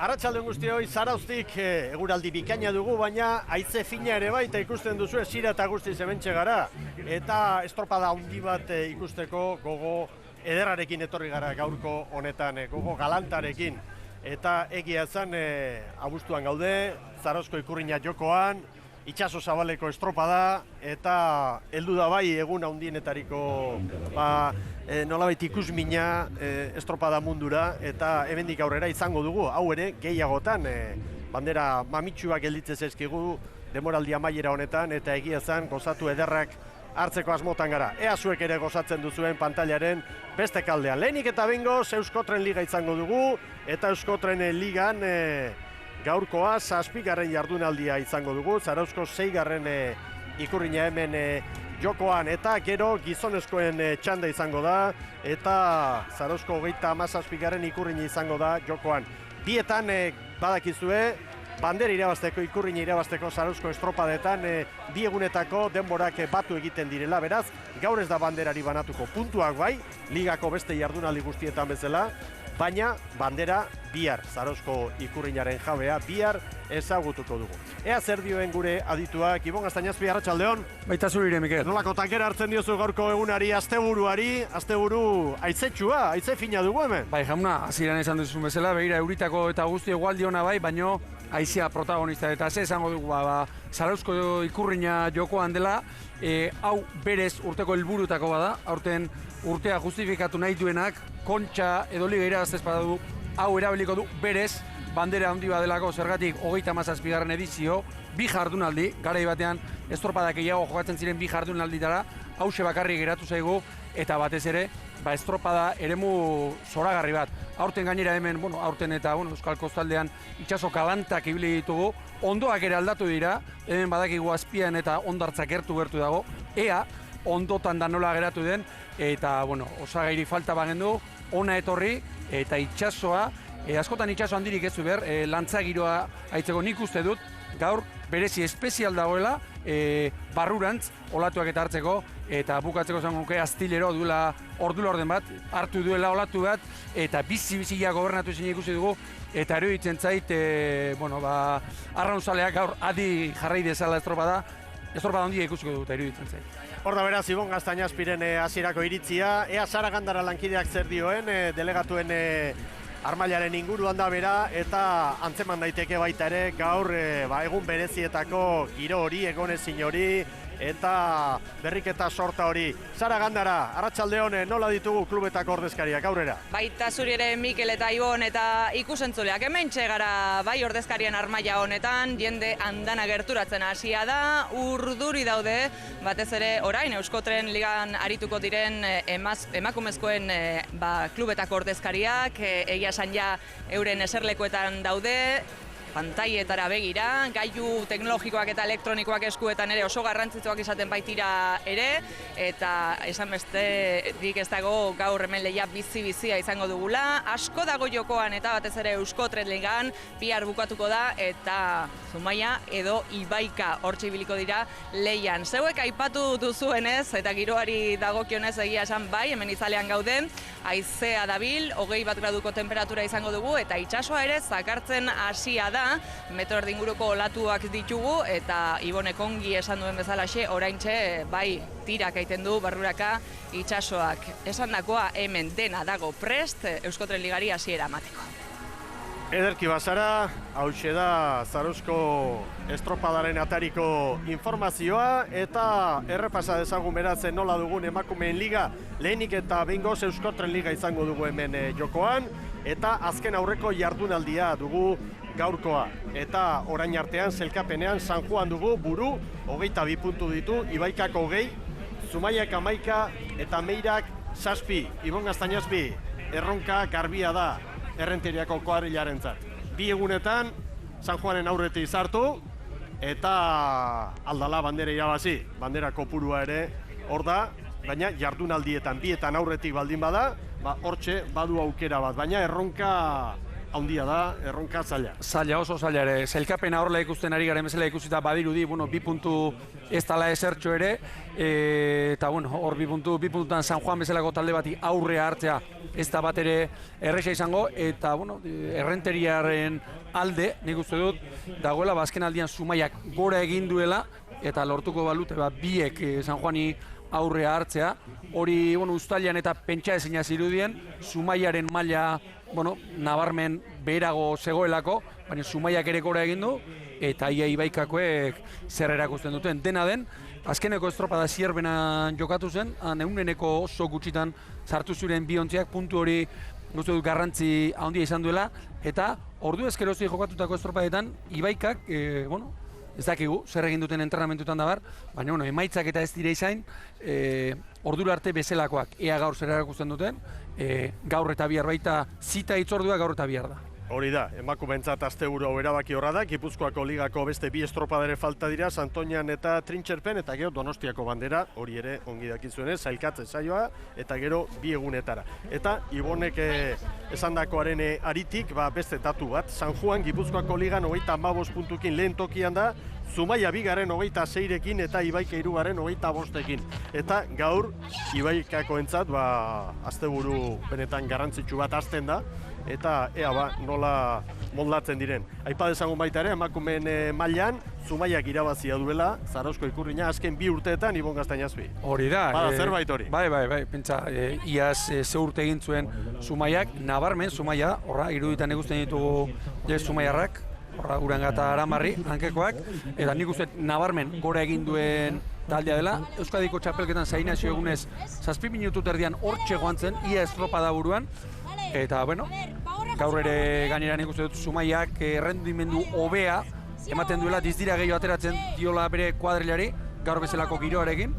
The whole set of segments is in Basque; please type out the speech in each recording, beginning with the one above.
Arratsaldeon guztioi, Zarauztik eguraldi bikaina dugu, baina haize fina ere bai, eta ikusten duzu Sira eta guztiz hementxe gara. Eta estropada handi bat ikusteko gogo ederrarekin etorri gara gaurko honetan, gogo galantarekin. Eta egia zen, abuztuan gaude, Zarauzko ikurrina jokoan, itxaso zabaleko estropada, eta heldu da bai egun handienetariko nolabait ikusmina estropada mundura, eta hemendik aurrera izango dugu, hau ere gehiagotan bandera mamitsuak gelditzen zaizkigu denboraldi amaiera honetan, eta egia zen gozatu ederrak hartzeko asmotan gara. Ea zuek ere gozatzen duzuen pantailaren beste kaldean. Lehenik eta behingoz Euskotren Liga izango dugu, eta Euskotren Ligan gaurkoa 7. jardunaldia izango dugu, Zarauzko 6. ikurrina hemen jokoan, eta gero gizonezkoen txanda izango da, eta Zarauzko 37. ikurrina izango da jokoan. Bietan badakizue, bandera irabazteko, ikurrina irabazteko Zarauzko estropadetan bi egunetako denborak batu egiten direla, beraz, gaur ez da banderari banatuko puntuak bai, ligako beste jardunaldi guztietan bezala, baina bandera bihar, Zarauzko ikurrinaren jabea bihar ezagutuko dugu. Ea zer dioen gure adituak, Ibon Gaztañazpi, arratsaldeon. Baita zurire, Mikel. Nolako tankera hartzen diozu gaurko egunari, asteburu aitzetsua, aitze fina dugu hemen? Bai, jauna, hasieran esan duzun bezala, behira euritako eta guzti egualdi ona bai, baino haizea protagonista, eta ze esango dugu, Zarauzko ikurrina jokoan dela, hau berez urteko helburutako bada, aurten urtea justifikatu nahi duenak, kontxa edo liga irabaztez badadu, hau erabiliko du berez, bandera handi badelako, zergatik 37. edizio, bi jardunaldi, garai batean estropadak gehiago jokatzen ziren bi jardunalditara, hause bakarrik geratu zaigu, eta batez ere, estropada eremu zoragarri bat. Aurten gainera hemen, aurten eta Euskal Kostaldean itxaso kalantak ibili ditugu, ondoak ere aldatu dira, hemen badakigu azpian eta ondartzak gertu dago, ea ondotan da nola geratu den, eta osagairi falta bagendu, ona etorri, eta itxasoa, askotan itxaso handirik ez du behar, lantzagiroa haitzeko nik uste dut, gaur berezi espezial dagoela, barrurantz, olatuak eta hartzeko, eta bukatzeko zen nuke astilero duela ordula orden bat, hartu duela olatu bat, eta bizi-bizia gobernatu ezin ikusi dugu, eta eruditzen zait, arraunzaleak gaur adi jarrai dezala estropada handia ikusiko dut, eruditzen zait. Hor da beraz, Ibon Gaztañazpiren hasierako iritzia, ea Sara Gandara lankideak zer dioen, delegatuen armailaren inguruan da bera, eta antzeman daiteke baita ere, gaur egun berezietako giro hori, egonezin hori, eta berriketa sorta hori. Sara Gandara, arratsaldeon nola ditugu klubetako ordezkariak, aurrera? Baita zuri ere Mikel eta Ibon eta ikusentzuleak hementxe gara bai ordezkarien armaila honetan, jende andana gerturatzen hasia da, urduri daude, batez ere orain Euskotren Ligan arituko diren emakumezkoen klubetako ordezkariak, egia esan ja euren eserlekuetan daude, pantailetara begira, gailu teknologikoak eta elektronikoak eskuetan ere oso garrantzitsuak izaten baitira ere, eta esan besterik ez dago gaur hemen lehia bizi-bizia izango dugula, asko dago jokoan eta batez ere Euskotren Ligan bihar bukatuko da, eta Zumaia edo Ibaika hortxe ibiliko dira lehian. Zeuek aipatu duzuenez eta giroari dagokionez egia esan bai, hemen izalean gauden, haizea dabil, 21 graduko temperatura izango dugu, eta itsasoa ere zakartzen hasia da, metro erdi inguruko olatuak ditugu, eta Ibonek ongi esan duen bezalaxe, oraintxe bai tirak egiten du barruraka itsasoak. Esandakoa hemen dena dago prest, Euskotren Ligari hasiera emateko. Ederki bazara, hauxe da Zarauzko estropadaren atariko informazioa, eta errepasa dezagun beratzen nola dugun emakumeen liga, lehenik eta behingoz Euskotren Liga izango dugu hemen jokoan, eta azken aurreko jardunaldia dugu gaurkoa. Eta orain artean, zelkapenean, San Juan dugu buru, 22 puntu ditu, Ibaikak 20, Zumaiak 11, eta Meirak 7. Ibon Gaztañazpi, erronka garbia da Errenteriako koadrilarentzat. Bi egunetan, San Juanen aurretik sartu, eta aldala bandera irabazi, bandera kopurua ere hor da, baina jardunaldietan, bietan aurretik baldin bada, hortxe badu aukera bat, baina erronka handia da, erronka zaila. Zaila, oso zaila ere. Zailkapena horrela ikusten ari garen bezala ikusita badirudi, bueno, 2 puntu ez dala esertxo ere, eta bueno, hor 2 puntutan San Juan bezalako talde bati aurrea hartzea ez da bat ere erresa izango, eta bueno, Errenteriaren alde, nik uste dut, dagoela, azken aldian Zumaiak gora egin duela, eta lortuko balute, biek San Juani aurrea hartzea, hori, bueno, uztailean eta pentsa ezina zirudien, Zumaiaren maila, bueno, nabarmen beherago zegoelako, baina Zumaiak ere gora egin du, eta ia Ibaikakoek zer erakusten duten. Dena den, azkeneko estropada Zierbenan jokatu zen, euneneko oso gutxitan sartu ziren bi ontziak, puntu hori guzti dut garrantzi handia izan duela, eta ordu ezkerozti jokatutako estropadetan, Ibaikak, bueno, ez dakigu, zer egin duten entrenamentutan da bar, baina bueno, emaitzak eta ez dire izan, ordura arte bezalakoak, ea gaur zer erakusten duten, gaur eta bihar baita zita hitzordua gaur eta bihar da. Hori da, emakumeentzat asteburu hau erabaki horra da, Gipuzkoako ligako beste 2 estropadere falta dira, Santoñan eta Trintxerpen, eta gero Donostiako bandera, hori ere ongi dakizuenez, sailkatze saioa, eta gero 2 egunetara. Eta Ibonek esandakoaren aritik, beste datu bat, San Juan Gipuzkoako ligan 35 puntukin lehen tokian da, Zumaia 2. 26rekin eta Ibaika 3. 25ekin. Eta gaur Ibaikakoentzat asteburu benetan garrantzitsu bat hasten da, eta ea nola moldatzen diren. Aipa dezagun baita ere, emakumeen mailan Zumaiak irabazia duela, Zarauzko Ikurriña azken 2 urteetan Ibon Gaztainazpi. Hori da. Bada zerbait hori. Bai, pentsa, iaz ze urte egin zuen Zumaiak, nabarmen Zumaia, horra, iruditan egusten ditugu Zumaiarrak, horra, Uranga eta Aramarri, hankekoak, eta nik uste nabarmen gora egin duen taldea dela. Euskadiko txapelketan Zainazio egunez 7 minutu terdian hortxe joan zen, ia estropada buruan, eta, bueno, gaur ere gainera nik uste dut Zumaiak errendimendu hobea ematen duela, dizdira gehiago ateratzen diola bere kuadrilari, gaur bezalako giroarekin,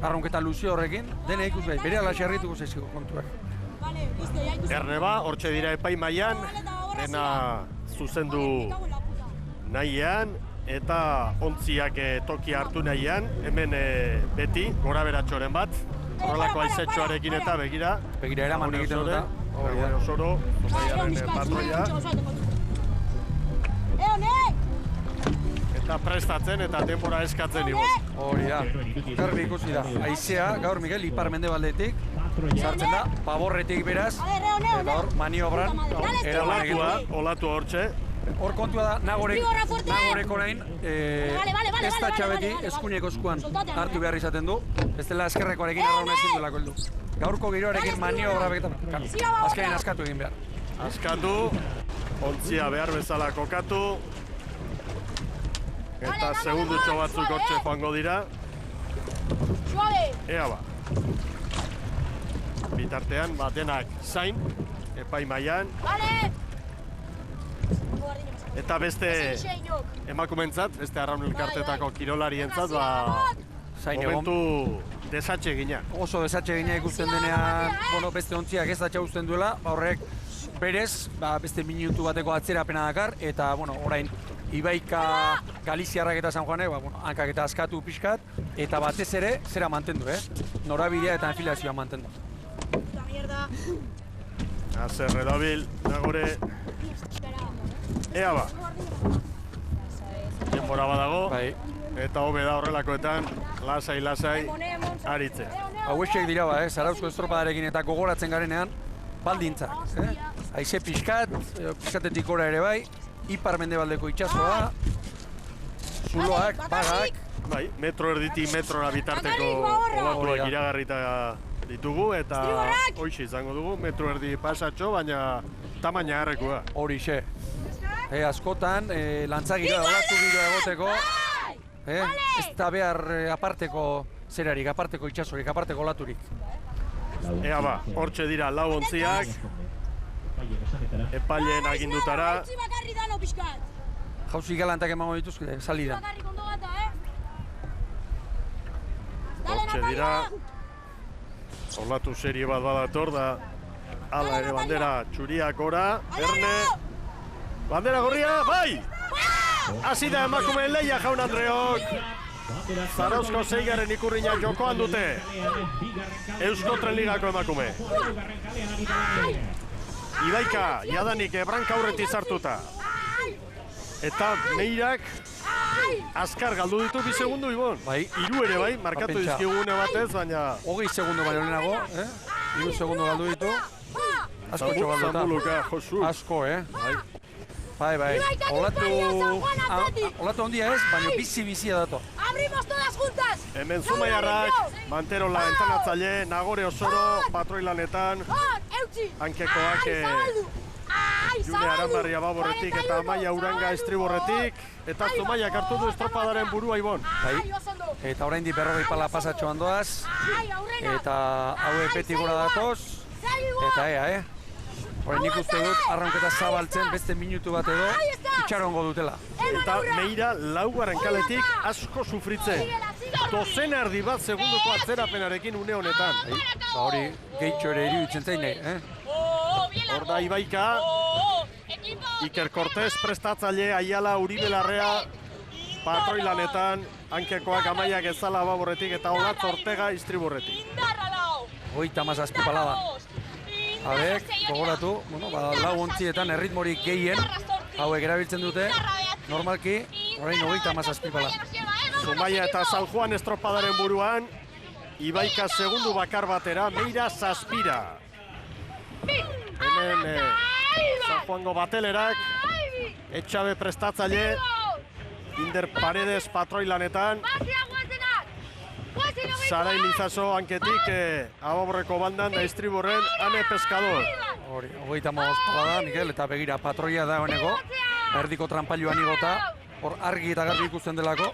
arronketa luzio horrekin, dena ikusgai, bere alaxe harrituko zaiziko kontuak. Erneba, hortxe dira epaimaian, dena zuzendu nahian, eta ontziak tokia hartu nahian, hemen beti, gora beratxoren bat, horrelako aizetxoarekin eta begira. Begira eraman egiten duta. Osoro, Zumaiaren patroia. Eta prestatzen eta denbora eskatzen Ibon. Hori da, garbi ikusi da. Aizea, gaur Miguel, ipar-mendebaldetik, sartzen da, paborretik beraz, eta hor, maniobran, eraman egin du. Olatu hortxe. Hor kontua da, Nagorek orain, ez da txabeti, eskuineko eskuan hartu behar izaten du, ez dela eskerrekoarekin arrauna ezin duelako heldu. Gaurko giroarekin maniobra beketan, azkenean askatu egin behar. Askatu, ontzia behar bezala kokatu, eta segundutxo batzuk hortxe joango dira. Ea bitartean, denak zain, epaimaian. Eta beste emakumentzat, beste Arraun Elkartetako kirolarientzat, momentu desatxe gina. Oso desatxe gina ikusten denean, beste ontziak ez datxa usten duela, horrek berez, beste minutu bateko atzerapena dakar, eta orain Ibaika, Galiziarrak eta San Juanek, hankak eta askatu pixkat, eta batez ere, zera mantendu, norabidea eta enfilazioa mantendu. Azerre dabil, Nagore. Ea denbora badago, eta hobe da horrelakoetan, lasai aritze. Hauexek dira Zarauzko estropadarekin eta gogoratzen garenean, baldintza. Haize pixkatetik gora ere bai, ipar-mendebaldeko itxasoa, zuloak, bagak. Metro erditik metrora bitarteko olatuak iragarrita ditugu, eta hoxe izango dugu, metro erdi pasatxo, baina tamaina harrekua. Horixe. Askotan, lantzagira olatu giroa egoteko, ez da behar aparteko zerarik, aparteko itxasorik, aparteko olaturik. Ea hortxe dira lau ontziak, epaileen agindutara. Jauzi galantak emango dituzkide, salidan. Hortxe dira, olatu serie bat badator da, ala ere bandera txuriak ora, Erne, bandera gorria, bai! Hasi da emakumeen lehia, Jaun Andreok. Zarauzko 6. Ikurriña jokoan dute. Eusko Tren Ligako emakume. Ibaika, jadanik branka aurretik sartuta. Eta Meirak azkar galdu ditu 2 segundu, Ibon. Bai. 3 ere bai, markatu Pentsa. dizkigune batez, baina... 20 segundo baino lehenago, 3 segundo galdu ditu. Asko txogalduta. Zambuluka, Josu. Asko, Bai. Olatu handia ez, baina bizi-bizia dato. Abrimos todas juntas. Hemen Zumaiarrak, Manterola entanatzaile, Nagore Osoro, patroilanetan, hankekoak June Aranbarria baborretik eta Amaia Uranga estriborretik, eta Zumaiak hartu du estropadaren burua, Ibon. Bai. Eta oraindik 40 pala pasatxoan doaz, eta haue beti gora datoz, eta Orain nik uste dut arraunketa zabaltzen beste minutu bat edo itxarongo dutela. Eta Meira laugarren kaletik asko sufritzen. Dozen erdi bat segunduko atzerapenarekin une honetan. Hori gehitxo ere iruditzen zein nahi, Hor da Ibaika, Iker Cortés prestatzaile, Aiala Uribe Larrea, patroilanetan, hankekoak Amaiak ezala baborretik eta Olatz Ortega istriborretik. 37 palada. Habek, gogoratu, lau ontzietan erritmorik gehien, hauek erabiltzen dute, normalki, orain 37 pala. Zumaia eta San Juan estropadaren buruan, Ibaika segundu bakar batera, Meira zazpira. Hemen San Juango batelerak, Etxabe prestatzaile, Inder Paredes patroilanetan, Sarai Lizaso hanketik ababorreko bandan da istriborren Ane Pescador. Hori, 35 pala da, Mikel, eta begira patroia da honeko, erdiko trampailuan igota, hor argi eta garbi ikusten delako,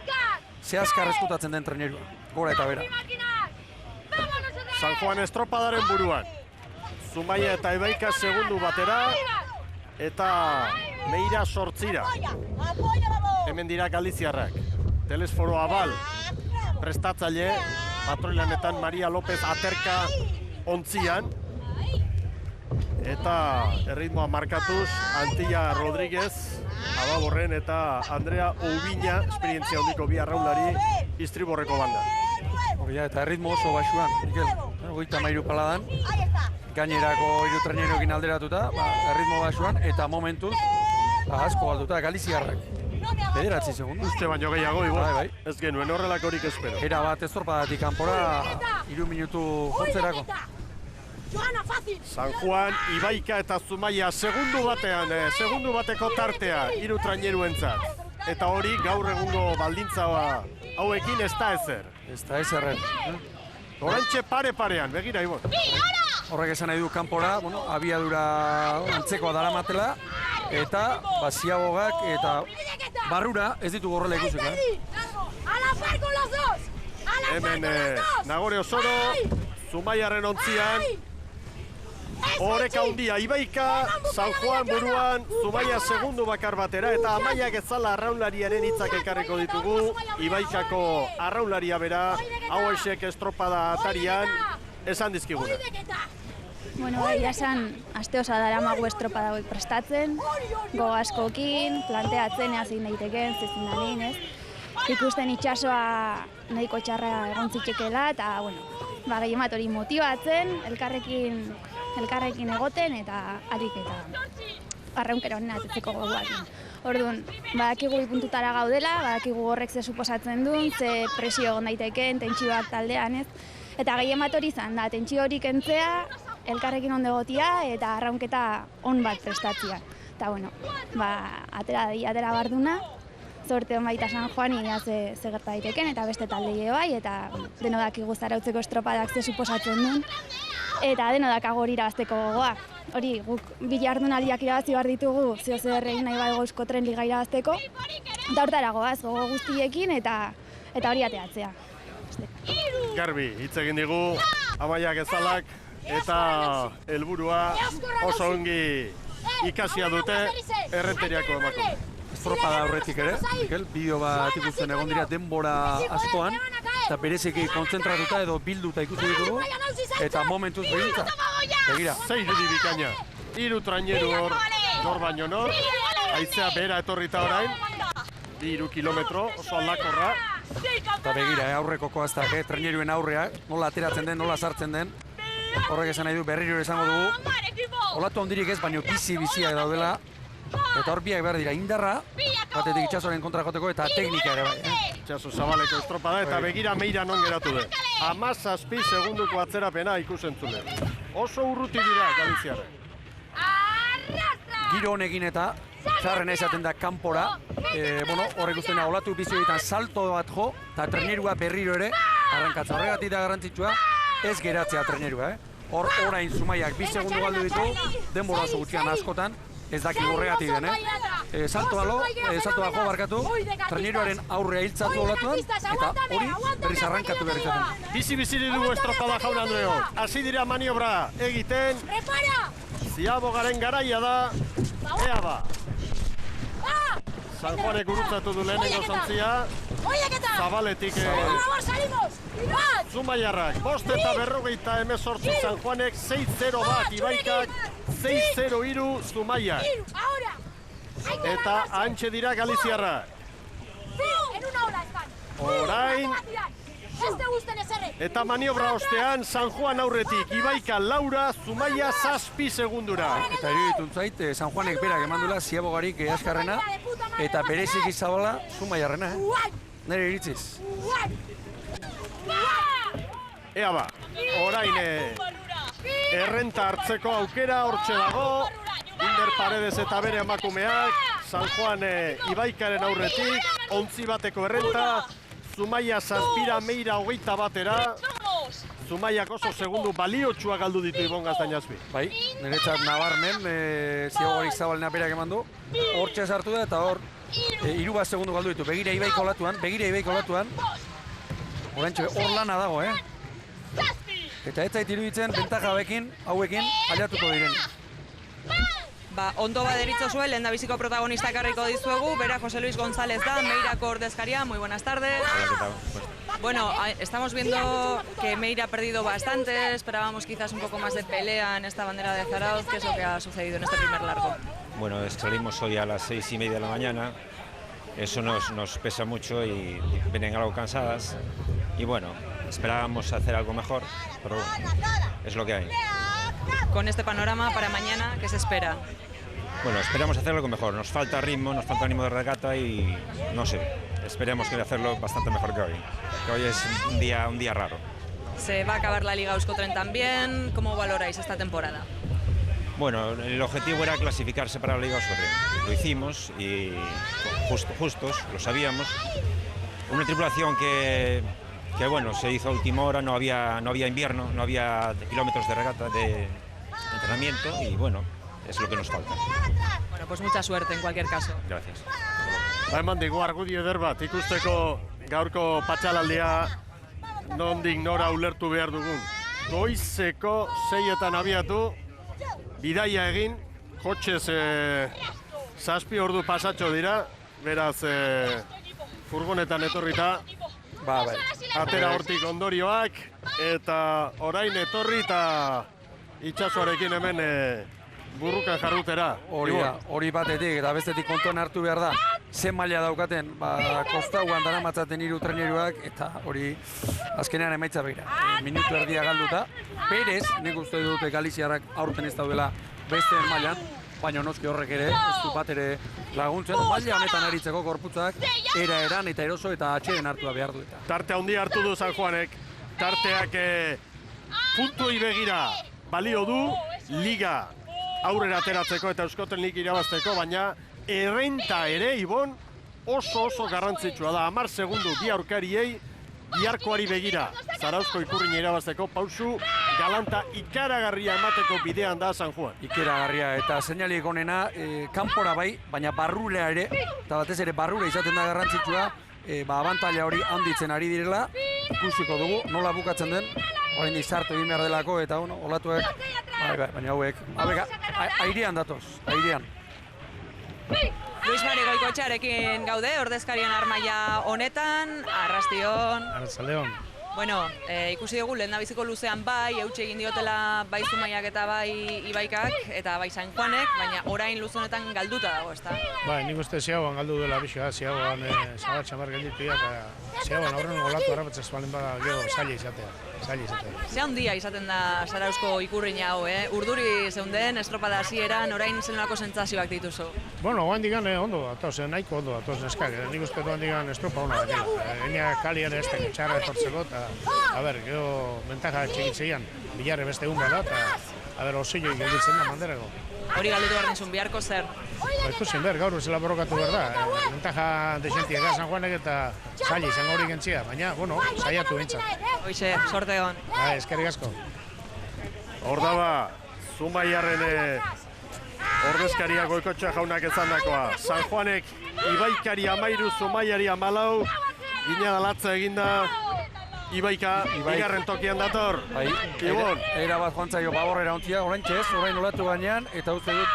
zehazkar eskutatzen den trenerua, gora eta bera. San Juan estropadaren buruan, Zumaia eta Ibaika segundu batera, eta Meira 8. Hemen dira galiziarrak, Telesforo Abal, prestatzaile, patroilanetan Maria López aterka ontzian, eta erritmoa markatuz Antilla Rodríguez, Ababorren eta Andrea Oubina, esperientzia hondiko bi arraunlari istriborreko banda. Hori eta erritmo oso baxuan, Mikel, 33 paladan, gainerako 3 treneroekin alderatuta, erritmo baxuan, eta momentuz, asko galduta, galiziarrak. 9 segundu. Uste baino gehiago, Ibon. Bai. Ez genuen horrelakorik espero. Era bat estorpadatik kanpora 3 minutu jotzerako. San Juan, Ibaika eta Zumaia segundu batean, segundu bateko tartea, 3 traineruentzat. Eta hori gaur egungo baldintza hauekin ez da ezer. Ez da ezer. Orantxe pare-parean, begira, Ibon. Horrek esan nahi du kanpora, abiadura antzekoa daramatela, eta ziabogak eta barrura ez ditu horrela ikusik. Hemen Nagore Osoro, Zumaiaren ontzian, Oreka handia, Ibaika, San Juan buruan, Zumaia segundu bakar batera, eta Amaiak ezala arraunlariaren hitzak ekarriko ditugu, Ibaikako arraunlaria bera, hauesek estropada atarian, esan dizkiguna. Bueno, egia esan, aste osa daramagu estropada hauek prestatzen, gogaskokin, planteatzen ezin daiteken, zezin danin, ez? Ikusten itxasoa nahiko txarra egon zitxekela, eta, bueno, gehiemat hori motibatzen, elkarrekin egoten, eta harik eta arraunkera honena atetzeko gogoakin. Orduan, badakigu puntutara gaudela, badakigu horrek ze suposatzen duen, ze presio egon daitekeen, tentsioak taldean, ez? Eta gehiemat hori izan da, tentsio hori kentzea, elkarrekin ondo egotia eta arraunketa on bat prestatzea. Eta, bueno, atera barduna, zorte hon baita San Juani ze gerta daiteken, eta beste taldei bai, eta denodak Zarautzeko estropadak ze suposatzen duen, eta denodak agor irabazteko gogoa. Hori, guk bi jardunaldiak irabazi behar ditugu, zer egin nahi bai Eusko Tren Liga irabazteko, eta hortara goaz, gogo guztiekin, eta hori ateatzea. Garbi, hitz egin digu, Amaiak ezalak, eta helburua oso ongi ikasia dute errenteriako emakume. Estropada aurretik ere, Mikel, bideo bat ikusten egon dira denbora askoan, eta bereziki kontzentratuta edo bilduta ikusi ditugu, eta momentuz begintza. Begira. 6 irudi bikaina, 3 traineru nor baino nor, haizea bera etorrita orain, 3 kilometro, oso aldakorra. Eta begira, aurreko koaztak, traineruen aurrea, nola ateratzen den, nola sartzen den, Horrek esan nahi du berriro esango dugu. Olatu handirik ez, baino biziak daudela. Eta hor biak behar dira indarra, batetik itxasoren kontra joteko eta teknika ere bai. Itxaso Zabaleko estropada eta begira Meira non geratu den. 17 segunduko atzerapena ikusentzule. Oso urruti dira galiziarrek. Giro honekin eta txarrena esaten da kanpora. Horrek ustena olatu bizi horietan salto bat jo, eta trenerua berriro ere arrankatza. Horregatik da garrantzitsua ez geratzea trenerua. Hor orain Zumaiak 2 segundu galdu ditu, denbora oso gutxian askotan, ez daki horregatik den, saltoa jo barkatu, treneruaren aurrea hiltzatu olatuan, eta hori berriz arrankatu behar izaten. Bizi dugu estropada jaun Andreo. Hasi dira maniobra egiten. Ziabogaren garaia da. Ea ba. San Juanek gurutzatu du lehenengo zantzia. Zabaletik Zumaiarrak. 5:48 San Juanek, 6-0 bat Ibaikak, 6-0 Zumaiak. Eta hantxe dira galiziarrak. Orain. Eta maniobra ostean San Juan aurretik Ibaika Laura, Zumaia 7 segundura. Eta iruditu zait, San Juanek berak emandula Ziabogarik askarrena eta berezik izabala Zumaiarrena. Nire iritziz. Ea ba, orain errenta hartzeko aukera hortxe dago. Inder Paredes eta bere emakumeak, San Juan Ibaikaren aurretik, 11 bateko errenta. Zumaia 7, Meira 21 batera. Zumaiak oso segundu baliotsua galdu ditu Ibon Gaztainazpi. Bai, niretzat nabarmen, Ziabogarik zabalena berak eman du. Hortxe sartu da eta hor 3 segundu galdu ditu. Begira Ibaiko olatuan. Horantxe, hor lana dago, Eta ez zait iruditzen, bentaja hauekin, aliatuko diren. Ondo baderitzozue, lehen da biziko protagonistak harriko dizuegu, bera José Luis González da, Meirako ordezkaria, muy buenas tardes. Hola, ¿qué tal? Bueno, estamos viendo que Meira ha perdido bastante, esperábamos quizás un poco más de pelea en esta bandera de Zarauz. ¿Qué es lo que ha sucedido en este primer largo? Bueno, salimos hoy a las 6:30 de la mañana, eso nos pesa mucho y vienen algo cansadas. Y bueno, esperábamos hacer algo mejor, pero bueno, es lo que hay. Con este panorama para mañana, ¿qué se espera? Bueno, esperamos hacer algo mejor, nos falta ritmo de regata y no sé, esperemos que hacerlo bastante mejor que hoy es un día raro. Se va a acabar la Liga Euskotren también, ¿cómo valoráis esta temporada? Bueno, el objetivo era clasificarse para la Liga Euskotren, lo hicimos y justos, lo sabíamos. Una tripulación que bueno, se hizo a última hora, no había invierno, no había kilómetros de regata, de entrenamiento y bueno, es lo que nos falta. Bueno, pues mucha suerte en cualquier caso. Gracias. Eman digu argudio eder bat, ikusteko gaurko patxalaldia nondik nora ulertu behar dugun. Goizeko 6etan abiatu, bidaia egin, kotxez 7 ordu pasatxo dira, beraz furgonetan etorrita. Bai. Atera hortik ondorioak, eta orain etorri eta itxasoarekin hemen burrukan jarrutera. Hori batetik eta bestetik kontuan hartu behar da. Zen maila daukaten, kostauan daramatzaten 3 treneruak, eta hori azkenean emaitza begira. Minutu erdia galduta. Berez, nik uste dute Galiziarrak aurten ez daudela besteen mailan, baina noski horrek ere, ez du bat ere laguntzen. Maila honetan aritzeko gorputzak, eran eta eroso eta atxeden hartua behar du. Tarte handia hartu du San Juanek, tarteak puntuei begira balio du, liga aurrera ateratzeko eta Euskotren Lig irabazteko, baina errenta ere, Ibon, oso garrantzitsua da. 10 segundu bi aurkariei, biharkoari begira. Zarauzko ikurrina irabazteko pausu galanta ikaragarria emateko bidean da San Juan. Ikaragarria eta seinalik onena, kanpora bai, baina barrulea ere, eta batez ere barrura izaten da garrantzitsua, abantaila hori handitzen ari direla, ikusiko dugu, nola bukatzen den, orain izartu egin behar delako, eta olatuek, baina hauek, airean datoz, airean. Luis Mari Goikotxearekin gaude, ordezkarien armaia honetan, arrastion. Arratsaldeon. Bueno, ikusi dugu lehendabiziko luzean bai, eutxe egin diotela bai Zumaiak eta bai Ibaikak eta bai San Juanek, baina orain luze honetan galduta dago, ezta? Bai, nik uste ziagoan galdu dela pixka, ziagoan zabat txamar gelditu eta ziagoan aurren golatu harrapatzez balen baga gero zaila izatea. Ze handia izaten da Zarauzko ikurriña hau, Urduri zeunden, estropada hasieran, orain zenolako sentsazioak dituzu? Bueno, oandikan ondo datoz, nahiko ondo datoz neskak, nik uste oandikan estropa hona dakela. Enia kalian ez da txarra etortzeko, eta gero mentaja txekitzeian, bilarre beste egun bada, eta osillo gelditzen da manderako. Hori galdutu behar nizun, biharko zer? Ikusten behar, gaur bezala borrokatu behar da. Mentaja desentiek da San Juanek eta zaila izango hori gentzia, baina, saiatu bintzat. Hoize, sorte egon. Eskerrik asko. Hor daba, Zumaiarren ordezkaria Goikotxa jaunak ezandakoa. San Juanek Ibaikari 13, Zumaiari 14, gina dalatza eginda. Ibaika, bigarren tokian dator. Ibon. Era bat joan zaio baborrera ontzia, orain olatu gainean, eta uste dut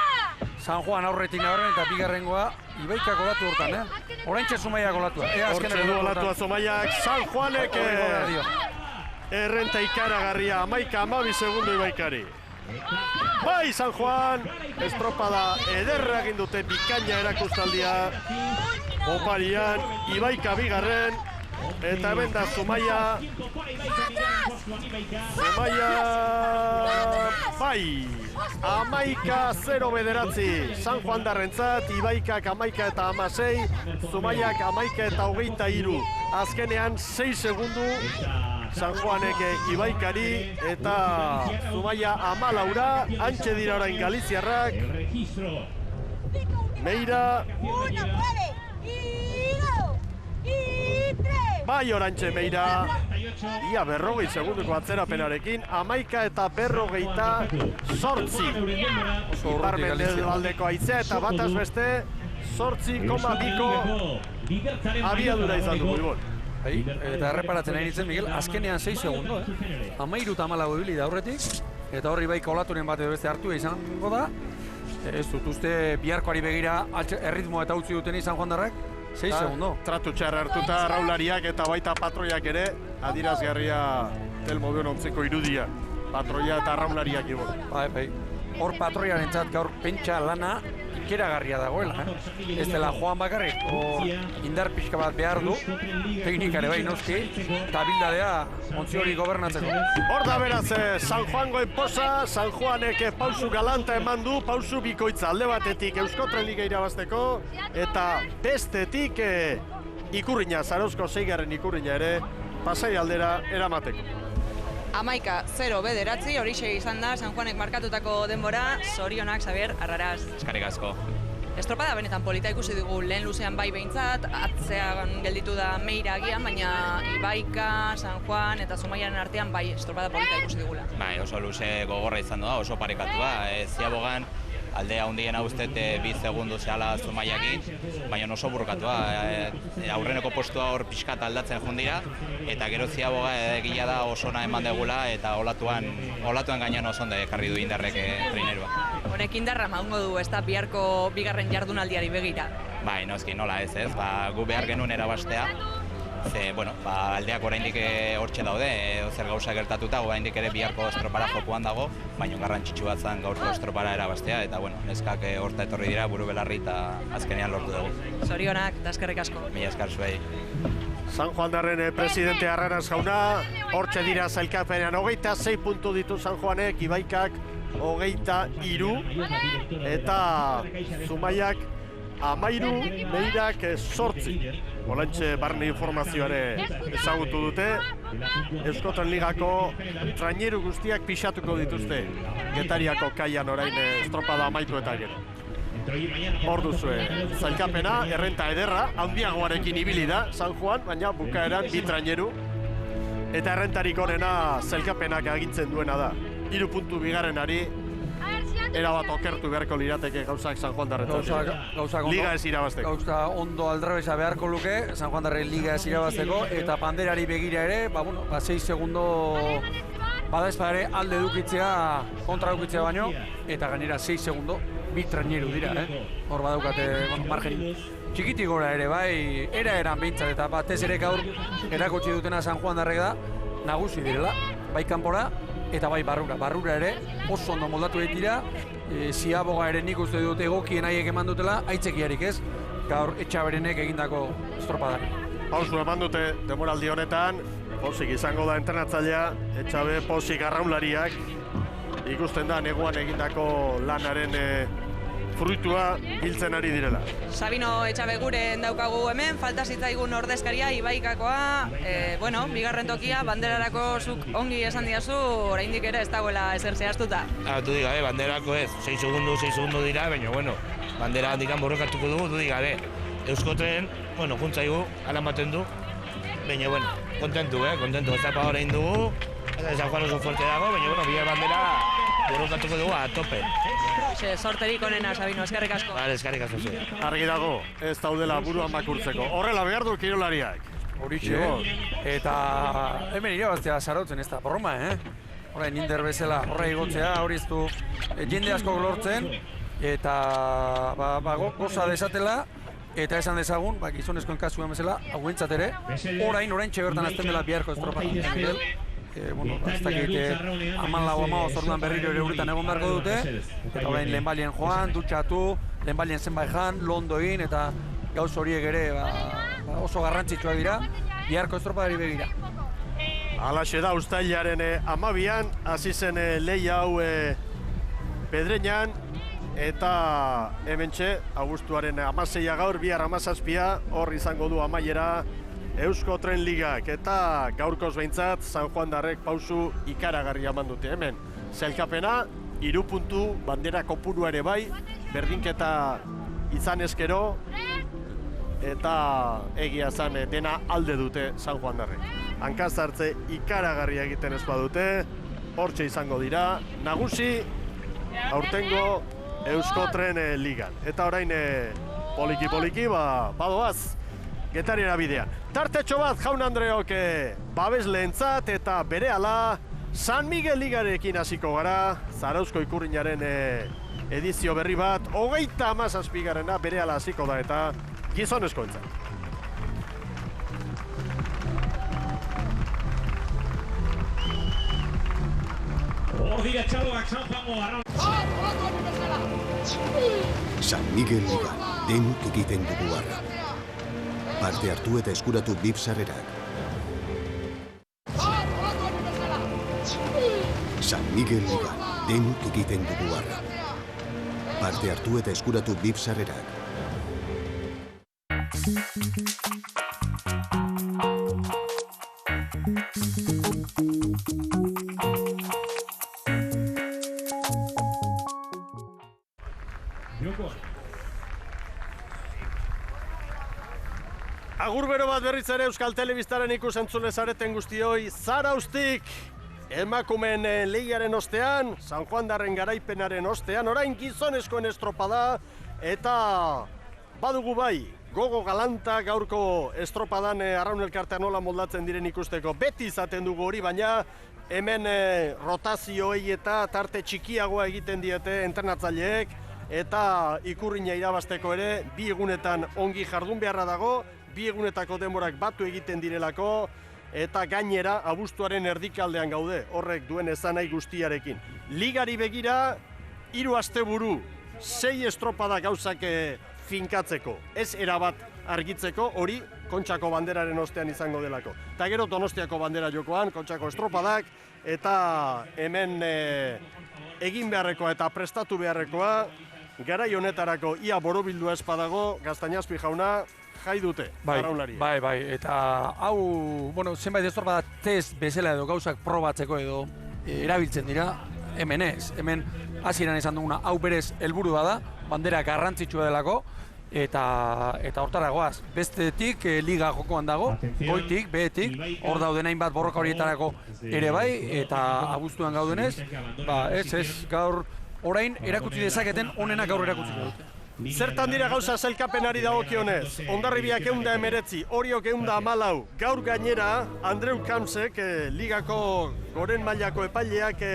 San Juan aurretik nabarren eta bigarrengoa Ibaikak olatu hortan, Orain Zumaiak olatua. Hortxe du olatua Zumaiak, San Juanek errenta ikaragarria, 11-12 segundu Ibaikari. Bai, San Juan, estropada ederra egin dute bikaina erakustaldia. Oparian, Ibaika bigarren, eta hemen da Zumaia, bai, 11-0 San Juan darrentzat, Ibaikak 11 eta 16, Zumaiak 11 eta 23. Azkenean 6 segundu, San Juanek Ibaikari eta Zumaia 14, antxe dira orain Galiziarrak, Meira, bai orantxe Meira, ia 40 segunduko atzerapenarekin, 11 eta 48. Iparmendel aldeko haizea eta bataz beste 8,2ko abiadura izan du Ibon. Eta erreparatzen nahi nintzen, Miguel, azkenean 6 segundo, 13 eta 14 ibili da aurretik, eta horri bai kolaturen bat edo beste hartu izango da. Ez dut uste biharkoari begira erritmoa eta utzi duten izan Juandarrak, 6 segundo. Tratu txarra hartuta raulariak eta baita patroiak ere, adirazgarria Telmobion ontzeko irudia. Patroia eta raulariak Ibon. Bai. Hor patroiaren txat gaur pentsa lana ikeragarria dagoela, Ez dela Juan bakarrik, hor indar pixka bat behar du, teknikare bai noski, eta bildadea ontzi hori gobernatzeko. Hor da beraz, San Juangoen posa, San Juanek pausu galanta eman du, pausu bikoitza alde batetik Euskotren Liga irabazteko, eta bestetik ikurriña, Zarauzko 6. ikurriña ere, Pasai aldera eramateko. 11-0 horixe izan da San Juanek markatutako denbora, zorionak, Xabier Arraraz. Eskerrik asko. Estropada benetan polita ikusi dugu lehen luzean bai behintzat, atzean gelditu da Meira agian, baina Ibaika, San Juan eta Zumaiaren artean bai estropada polita ikusi dugula. Bai, oso luze gogorra izan da, oso parekatua. Ziabogan aldea hundien hauztet 2 segundu zehala Zumaiakin, baina oso burkatua. Aurreneko postua hor pixkat aldatzen jundira, eta gero Ziaboga egila da oso ona eman degula, eta olatuan gainean oso ondo ekarri du indarrek trainerua. Honek indarra maungo du, ez da biharko bigarren jardunaldiari begira. Bai, noski, nola ez, gu behar genuen erabastea. Ze, aldeak oraindik hortxe daude, zer gauza gertatuta, oraindik ere biharko estropara jokuan dago, baina garrantzitsu bat zen gaurko estropara erabastea, eta neskak horta etorri dira buru belarri eta azkenean lortu dugu. Zorionak, eta eskerrik asko. Mila esker zuei. San Juan darren presidente Arraraz jauna, hortxe dira zailkapenean 26 puntu ditu San Juanek, Ibaikak 23, eta Zumaiak 13, Meirak 8. Olantxe barne informazioare ezagutu dute. Euskotren Ligako traineru guztiak pixatuko dituzte. Getariako kaian orain estropada amaitu eta gero. Hor duzue, zailkapena, errenta ederra, handiagoarekin ibili da, San Juan, baina bukaeran 2 traineru. Eta errentarik onena zailkapenak agintzen duena da. 3 puntu bigarrenari, erabat okertu beharko lirateke gauzak San Juan darretan. Liga ez irabazteko. Gauza ondo aldrebesa beharko luke, San Juan darren liga ez irabazteko, eta panderari begira ere, 6 segundo badaezpa ere alde edukitzea, kontra edukitzea baino, eta gainera 6 segundo, 2 traineru dira, Hor badaukate, margen txikitik gora ere, bai, eran behintzat, eta batez ere gaur erakutsi dutena San Juan darrek da, nagusi direla, bai kanpora eta bai barrura. Barrura ere oso ondo moldatu dira, Ziaboga ere nik uste dut egokien haiek eman dutela, aitzekiarik ez, gaur Etxaberenek egindako estropadari. Pausu eman dute demoraldi honetan, pozik izango da entrenatzailea, Etxabe pozik arraunlariak, ikusten da neguan egindako lanaren fruitua biltzen ari direla. Sabino Etxabe guren daukagu hemen, falta zitzaigun ordezkaria Ibaikakoa, bigarren tokia, banderarako zuk ongi esan diazu, oraindik ere ez dagoela ezer zehaztuta. Dudik gabe, banderako ez, 6 segundu dira, baina, bandera handikan borrokatuko dugu, dudik gabe. Euskotren, juntzaigu, alan baten du, baina, kontentu, ez da pa horrein dugu, eta San Juan oso fuerte dago, baina, bigar bandera borrokatuko dugu a tope. Sorterik onena, Sabino, eskerrik asko. Vale, eskerrik asko zuen. Argi dago, ez daudela buruan makurtzeko. Horrela behar du kirolariak. Horixe, eta hemen irabaztea Zarautzen ez da broma, Horrein Inder bezala horre igotzea, hori ez du jende asko lortzen, eta goza desatela, eta esan dezagun, gizonezkoen kasuan bezala, hauentzat ere, orain txebertan azten dela biharko estropa. Ez dakit, 14 orduan berriro ere urritan egon beharko dute, eta orain lehenbalien joan, dutxatu, lehenbalien zenbait jan, londoin, eta gauz horiek ere oso garrantzitsua dira, biharko estropadari begira. Halaxe da, uztailaren 12an, hasi zen lehia hau Pedreñan, eta hementxe, abuztuaren 16a gaur, bihar 17a, hor izango du amaiera Eusko Tren Ligak, eta gaurkoz behintzat San Juan darrek pausu ikaragarria eman dute hemen. Sailkapena, 3 puntu, bandera kopurua ere bai, berdinketa izan eskero, eta egia zan dena alde dute San Juan darrek. Hankazartze ikaragarria egiten ez badute, hortxe izango dira, nagusi aurtengo Eusko Tren Ligan. Eta orain poliki-poliki, badoaz, Getariara bidean. Tartetxo bat Jaun Andreok babesleentzat eta berehala San Miguel Ligarekin hasiko gara. Zarauzko ikurrinaren edizio berri bat, 37. berehala hasiko da eta gizonezkoentzat. San Miguel Liga, denok egiten dugu arra. Parte hartu eta eskuratu VIP sarrerak. San Miguel Liga, denok egiten dugu arra. Parte hartu eta eskuratu VIP sarrerak. Agur bero bat berriz ere Euskal Telebistaren ikusentzule zareten guztioi, Zarauztik emakumeen lehiaren ostean, San Juan darren garaipenaren ostean, orain gizonezkoen estropada, eta badugu bai, gogo galanta gaurko estropadan Arraun Elkartean nola moldatzen diren ikusteko. Beti izaten dugu hori, baina hemen rotazioei eta tarte txikiagoa egiten diete entrenatzaileek, eta ikurrina irabazteko ere, 2 egunetan ongi jardun beharra dago, 2 egunetako denborak batu egiten direlako, eta gainera abuztuaren erdikaldean gaude, horrek duen ezanai guztiarekin. Ligari begira, 3 asteburu, 6 estropada gauzak finkatzeko, ez erabat argitzeko, hori Kontxako banderaren ostean izango delako. Eta gero Donostiako bandera jokoan, Kontxako estropadak, eta hemen egin beharrekoa eta prestatu beharrekoa, garai honetarako ia borobildua espadago, Gaztañazpi jauna, jai dute, arraunlari. Bai, eta hau, zenbait estropada test bezala edo gauzak probatzeko edo erabiltzen dira, hemen ez. Hemen hasieran izan duguna, hau berez helburua da, bandera garrantzitsua delako, eta hortara goaz. Bestetik liga jokoan dago, goitik, behetik, hor dauden hainbat borroka horietarako ere bai, eta abuztuan gaudenez, ez, gaur orain erakutsi dezaketen onenak gaur erakutsi dute. Zertan dira gauza sailkapenari dagokionez? Hondarribiak 119, Oriok 114, gaur gainera Andreu Kamsek, ligako goren mailako epaileak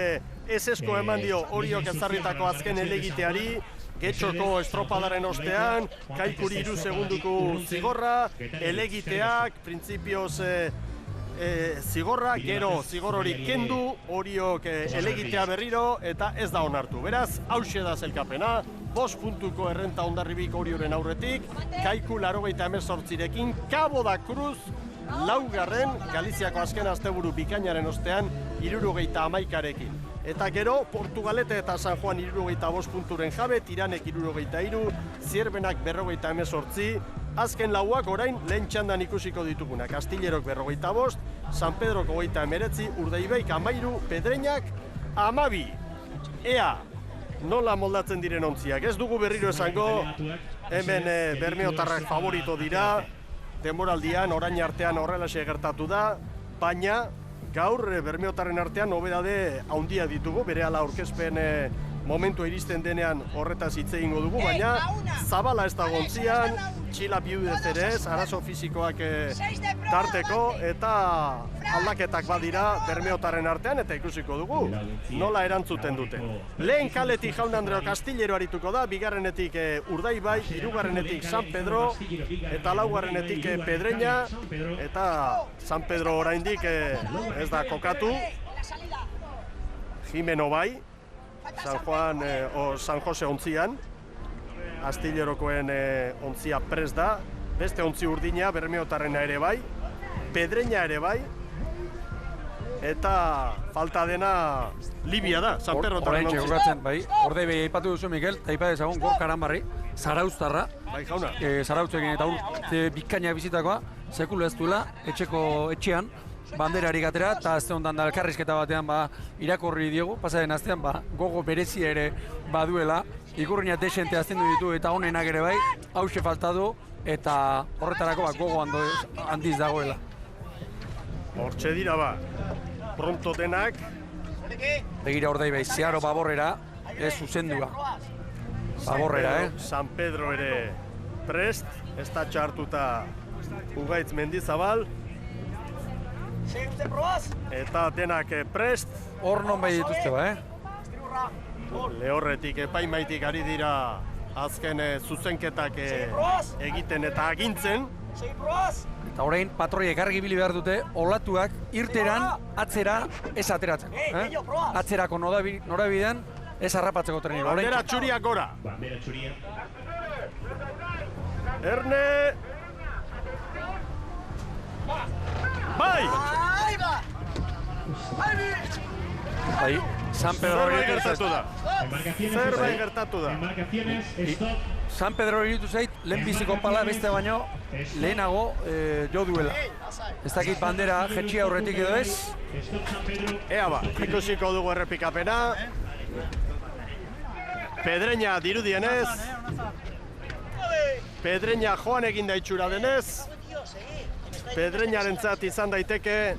esesko eman dio Oriok ezarritako azken elegiteari, Getxoko estropadaren ostean, Kaikuri 3 segunduko zigorra, elegiteak, printzipioz zigorra, gero zigor hori kendu, horiok elegitea berriro, eta ez da onartu. Beraz, hauxe da zelkapena, 5 puntuko errenta Hondarribik Orioren aurretik, Kaiku 98rekin, Cabo da Cruz, laugarren, Galiziako azken asteburu bikainaren ostean, 71rekin. Eta gero, Portugalete eta San Juan 75 punturen jabe, Tiranek 73, Zierbenak 58, azken lauak orain lehen txandan ikusiko dituguna. Kastillerok 45, San Pedroko 29, Urdaibaik 13, Pedreñak 12. Ea, nola moldatzen diren ontziak. Ez dugu berriro esango, hemen bermeotarrak favorito dira, denboraldian, orain artean horrelaxe gertatu da, baina gaur bermeotarren artean nobedade handia ditugu, berehala aurkezpen momentua iristen denean horretaz hitz egingo dugu, baina zabala ez dago ontzian, txila biudez ere ez, arazo fizikoak tarteko, eta aldaketak badira bermeotarren artean, eta ikusiko dugu nola erantzuten dute. Lehen kaletik Jaun Andreo Castillero arituko da, bigarrenetik Urdaibai, hirugarrenetik San Pedro, eta laugarrenetik Pedreña, eta San Pedro oraindik ez da kokatu, Jimeno bai, San Jose ontzian, Astillerokoen ontzia prest da, beste ontzi urdina bermeotarrena ere bai, Pedreña ere bai, eta falta dena Libia da, San Pedrotarren ontzia. Orain bai, Urdaibai aipatu duzu, Mikel, eta aipa dezagun Gorka Aranbarri, Zarauztarra, bai jauna, Zarautzekin eta urte bikaina bizitakoa, sekulu ez duela, etxean, banderari gatera, eta azte honetan da elkarrizketa batean irakorri diogu, pasaren astean gogo berezia ere baduela, ikurriña desente aztendu ditu eta honenak ere bai, hauxe falta du, eta horretarako gogo handiz dagoela. Hortxe dira pronto denak. Begira Urdaibai, Zeharo Baborrera, ez zuzendua. Baborrera, San Pedro ere prest, ez da txartuta Ugaitz Mendizabal, eta denak prest. Hor non bai dituzte Lehorretik epaimaitik ari dira azken zuzenketak egiten eta agintzen. Eta orain patroiek argi bili behar dute, olatuak irteran atzera ez ateratzen. Atzerako norabidean ez harrapatzeko treniro. Bandera txuriak gora. Erne! Bai! Bai, San Pedro gertatu da. Zerbait gertatu da. San Pedro iritu zait, lehenbiziko pala beste baino lehenago jo duela. Ez dakit bandera jetxia aurretik edo ez. Ea ikusiko dugu errepikapena. Pedreña dirudienez. Pedreña joan eginda itxura denez. Pedreñarentzat izan daiteke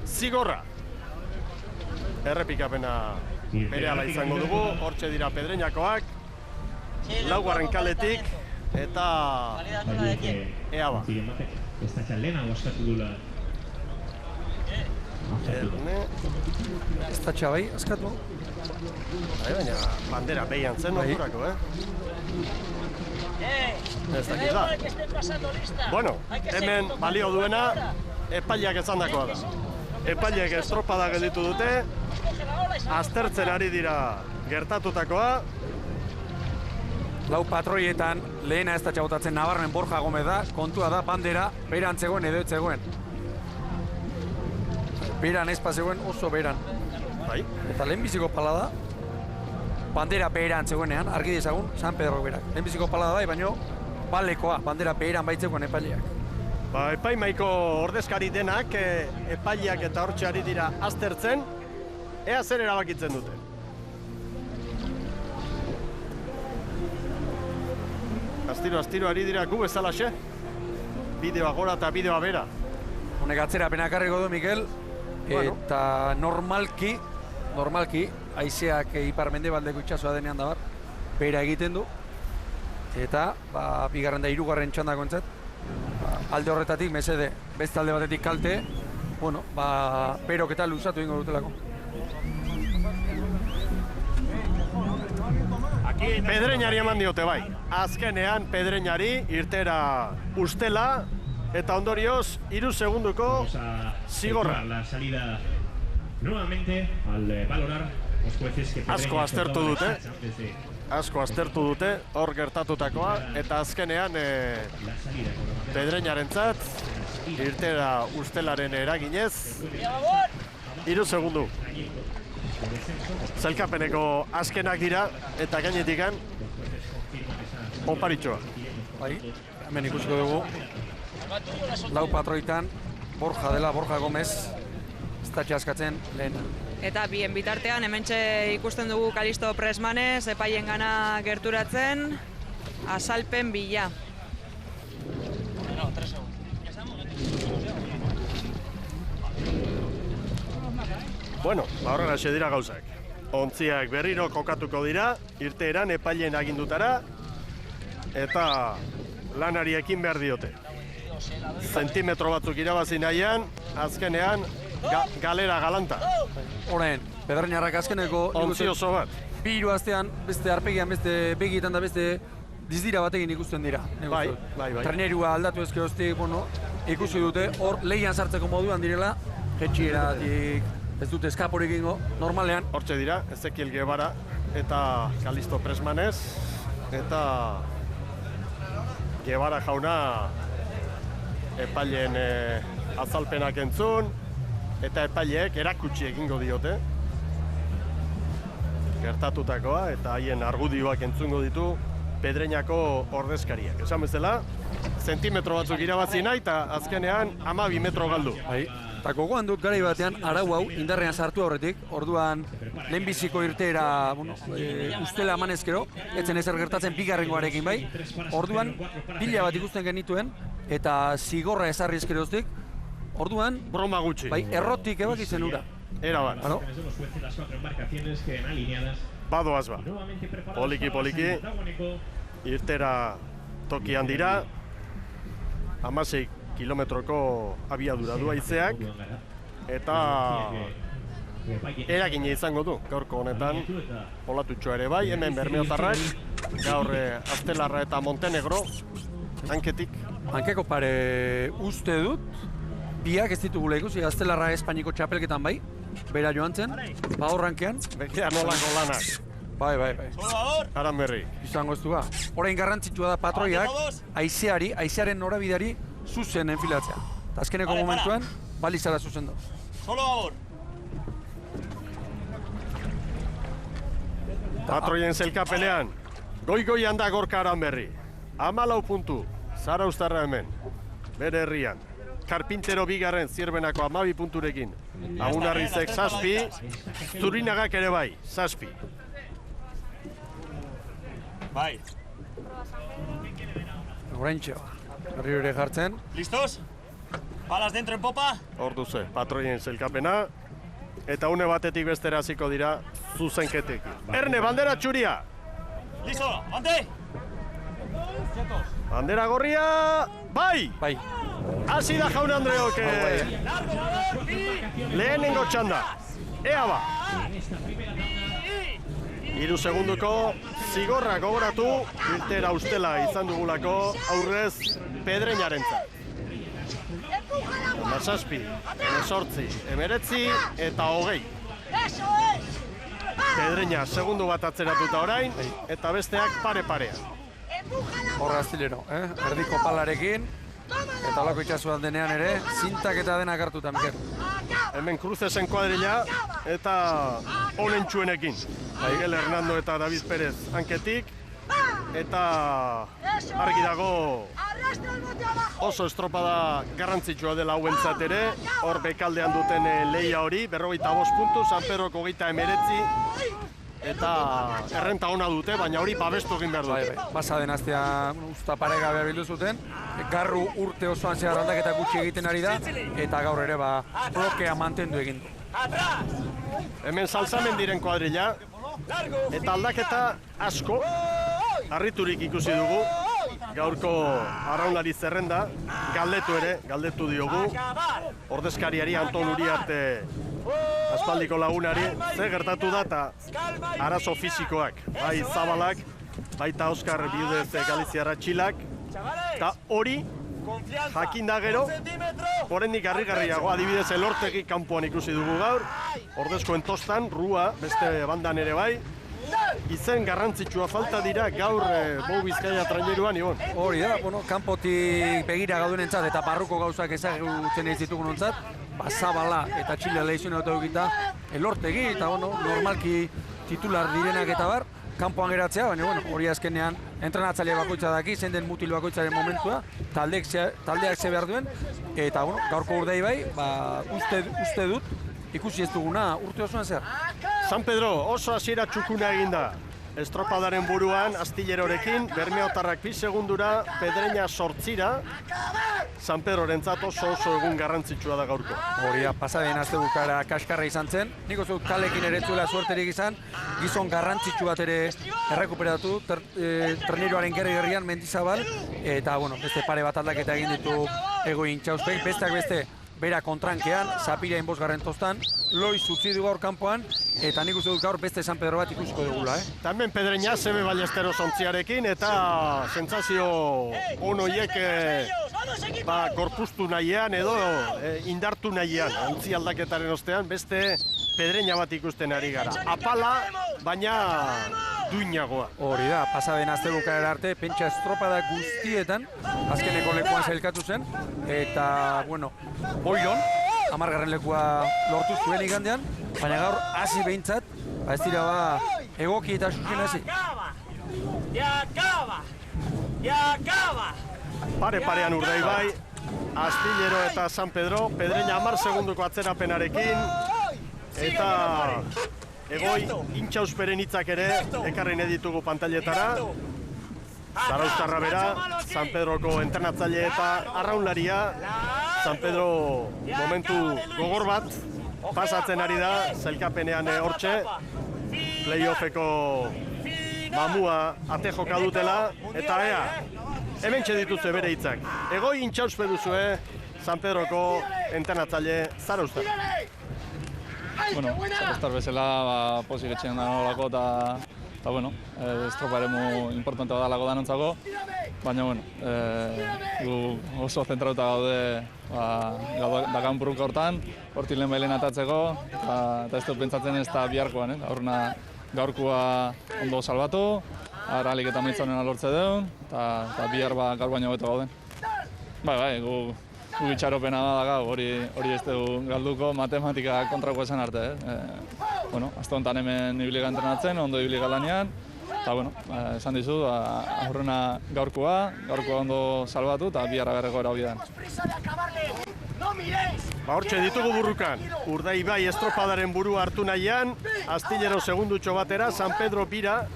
zigorra. Errepikapena berehala izango dugu, hortxe dira Pedreñakoak, laugarren kaletik, eta ea Ez da txabai, askatu. Baina bandera behian zen ordurako, Ez dakit da. Bueno, hemen balio duena, epaileak esandakoa da. Epaileak estropada gelditu dute, aztertzen ari dira gertatutakoa. Lau patroietan lehena ez da txabotatzen nabarmen Borja Gomez da, kontua da bandera beran zegoen edo ez zegoen. Beran ez zegoen oso beran. Eta lehenbiziko pala da, bandera beran zegoenean, argi dezagun, San Pedro berak. Lehenbiziko pala da, baino balekoa, bandera beran baitzekoen epaileak. Epaimaiko ordezkari denak epaileak eta hortxe ari dira aztertzen, ea zer erabakitzen dute. Astiro ari dira gu bezalaxe, bideoa gora eta bideoa bera. Honek atzera penakarriko du, Mikel, eta normalki, haizeak ipar-mendebaldeko itxasoa denean da bera egiten du, eta bigarren da hirugarren txandako entzat, alde horretatik, mesede, beste alde batetik kalte, berok eta luzatu ingo dutelako. Pedreñari eman diote bai. Azkenean Pedreñari irtera ustela eta ondorioz 3 segunduko zigorra. Asko aztertu dute. Asko aztertu dute, hor gertatutakoa, eta azkenean Pedreñarentzat irtera ustelaren eraginez 3 segundu. Zailkapeneko azkenak dira, eta gainetikan oparitxoa. Bai, hemen ikusiko dugu. Lau patroitan, Borja dela, Borja Gomez, ez da txaskatzen lehen. Eta bien bitartean, hementxe ikusten dugu Kalisto Presmanez, epaien gana gerturatzen, azalpen bila. Bueno, horrela xe dira gauzak. Ontziak berriro kokatuko dira, irteeran epaileen agindutara, eta lanari ekin behar diote. Zentimetro batzuk irabazi nahian, azkenean galera galanta. Horen, Pedreñarrak azkeneko... Ontzi oso bat. Bi hiru astean, beste arpegian, beste begietan da beste dizdira batekin ikusten dira. Bai. Trenerua aldatu ezkeroztik, bueno, ikusi dute, hor lehian sartzeko moduan direla, jetxieratik ez dute eskaporik ingo, normalean. Hortxe dira, Ezekiel Guevara eta Kalisto Presmanez, eta Guevara jauna epaileen azalpenak entzun, eta epaileek erakutsi egingo diote gertatutakoa, eta haien argudioak entzungo ditu Pedreñako ordezkariak. Esan bezala, zentimetro batzuk irabazi nahi, eta azkenean 12 metro galdu. Bai. Eta gogoan dut garai batean arau hau indarrean sartu aurretik, orduan lehenbiziko irteera ustela emanezkero, etzen ezer gertatzen bigarrengoarekin bai, orduan pila bat ikusten genituen, eta zigorra ezarri ezkeroztik, orduan... Broma gutxi. Bai, errotik ebakitzen ura. Era bat. Badoaz ba. Poliki, irtera tokian dira, 16 kilometroko abiadura du haizeak, eta eragina izango du gaurko honetan, olatutxoa ere bai, hemen Bermeotarrak, gaur Aztelarra eta Montenegro, hanketik. Hankeko pare uste dut, biak ez ditugula ikusi, Aztelarra Espainiko txapelketan bai, bera joan zen, horrankean. Begia nolako lanak. Bai. Aran berri. Izango ez du ba. Orain garrantzitsua da patroiak, haizearen norabidari zuzen enfilatzea. Eta azkeneko momentuan, balizara zuzen du. Patroien zelkapelean, goi-goian da Gorka Aranberri. 14 puntu, Zarauztarra hemen, bere herrian. Karpintero bigarren Zierbenako 12 punturekin. Agunarrizek 7, Zurinagak ere bai, 7. Bai. Oraintxe ba. Berriro ere jartzen. ¿Listos? Balas dentro en popa? Hor duze, patroien zelkapena. Eta une batetik bestera hasiko dira zuzenketek. Erne, bandera txuria! Listo, ante! Bandera gorria! Bai! Bai. Hasi da jaun Andreok! Lehenengo txanda. Ea ba! 3 segunduko zigorra gogoratu, irtera ustela izan dugulako aurrez Pedreñarentzat. 17, 18, 19 eta 20. Pedreña segundu bat atzeratuta orain, eta besteak pare-parean. Horra aztilero, erdiko palarekin, eta olako itxasuan denean ere, zintak eta denak hartuta, Mikel. Hemen Cruzesen kuadrilla eta onentsuenekin. Miguel Hernando eta David Pérez hanketik, eta argi dago oso estropada garrantzitsua dela hauentzat ere, hor bekaldean duten lehia hori, 45 puntu, San Pedroko 29, eta errenta ona dute, baina hori babestu egin behar dute. Pasa den astea usta paregabe bildu zuten, Garru urte osoan zehar aldaketa gutxi egiten ari da, eta gaur ere blokea mantendu egin du. Hemen Salzamendiren kuadrilla, eta aldaketa asko, harriturik ikusi dugu, gaurko arraunlari zerrenda, galdetu diogu, ordezkariari Anton Uriarte aspaldiko lagunari, ze gertatu da eta arazo fisikoak, bai Zabalak, baita Oskar Biudez Galiziarra Txilak, eta hori jakin da gero, oraindik harrigarriago, adibidez Elortegi kanpoan ikusi dugu gaur, ordezkoen tostan, Rua, beste bandan ere bai, izen garrantzitsua falta dira gaur Bou Bizkaia traineruan, Ibon. Hori da, bueno, kanpotik begira gaudunentzat eta barruko gauzak ezagutzen ez ditugunontzat, Zabala eta Txile leizioen autogita Elortegi eta normalki titular direnak eta bar, kanpoan geratzea, baina hori azkenean entrenatzaile bakoitza daki, zein den mutil bakoitzaren momentua, taldeak ze behar duen, eta gaurko Urdei bai, uste dut, ikusi ez duguna urte osoan zer. San Pedro oso hasiera txukuna eginda. Estropadaren buruan, Astillerorekin, Bermeotarrak 2 segundura, Pedreña 8ra, San Pedrorentzat oso egun garrantzitsua da gaurko. Hori da, pasadien astebukara kaskarra izan zen. Nik uste dut kalekin ere zuela suerterik izan, gizon garrantzitsu bat ere errekuperatu, traineruaren gerri-gerrian Mendizabal, eta beste pare bat aldaketa egin ditu Egoin Txauspek, besteak beste bera kontrankean, Zapirein 5. tostan, Loiz utzi du gaur kanpoan, eta nik uste dut gaur beste San Pedro bat ikusiko dugula, Hemen Pedreña, Seme Ballesteros ontziarekin, eta sentsazio onoiek gorpuztu nahian edo indartu nahian, ontzi aldaketaren ostean, beste Pedreña bat ikusten ari gara. Apala, baina duinagoa. Hori da, pasaden astebukaera arte, pentsa estropada guztietan, azkeneko lekuan zailkatu zen, eta, Boilon, 10. lekua lortu zuen igandean, baina gaur hasi behintzat, ez dira egoki eta xuxen hasi. Pare-parean Urdei bai, Astillero eta San Pedro, Pedreña 10 segunduko atzerapenarekin, eta Egoi Intxausperen hitzak ere ekarri nahi ditugu pantailetara. Zarauztarra bera, San Pedroko entrenatzaile eta arraunlaria. San Pedro momentu gogor bat pasatzen ari da, zailkapenean hortxe. Playoffeko mamua ate joka dutela, eta hementxe dituzue bere hitzak. Egoi Intxauspe duzue, San Pedroko entrenatzaile Zarauztar. Zarauztar bezala pozik etxean da nolako eta estropa eremu importantea dalako danontzako, baina gu oso zentrauta gaude dakan burruka hortan, hortik lehen bailen atatzeko, eta ez dut pentsatzen ez da biharkoan, aurrena gaurkoa ondo salbatu, alik eta maitzonen alortze deun, eta bihar gaur baino beto gauden. Gu itxaropena da gau, hori ez dugu galduko, matematika kontrako esan arte. Azte honetan hemen ibiliga entrenatzen, ondo ibiliga lanean, eta esan dizu, aurrena gaurkoa ondo salbatu, eta biharra berreko erabidean. Hortxe ditugu burrukan, Urdei bai estropadaren burua hartu nahian, Astillero segundutxo batera, San Pedro bira,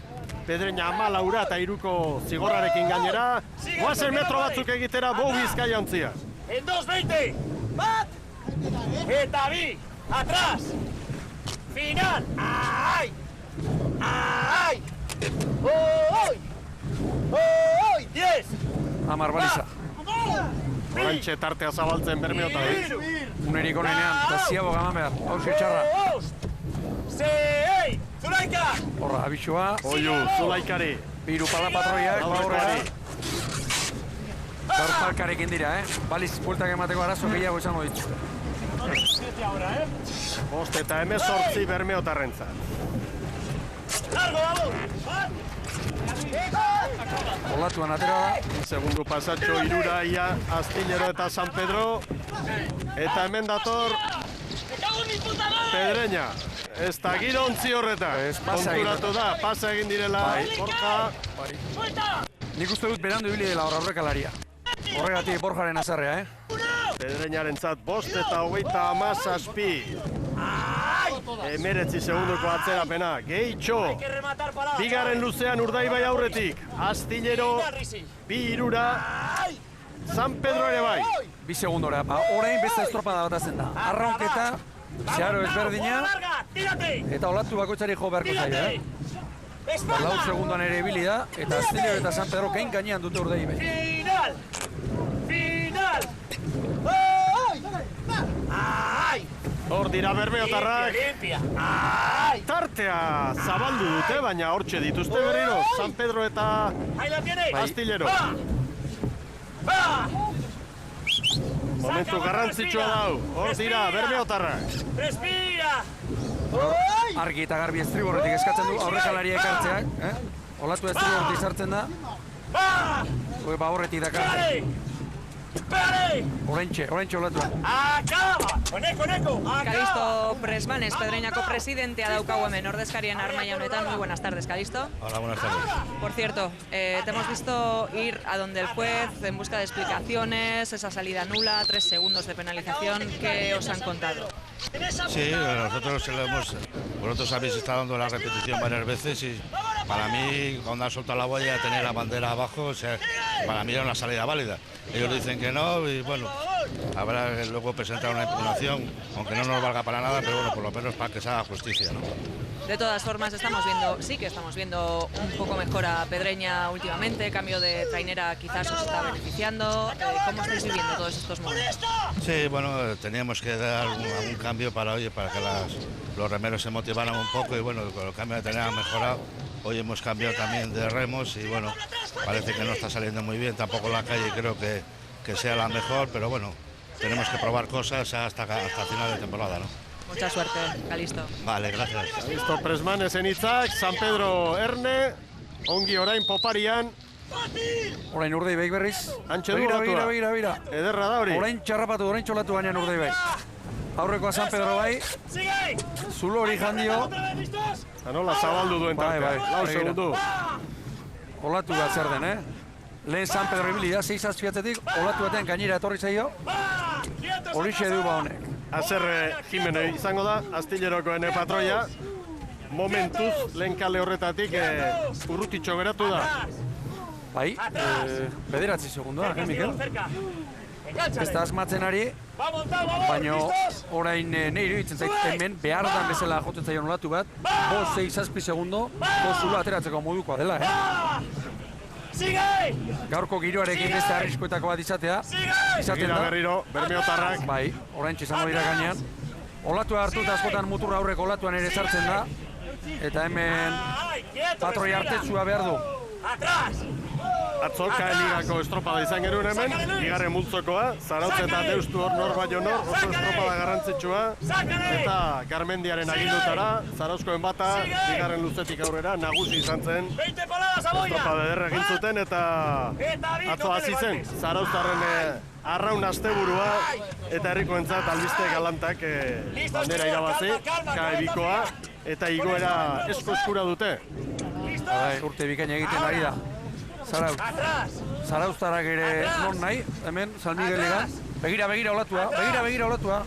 Pedreña 14 eta 3ko zigorrarekin gainera, goazen metro batzuk egitera Bou Bizkaia ontzia. En 2.20, bat, eta bi, atrás, final, ai, 10, 10 baliza. Orantxe tartea zabaltzen Bermeota. Unerik onenean, eta ziago gaman behar, hausia txarra. Zei, Zulaika! Horra, abixua. Oiu, Zulaikari. Biru pala patroiak, Zulaikari. Gaur palkarekin dira, baliz bueltak emateko arazo gehiago izango dituzte. 5 eta 18 Bermeotarrentzat. Olatuan atera da. Segundu pasatxo 3 ia Astillero eta San Pedro. Eta hemen dator Pedreña. Ez da giro ontzi horretan. Konturatu da, pasa egin direla. Borja. Nik uste dut berandu ibili dela aurrekalaria. Horregatik Borjaren azarrea, Pedreñarentzat 5 eta 37. 19 segunduko atzerapena, gehitxo. Bigarren luzean Urdaibai aurretik. Astillero, 2-3, San Pedro ere bai. 2 segundora, orain beste estropada bat azen da. Arraunketa, zeharo ezberdina, eta olatu bakoitzari jo beharko zaio, 4 segunduan ere ibili da, eta Astillero eta San Pedro kein gainean dute Urdaibai. Final! Hor dira Bermeotarrak. Tartea zabaldu dute, baina hortxe dituzte berriro. San Pedro eta Astillero. Momentu garrantzitsua dau. Hor dira, Bermeotarrak. Respira! Argi eta garbi estriborretik eskatzen du aurrekalaria ekartzeak. Olatu estriborretik sartzen da. Ba horretik dakar. Orentxe olatu. Acaba! Koneko! Calisto Presmanes, Pedreñako presidentea daukagu hemen ordezkarien armaia honetan. Muy buenas tardes, Calisto. Hola, buenas tardes. Por cierto, te hemos visto ir a donde el juez en busca de explicaciones, esa salida nula, 3 segundos de penalización. ¿Qué os han contado? Sí, vosotros habéis estado dando la repetición varias veces y para mí, cuando han soltado la boya, tener la bandera abajo, o sea, para mí era una salida válida. Ellos dicen que no y bueno, habrá que luego presentar una impugnación, aunque no nos valga para nada, pero bueno, por lo menos para que se haga justicia, ¿no? De todas formas, sí que estamos viendo un poco mejor a Pedreña últimamente, cambio de trainera quizás os está beneficiando. ¿Cómo estáis viviendo todos estos momentos? Sí, bueno, teníamos que dar algún cambio para que los remeros se motivaran un poco y bueno, con el cambio de trainera ha mejorado. Hoy hemos cambiado también de remos y bueno, parece que no está saliendo muy bien, tampoco la calle creo que sea la mejor, pero bueno, tenemos que probar cosas hasta final de temporada, ¿no? Mucha suerte, Calisto. Vale, gracias. Calisto Presmanes hitzak, San Pedro Erne, ongi orain poparian. Orain Urdei Beik berriz. Antxe du olatua. Begira. Ederra da hori. Orain txarrapatu, orain txolatu baina Urdei Beik. Aurrekoa San Pedro bai. Zulo hori jandio. Anola zabaldu duen tartea. Bai. 4 segundu. Olatu bat zer den, Lehen San Pedro ibili da, 6 azpiatzetik, olatu batean gainera etorri zaio. Horixe du ba honek. Azerre Jimeno izango da, Astillerokoen patroia. Momentuz, lehen kale horretatik urrutitxo geratu da. Bai, 9 segundoa, Mikel? Ez da asmatzen ari, baina orain nahi iruditzen zait hemen behar dan bezala jotzen zaion olatu bat, 5-6 segundo, zulo ateratzeko modukoa dela, Gaurko giroarekin beste arriskoetako bat izatea. Gira berriro, Bermeotarrak. Bai, orain txizango dira gainean. Olatua hartu eta askotan muturra aurreko olatuan ere sartzen da. Eta hemen patroi artetzua behar du. Atzo Ligako estropada izan genuen hemen, bigarren multzokoa, Zarautz eta Deustu hor nor baino nor, oso estropada garrantzitsua, eta Garmendiaren agindutara, Zarauzkoen bata, bigarren luzetik aurrera, nagusi izan zen, estropada ederra egin zuten, eta atzo hasi zen, Zarauztarren arraun asteburua, eta herrikoentzat albiste galantak bandera irabazi, Kaebikoa, eta igoera eskura dute. Urte bikaina egiten ari da. Zarauztarrak ere non nahi, hemen, San Miguelegan. Begira olatua, begira olatua.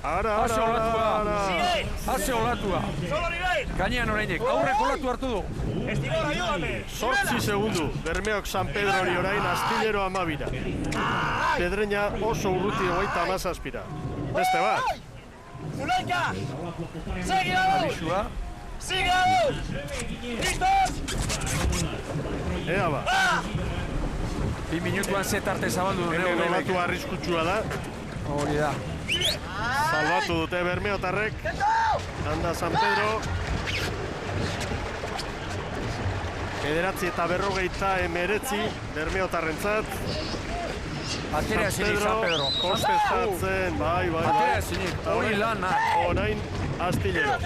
Haze olatua. Gainean orainek, aurreko olatu hartu du. 8 segundu, Bermeok San Pedro hori orain, Astillero 12. Pedreña oso urruti 37. Beste bat. Zulaika! Abisua. ¡Sigamos! ¡Listos! Ea ba. 2 minutuan zetarte zabaldu du. Hemen olatu arriskutsua da. Hori da. Salbatu dute Bermeotarrek. Anda San Pedro. 9:49 Bermeotarrentzat. Atera ezinik San Pedro. Kontestatzen, bai. Atera ezinik, hori lan nahi. Orain Astillero.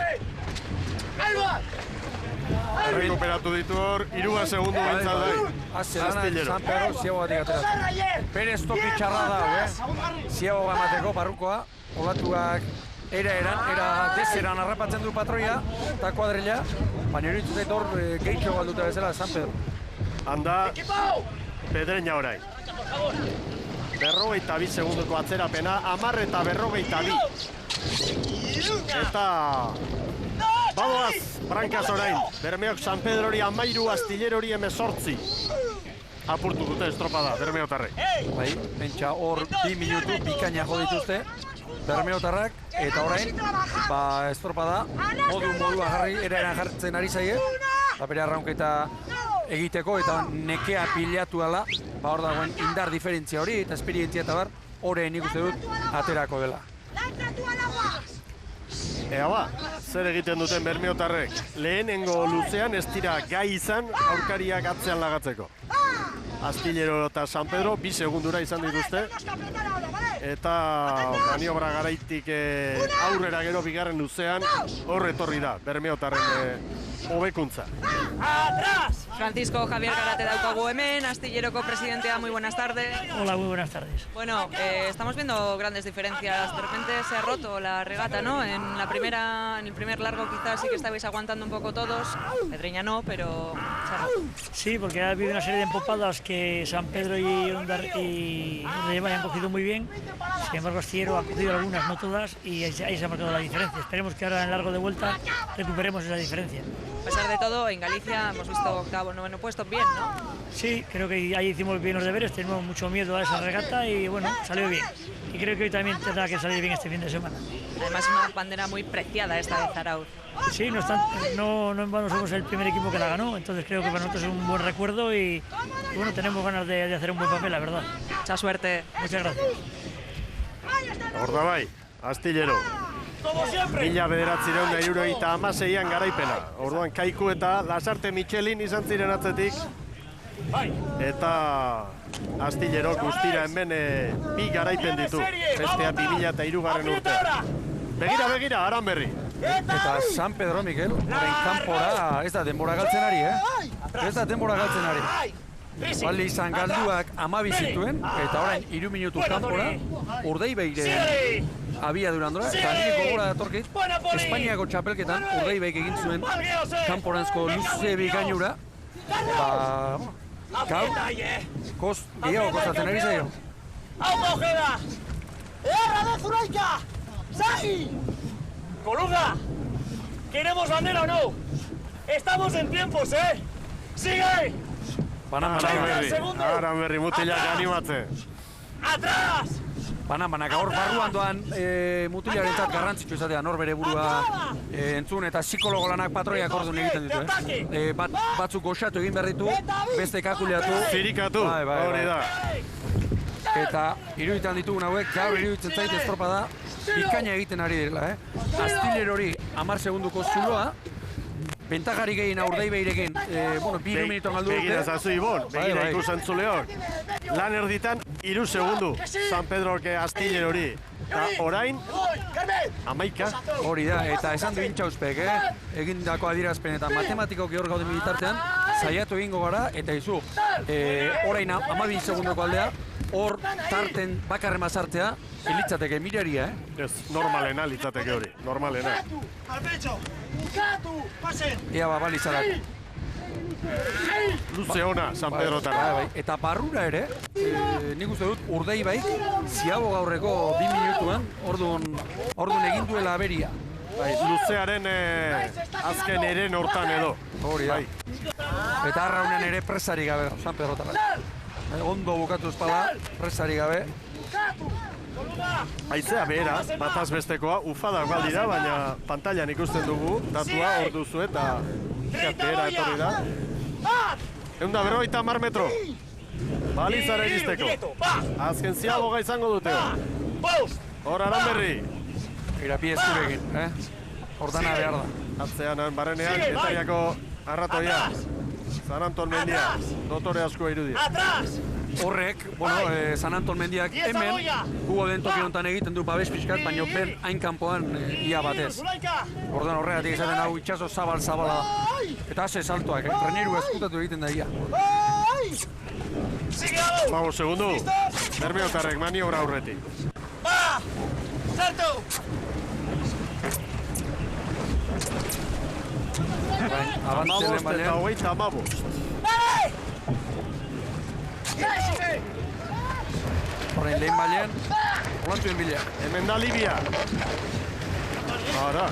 Rekuperatu ditu hor, 3 segundu bintzaldai. Astillero. San Pedro ziago batik ateratzen. Perez toki txarra da, ziago gamateko barrukoa. Olatuak era dezeran harrapatzen du patroia eta kuadrilla. Baina hori zuzait hor gehitxo galduta bezala San Pedro. Handa, Pedreña orain. 52 segunduko atzerapena, 10 eta 42. Eta badoaz, Brankaz orain, Bermeok San Pedro hori 13, Astillero hori 18. Apurtu dute estropada, Bermeotarrek. Bai, pentsa hor 2 minutu bikaina jo dituzte, Bermeotarrak, eta orain, estropada, modua eran jartzen ari zaie, bere arraunketa egiteko eta nekea pilatu ala, hor dagoen indar diferentzia hori eta esperientzia eta bar, horrein nik uste dut aterako dela. Ea ba, zer egiten duten Bermeotarrek? Lehenengo luzean ez dira gai izan aurkariak atzean lagatzeko. Astillero eta San Pedro 2 segundura izan dituzte. eta maniobra garaitik aurrera gero bigarren luzean hor etorri da, Bermeotarren hobekuntza. Francisco Javier Garate daukagu hemen, Astilleroko presidentea, muy buenas tardes. Hola, muy buenas tardes. Bueno, estamos viendo grandes diferencias, de repente se ha roto la regata, ¿no? En el primer largo quizás sí que estabais aguantando un poco todos, Pedreña no, pero se ha roto. Sí, porque ha habido una serie de empopadas que San Pedro y Urdaibai han cogido muy bien, sin embargo Astillero ha cogido algunas, no todas, y ahí se ha marcado la diferencia. Esperemos que ahora en el largo de vuelta recuperemos esa diferencia. A pesar de todo, en Galicia hemos visto octavo, noveno puesto bien, ¿no? Sí, creo que ahí hicimos bien los deberes, tenemos mucho miedo a esa regata y bueno, salió bien. Y creo que hoy también tendrá que salir bien este fin de semana. Además, una bandera muy preciada esta de Zarauz. Sí, no en vano somos el primer equipo que la ganó, entonces creo que para nosotros es un buen recuerdo y bueno, tenemos ganas de hacer un buen papel, la verdad. Mucha suerte. Muchas gracias. Urdaibai, Astillero. 1976an garaipena. Orduan Kaiku eta Lasarte Michelin izan ziren atzetik. Eta Astillero guztira hemen bi garaipen ditu. Bestea 2003 urtea. Begira, Aranberri. Eta San Pedro, Mikel, horrein kanpora ez da denbora galtzen ari, Ez da denbora galtzen ari. Bali izan galduak 12 zituen, eta orain 3 minutu kanpora, Urdaibairen abiadurandora, eta nire gogora datorkit, Espainiako txapelketan Urdaibaik egin zuen kanporanzko luze bikainura, eta gaur, gehiago kostatzen ari zaio. ¡Auto, Ojeda! ¡Erra de Zulaika! ¡Sai! ¡Colunga! ¿Queremos bandera o no? Estamos en tiempos, ¡Sigue! Aranberri mutilak animatzen. ¡Atrás! Banan, gaur barruan doan mutilarentzat garrantzitsu izatea, nor bere burua entzun eta psikologo lanak patroiak orduan egiten ditu, Batzuk goxatu egin behar ditu, beste kakuleatu. Zirikatu, hori da. Eta iruditan ditugun hauek, gaur iruditzen zait estropada bikaina egiten ari direla, Astillerori 10 segunduko zuloa, bentakari gehien Urdaibairekin, 2 minutuan galdu dute. Begira zazu Ibon, begira ikusen zuleok. Lan erditan 3 segundu San Pedroke Astillerori. Eta orain, 11. Hori da, eta esan du intxauspek, egindako adierazpen eta matematikoki hor gauden militartean, saiatu egingo gara, eta izu, orain 12 segundoko aldea, hor tarten bakarren mazartzea, elitzateke miraria, Ez, normalena litzateke hori, normalena. Ea balizarak. Luze ona, San Pedro tarra. Eta barrura ere, nik uste dut Urdaibaik ziago gaurreko 2 minutuan, orduan egin duela aberia. Luzearen azken eren hortan edo. Hori da. Eta arraunean ere presari gabe, San Pedro tarra. Ondo bukatu espada, presari gabe. Aizea behera, bataz bestekoa, ufadak baldira, baina pantailan ikusten dugu, datua hor duzu eta behera etorri da. 150 metro. Balizara iristeko. Azken ziaboga izango dute. Hor Aranberri. Irapi eskurekin, Ordana behar da. Atzean, barrenean, Getariako arratoia. San Anton Mendia, dotore asko irudia. Horrek, San Anton Mendiak hemen, gugo den toki honetan egiten du babes pixkat, baina ben hain kanpoan ia batez. Ordan horregatik esaten hau itxaso zabala da. Eta ase saltoak, treneru eskutatu egiten da ia. 5 segundu, Bermeotarrek maniobra aurretik. ¡Salto! Abantzen eta 35. Horrein lehen balean, volantuen bila. Hemen da Libia. Ara.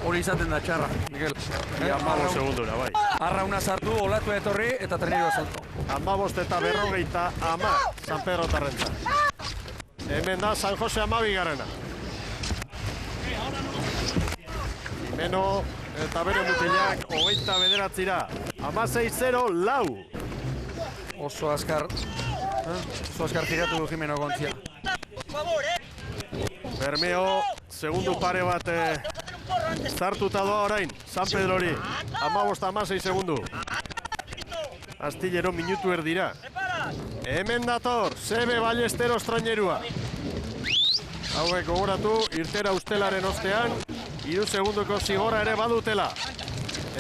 Hori izaten da txarra, Mikel. 15 segundura, bai. Arrauna sartu, olatu etorri eta treneroa salto. 15 eta 50 San Pedro tarrentza. Hemen da San Jose 12 garena. Meno eta bere mutilak 29-ra. 16-0 lau. Oso azkar giratu du Jimeno Gontzia. Bermeo, segundu pare bat zartuta doa orain, San Pedrori. 15-16 segundu. Astillero minutu erdira. Hemen dator, Sebe Ballesteros trainerua. Hauek gogoratu, irtera ustelaren ostean, 3 segundoko zigorra ere badutela.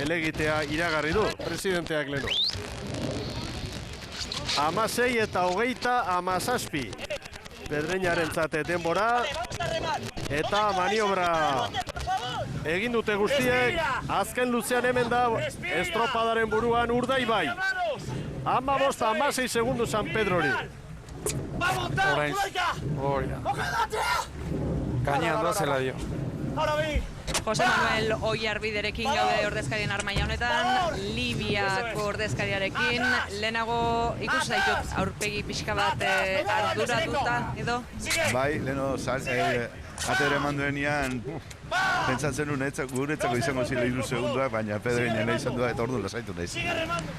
Elegitea iragarri du, presidenteak leno. 16 eta 27. Pedreñaren zate denbora. Eta maniobra. Egin dute guztiek, azken luzean hemen da, estropadaren buruan Urdaibai. 15-16 segundu San Pedrori. Orain, hori da. Gainean doazela dio. Jose Manuel Oiarbiderekin gaude ordezkarien armaia honetan, Libiako ordezkariarekin, lehenago ikusi zaitut aurpegi pixka bat arduratuta edo? Bai, leheno atere eman duenean, pentsatzen nuen guretzako izango zile 3 segunduak, baina Pedreña izan du eta ordu lasaitu naiz.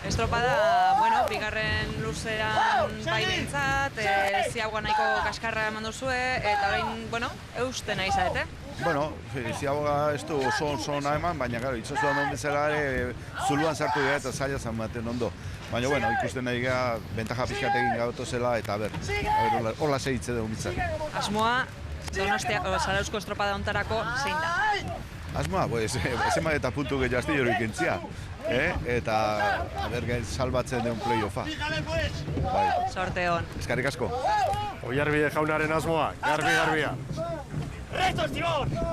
Estropada, bueno, bigarren luzean bai behintzat, ziagoa nahiko kaskarra eman duzue, eta orain, bueno, eusten nahi zaete. Bueno, ziagoa ez du oso ona eman, baina gara, itxasua non bezala ere zuluan sartu gara eta zaila zamaten ondo. Baina, bueno, ikusten nahi gara, bentaja pixkatekin gautu zela, eta horla segitze dugu mitzak. Asmoa, Donostia, Zarautzko estropada ontarako zein da? Asmoa, pues, ezemak eta puntu gehiago astillero ikentzia. Eta, salbatzen den playoffa. Sorte hon. Eskarrik asko. Oiarbide jaunaren asmoa, garbia.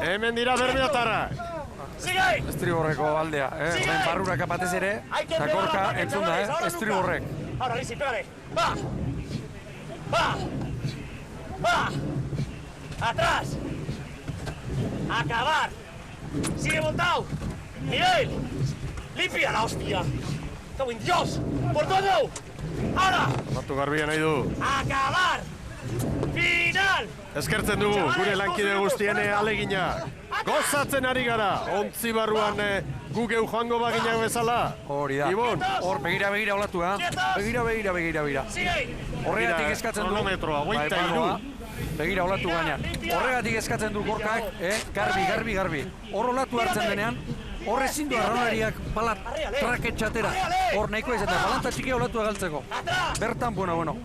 Hemen dira bermeotarra. Estriborreko aldea, Horren barrurak apatez ere, eta korka entzun da, Estriborrek. Ahora, Lisi, pégale. Va. Atrás. Acabar. Sigue montado. Miguel. Limpia la hostia. ¡Cago en Dios! ¡Por todo! ¡Ahora! Batu garbia nahi du. ¡Acabar! ¡Final! Eskertzen dugu, gure lankide guztien alegina. Gozatzen ari gara, ontzi barruan gu geu joango baginak bezala. Hori da. Ibon. Hor, begira olatu, Begira. Horregatik eskatzen du. Kronometroa, 23. Begira olatu gaina. Horregatik eskatzen du gorkak, garbi. Hor olatu hartzen denean, hor ezin du arraunariak pala traketxatera. Hor nahikoa izan da, balanta txikia olatu galtzeko. Bertan, bueno,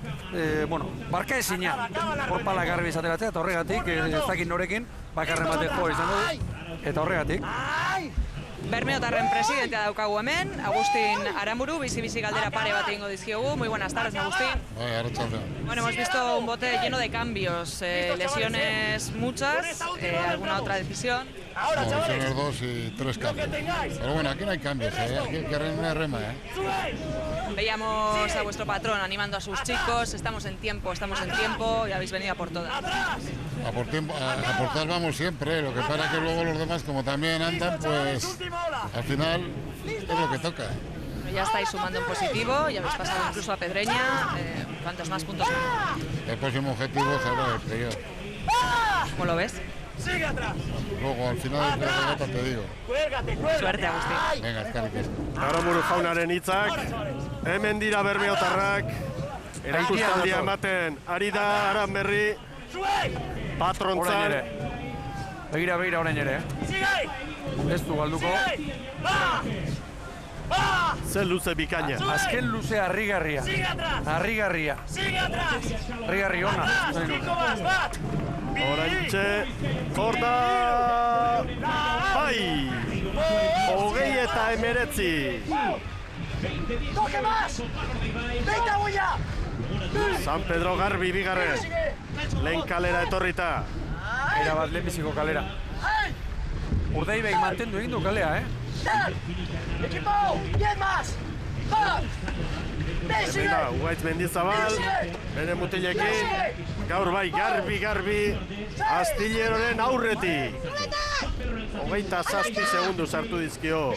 barka ezina. Hor pala garbi izateratzea, eta horregatik, ez dakit norekin, bakarren batek jo izan du. Eta horregatik. Bermeotarren presidentea daukagu hemen, Agustín Aramburu, bizi galdera pare bat egingo dizkiogu. Muy buenas tardes, Agustín. Bueno, hemos visto un bote lleno de cambios, lesiones muchas, alguna otra decisión. Lesiones 2 y 3 cambios. Pero bueno, aquí no hay cambios, aquí que rema, Veíamos a vuestro patrón animando a sus chicos, estamos en tiempo y habéis venido a por todas. A por todas vamos siempre, lo que pasa es que luego los demás, como también andan, pues al final es lo que toca. Ya estáis sumando en positivo, ya habéis pasado incluso a Pedreña, ¿cuántos más puntos? El próximo objetivo será el playoff. ¿Cómo lo ves? ¡Sigue atrás! Luego, al final de la regata te digo. ¡Cuélgate! Suerte, Agustín. Venga, eskarrik asko. Aramburu jaunaren hitzak, hemen dira bermeotarrak, erakustaldia ematen, ari da Aranberri, patrontzan. Begira orain ere, Ez du galduko. Zer luze bikaina. Azken luze harrigarria. Harrigarria ona. Oraintxe, korda, bai, 29. ¡Coge más! ¡Veita huella! San Pedro garbi bigarren, lehen kalera etorrita. Era bat lehenbiziko kalera. Urdaibaik mantendu egin du kalea, ¡Equipo! ¡10 más! ¡Va! Eta Ugaitz Mendizabal, bere mutilekin, gaur bai garbi, Astilleroren aurretik. 27 segundu sartu dizkio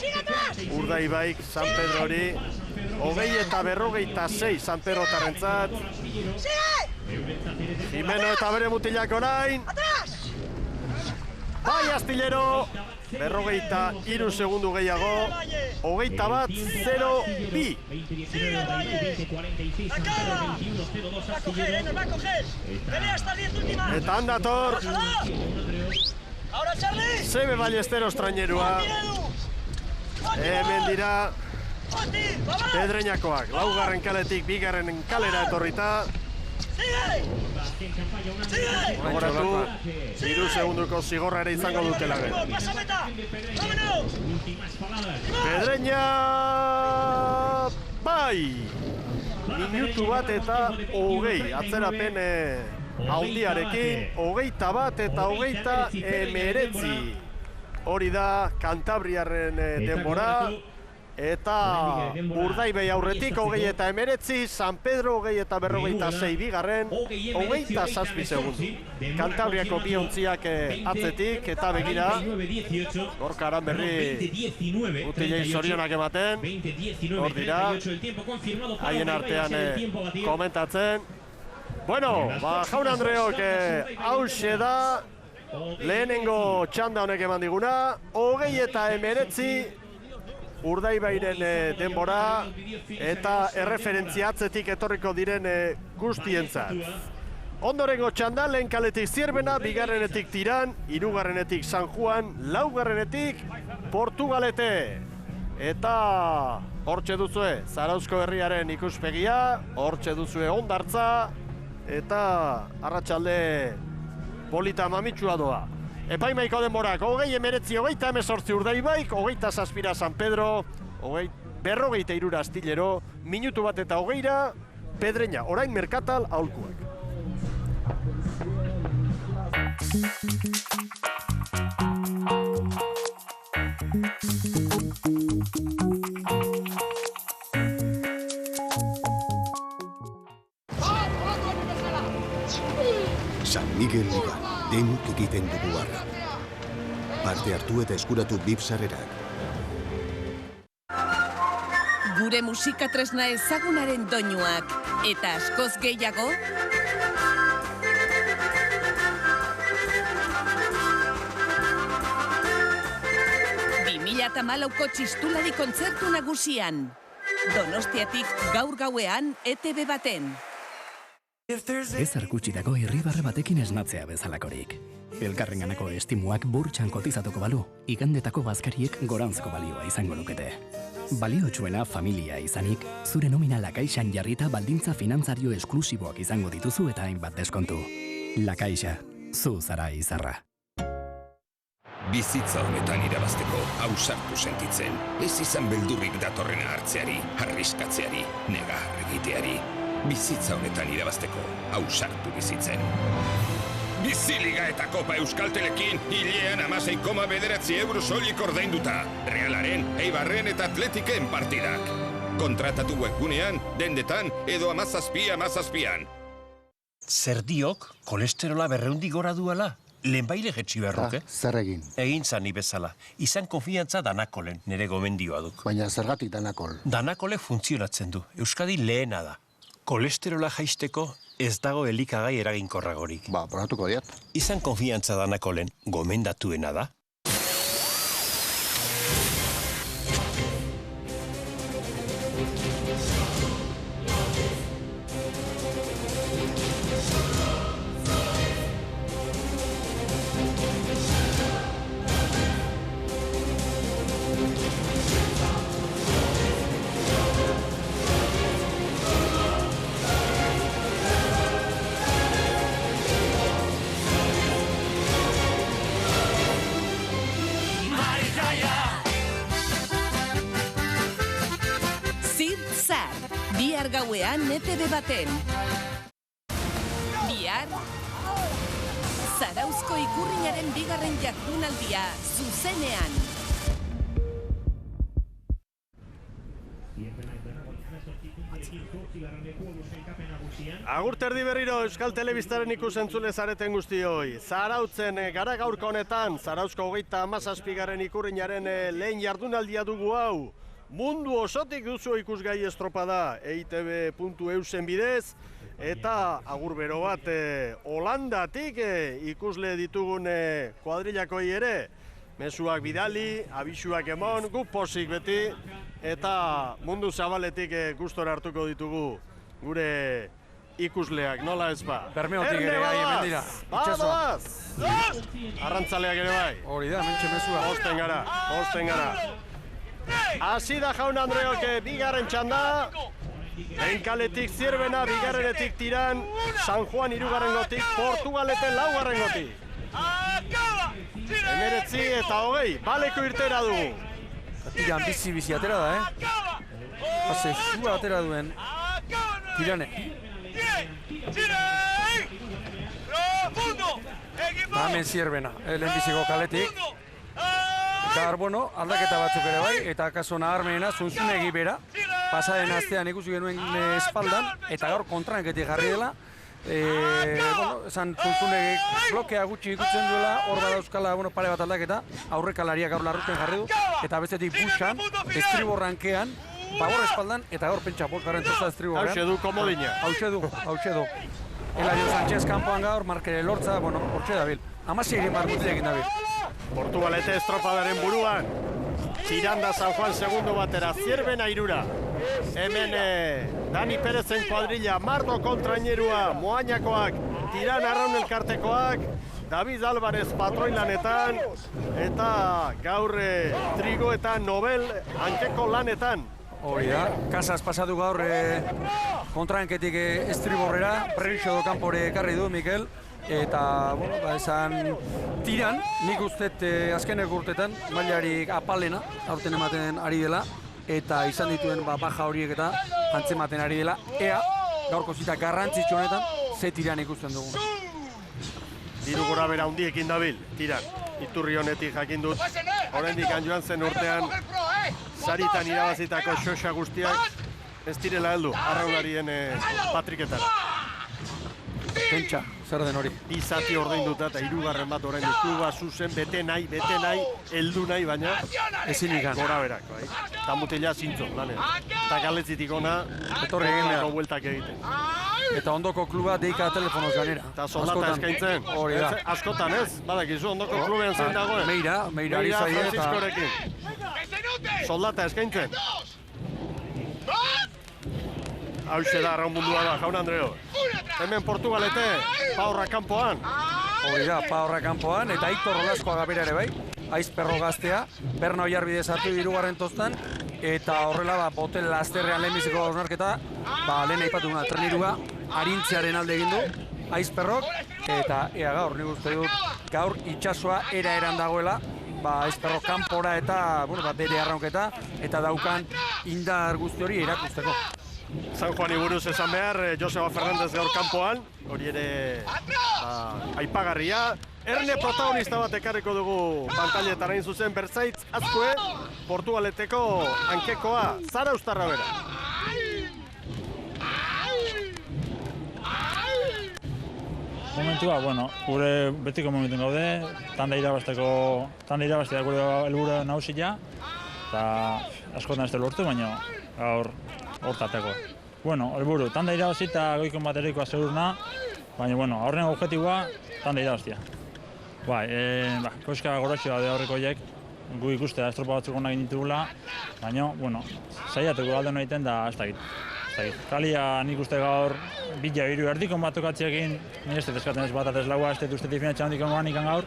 Urdaibaik San Pedrori, 20 eta 46 San Pedrotarrentzat. Jimeno eta bere mutilak orain. Bai Astillero, 43 segundu gehiago, 21-0-2. Eta handator, Sebe Ballesteros trainerua. Hemen dira Pedreñakoak, laugarren kaletik bigarren kalera etorrita. Gogoratu, 3 segunduko zigorra ere izango dutela gero. Pedreña, bai! Minutu bat eta 20, atzerapen handiarekin, 21 eta 29. Hori da Kantabriarren denbora, eta Urdaibei aurretik 20 eta 19, San Pedro 20 eta 46 bigarren, 27 segundu. Kantabriako biontziak atzetik eta begira, Gorka Aranberri utilei zorionak ematen, hor dira, haien artean komentatzen. Bueno, Jaun Andreok hause da, lehenengo txanda honek eman diguna, 20 eta 19, Urdaibairen denbora eta erreferentzia atzetik etorriko diren guztientzat. Ondorengo txanda, lehen kaletik Zierbena, bigarrenetik Tiran, hirugarrenetik San Juan, laugarrenetik Portugalete. Eta hortxe duzue Zarauzko herriaren ikuspegia, hortxe duzue hondartza, eta arratsalde polita mamitsua doa. Epaimaiko denborak, 20-19, 20-18 Urdaibaik, 27 San Pedro, 43 Astillero, minutu bat eta 20 Pedreña, orain Merkatal aholkuak. San Miguel Ligan, denok egiten dugu harra. Parte hartu eta eskuratu VIP sarrerak. Gure musika tresna ezagunaren doinuak, eta askoz gehiago, ko txistulari kontzertu nagusian. Donostiatik gaur gauean ETV baten. Ez arkutxitako irribarre batekin esnatzea bezalakorik. Elkarrenganako estimuak burtsan kotizatuko balu, igandetako bazkariek gorantzko balioa izango lukete. Baliotsuena familia izanik, zure nomina Lakaixan jarrita baldintza finantzario esklusiboak izango dituzu eta hainbat deskontu. Lakaixa, zu zara izarra. Bizitza honetan irabazteko ausartu sentitzen, ez izan beldurrik datorrena hartzeari, arriskatzeari, negar egiteari. Bizitza honetan irabazteko ausartu bizitzen. Biziliga eta Kopa Euskaltelekin hilean 16,9 euro soilik ordainduta. Realaren, Eibarren eta Atletiken partidak. Kontratatu webgunean, dendetan edo 17:17. Zer diok, kolesterola 200 gora duela? Lehenbaile jetxi beharruke? Zer egin? Egin zani bezala. Izan konfiantza Danakolen, nire gomendioa duk. Baina zergatik Danakol? Danakole funtzionatzen du. Euskadi lehena da. Kolesterola jaisteko ez dago elikagai eraginkorragorik. Probatuko diat. Izan konfiantza Danakolen, gomendatuena da. Gauean ETV baten. Bihar, Zarauzko ikurrinaren bigarren jardunaldia zuzenean. Agur terdi berriro Euskal Telebistaren ikusentzule zareten guztioi. Zarautzen gara gaurko honetan, Zarauzko 37. ikurrinaren lehen jardunaldia dugu hau. Mundu osotik duzu ikusgai estropada eitb.eusen bidez, eta agur bero bat Holandatik ikusle ditugun kuadrilakoi ere. Mezuak bidali, abisuak emon, guk posik beti, eta mundu zabaletik gustora hartuko ditugu gure ikusleak, nola ez ba? Bermeotik ere gai hemen dira. Badoaz! Arrantzaleak ere bai. Hori da, mentxe mezua. Posten gara. Hasi da Jaun Andreok bigarren txanda, Lehen kaletik Zierbena, bigarrenetik Tiran, San Juan hirugarrengotik, Portugalete laugarrengotik. 19 eta 20, baleko irtera dugu. Tiran bizi atera da, Pase zua atera duen Tirane. Hemen Zierbena, lehenbiziko kaletik. Gaur, aldaketa batzuk ere bai, eta kaso nabarmenena Zunzunegi bera. Pasaden astean ikusi genuen espaldan, eta gaur kontranketik jarri dela. Esan Zunzunegi blokea gutxi ikutzen duela, hor badauzkala pare bat aldaketa, aurrekalaria gaur larruten jarri du, eta bestetik busan, estriborrankean, babor espaldan, eta gaur pentsa bolkaren tosta estriborrean. Hauxe du komodina. Hauxe du. Eladio Sánchez kanpoan gaur, Markere Lortza, hortxe dabil. Amasi egin barmutilekin dabil. Portugalete estropadaren buruan. Tiranda San Juan segundo batera, Zierbena irura. Hemen Dani Perezen kuadrilla, Mardo kontrainerua, Moañakoak, Tiran Arraun elkartekoak, David Álvarez patroilanetan, eta gaur Trigo eta Nobel hankeko lanetan. Hori da, Casas pasatu gaur kontraenketik estriborrera, Preixo do kanpore ekarri du, Mikel. Eta, esan Tiran, nik ustet azkenek urtetan, mailarik apalena, aurten ematen ari dela, eta izan dituen baja horiek eta antzematen ari dela, ea, gaurko zita garrantzitsu honetan, ze Tiran ikusten dugu. Diru gora bera hundiekin dabil, Tiran. Iturri honetik jakin dut, oraindik joan zen urtean, saritan irabazitako xoxa guztiak, ez direla heldu, arraunarien patriketara. Pentsa, zer den hori? Bizati ordainduta eta hirugarren bat orain kluba zuzen, bete nahi, heldu nahi, baina ezin ikan. Gora berak, bai. Eta mutila zintzo, lanen. Eta galetzitik ona, etorri egin behar. Bueltak egiten. Eta ondoko kluba deika telefonoz ganera. Eta soldata eskaintzen. Hori da. Askotan ez, badakizu ondoko klubean zein dagoen. Meira ari zaie eta... Soldata eskaintzen. Hauxe da, arraun mundua da, jaun Andreo. Hemen Portugalete, Paorra kanpoan. Hori da, Paorra kanpoan, eta Aitor Olaskoaga bera ere bai. Aizperro gaztea, Berna Oiarbide sartu hirugarren tostan, eta horrela botel lasterrean lehenbiziko hausnarketa, lehen aipatu duna trenirua, arintzearen alde egin du, Aizperrok, eta ea gaur, nik uste dut, gaur itxasoa era-eran dagoela, Aizperro kanpora eta, bere arraunketa, eta daukan indar guzti hori erakusteko. San Juani buruz esan behar, Joseba Fernández gaur kanpoan, hori ere aipagarria. Erne protagonista bat ekarriko dugu pantailetan hain zuzen Bertzaitz Azkue, Portugaleteko hankekoa, Zara Uztarra bera. Momentua, gure betiko momentu gaude, tanda irabaztea gure helburu nagusia, eta askotan ez lortu, baina gaur hortateko. Helburu, tanda irabazi eta goikon baterikoa seguruna, baina aurren objetiboa tanda irabaztia. Koska goratxoa de aurreko horiek, gu ikustea estropa batzuk onak ditugula, baina, saiatuko alde egiten da ez dakit. Kalia nik uste gaur bila hiru erdikon bat tokatziekin, nire ez dut eskaten ez bat atez laua, ez dut uste difinatxa handik ongoan ikan gaur,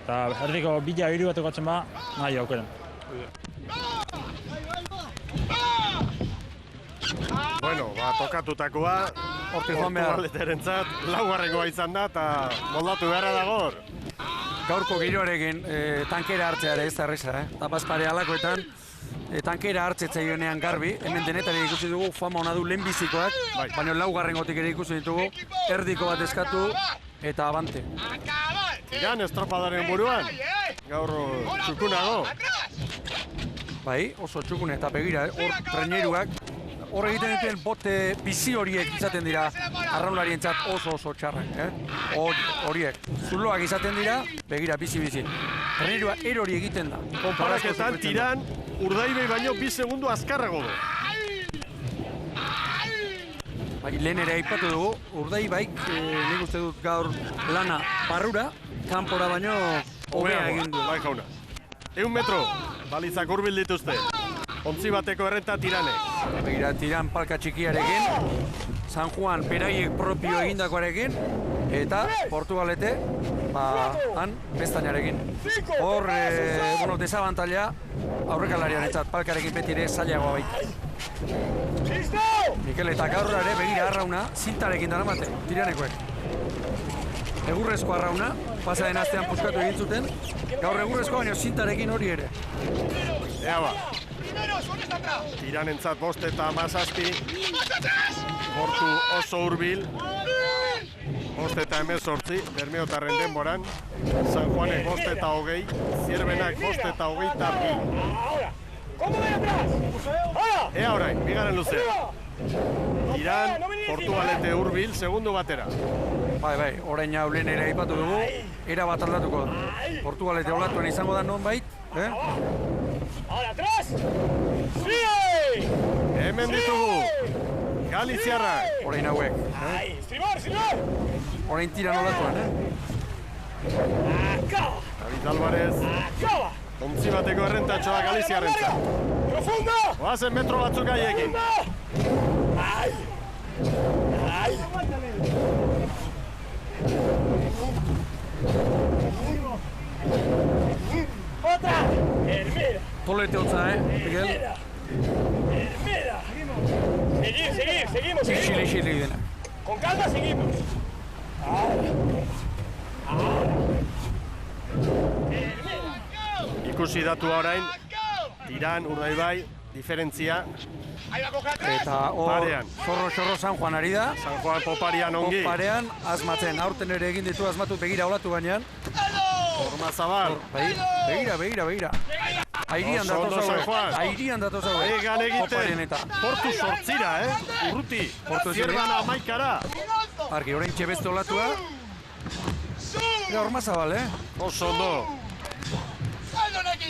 eta erdiko bila hiru bat tokatzen nahi aukeren. Tokatutakoa, Portugaleterentzat, laugarrengoa izan da, eta moldatu beharra dago. Gaurko giroarekin tankera hartzeare ez da erreza, Tapazpare alakoetan, tankera hartzetzaionean garbi, hemen denetari ikusi dugu fama hona du lehenbizikoak, baina laugarrengotik ere ikusi ditugu, erdiko bat eskatu eta abante. Tiran estropadaren buruan, gaur txukunago. Oso txukun eta begira, hor treneruak, hor egiten dituen bote bizi horiek izaten dira arraunlarientzat oso txarrak. Horiek, zuloak izaten dira, begira bizi. Trenerua erori egiten da. Konparaketan Tiran Urdaibei baino 2 segundu azkarrago du. Lehen ere aipatu dugu, Urdaibaik, nik uste dut gaur lana barrura, kanpora baino hobea egin du. Bai jauna. 100 metro, balizak hurbil dituzte. Ontzi bateko errenta Tiranek. Begira, Tiran palka txikiarekin, San Juan beraiek propio egindakoarekin, eta Portugalete, han pestainarekin. Hor, desabantaila aurrekalariarentzat palkarekin beti ere zailagoa baita. Mikel eta gaur ere begira arrauna, zintarekin daramate, tiranekoek. Egurrezko arrauna, pasaren astean puskatu egin zuten, gaur egurrezko baino zintarekin hori ere. Ea ba, tiranentzat 5 eta 17, Portu oso hurbil, 5 eta 18, Bermeotarren denboran, San Juanek 5 eta 20, Zierbenak 5 eta 22. Ea orain, bigaren luzea. Tiran, Portugalete hurbil, segundu batera. Bai, orain hau lehen ere aipatu dugu, era bat aldatuko da. Portugalete olatuen izango da nonbait, Hemen ditugu, Galiziarrak. Orain hauek. Orain tiran olatuan, David Alvarez. Ontzi bateko errentatxoa Galiziarrentza. Oazen metro batzuk haiekin. Tolete hotza, Miguel? Seguimos. Xili dena. Con calma seguimos. Ikusi datua orain, Tiran, Urdaibai, diferentzia. Eta hor, zorro San Juan ari da. San Juan poparian ongi. Poparean, asmatzen, aurten ere egin ditu asmatu begira olatu bainan. Forma zabal. Begira. Airian datoz hauek. Airian datoz hauek. Egan egiten, Portu 8, Urruti. Zierbana 11. Argi, orain txebeste olatua. Horma zabal, Oso ondo.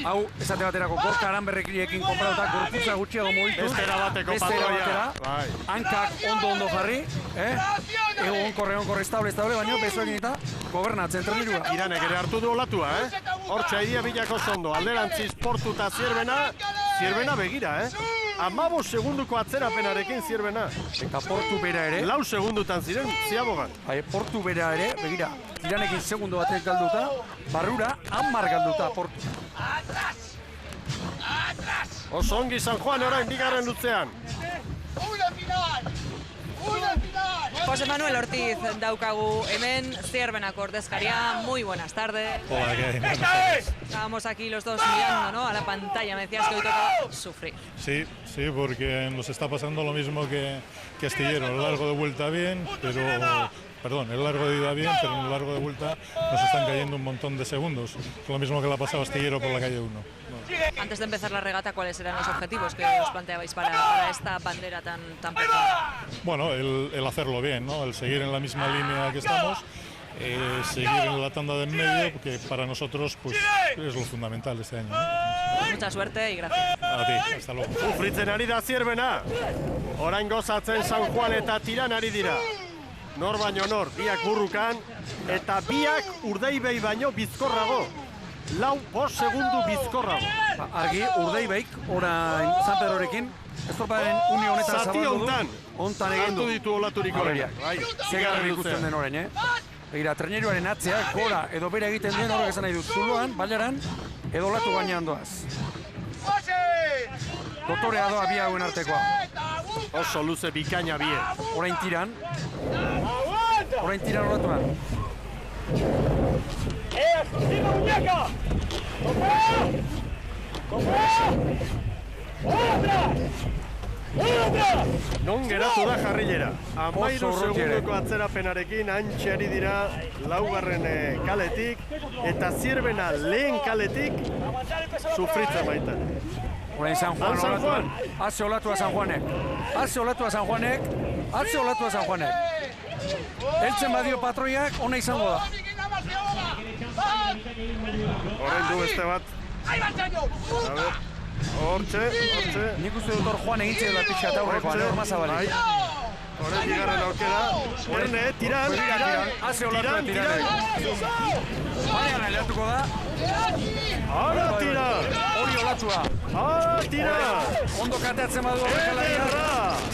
Hau, esate baterako, Gorka Aranberrekiriekin konparatuta, gorputza gutxiago mugitu. Bestera bateko patroia. Hankak ondo jarri, egon estable, baina besoekin eta gobernatzen trenirua. Iranek ere hartu du olatua, Hortxe aidia bilako zondo, alderantziz Portu eta Zierbena begira, 15 segunduko atzerapenarekin Zierbena. Eta Portu bera ere. 4 segundutan ziren, ziabogan. Portu bera ere, begira, Iranekin segundo batek galduta, barrura 10 galduta Portu. Oso ongi San Juan orain bigarren lutzean. José Manuel Ortiz daukagu hemen, Zierbenako ordezkaria, muy buenas tardes. Hola, ¿qué hay? Estábamos aquí los dos mirando, ¿no?, a la pantalla, me decías que hoy tocaba sufrir. Sí, porque nos está pasando lo mismo que Astillero, el largo de vuelta bien, pero... Perdón, el largo de ida bien, pero en el largo de vuelta nos están cayendo un montón de segundos. Lo mismo que le ha pasado a Astillero por la calle 1. Antes de empezar la regata, ¿cuáles eran los objetivos que os planteabais para esta bandera tan pesada? Bueno, el hacerlo bien, ¿no? El seguir en la misma línea que estamos, seguir en la tanda de en medio, que para nosotros pues, es lo fundamental este año, ¿no? Mucha suerte y gracias. A ti, hasta luego. Sufritzen ari da Zierbena. Orain gozatzen San Juan eta Tiran ari dira. Nor baino nor, biak burrukan, eta biak Urdaibai baino bizkorrago. 5 segundu bizkorrago. Argi, Urdaibaik, orain San Pedrorekin, estroparen unio honetan zabaldu du. Hontan egin du. Ditu olaturik horreak. Zegarren ikusten den orain, Begira, treneruaren atzea, gora edo bera egiten den horrek esan nahi dut. Zuluan, bailaran, edo olatu gainean doaz. Dotorea doa bi hauen artekoa. Oso luze bikaina bie. Orain tiran olatuan. Non geratu da jarrilera. 13 segunduko atzerapenarekin antxeari dira laugarren kaletik eta Zierbena lehen kaletik sufritzen baita. Orain San Juan. Haze olatua San Juanek. Eltzen badio patroiak, ona izango da. Orain du beste bat. Hortxe. Nik uste dut hor Juan egintzen da pixka eta aurrekoan, horma zabalik. Horren bigarren aukera. Erne, tiran. Haze olatua tiranek. Baina lehertuko da. Ara tira! Hori olatua. Ara tira! Ondo kateatzen badu horrekalaria.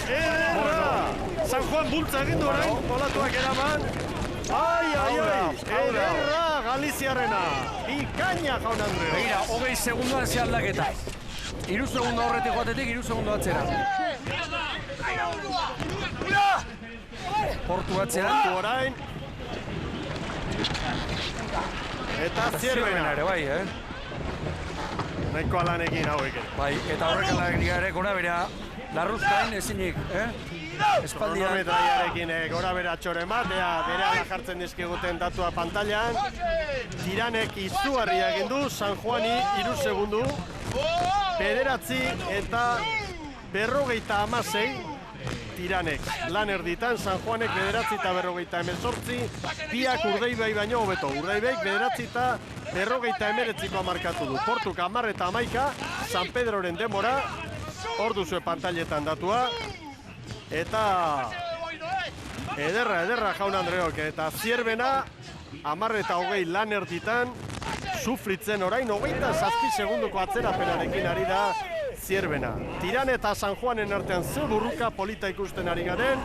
Ederra! San Juan bultza egin du orain, olatuak eraman. Ai! Ederra Galiziarrena. Bikaina, jaun Andreo. Begira, 20 segunduan ze aldaketa. 3 segundo aurretik joatetik, 3 segundo atzera. Portu atzean. Portu orain. Eta Zierbena ere bai, Nahiko alanekin hauek ere. Bai, eta horrekalagria ere gora bera Larruzkain ezinik, Espaldian. Kronometraiarekin gora bera txoren bat, berehala jartzen dizkiguten datua pantailan. Tiranek izugarria egin du, San Juani 3 segundu. 9 eta 56 Tiranek lan erditan, San Juanek 9 eta 58, biak Urdaibai baino hobeto. Urdaibaik 9 eta 59 markatu du. Portuk 10 eta 11, San Pedroren denbora, hor duzue pantailetan datua. Eta ederra jaun Andreok, eta Zierbena 10 eta 20 lan erditan, sufritzen orain 27 segunduko atzerapenarekin ari da Zierbena. Tiran eta San Juanen artean ze burruka polita ikusten ari garen,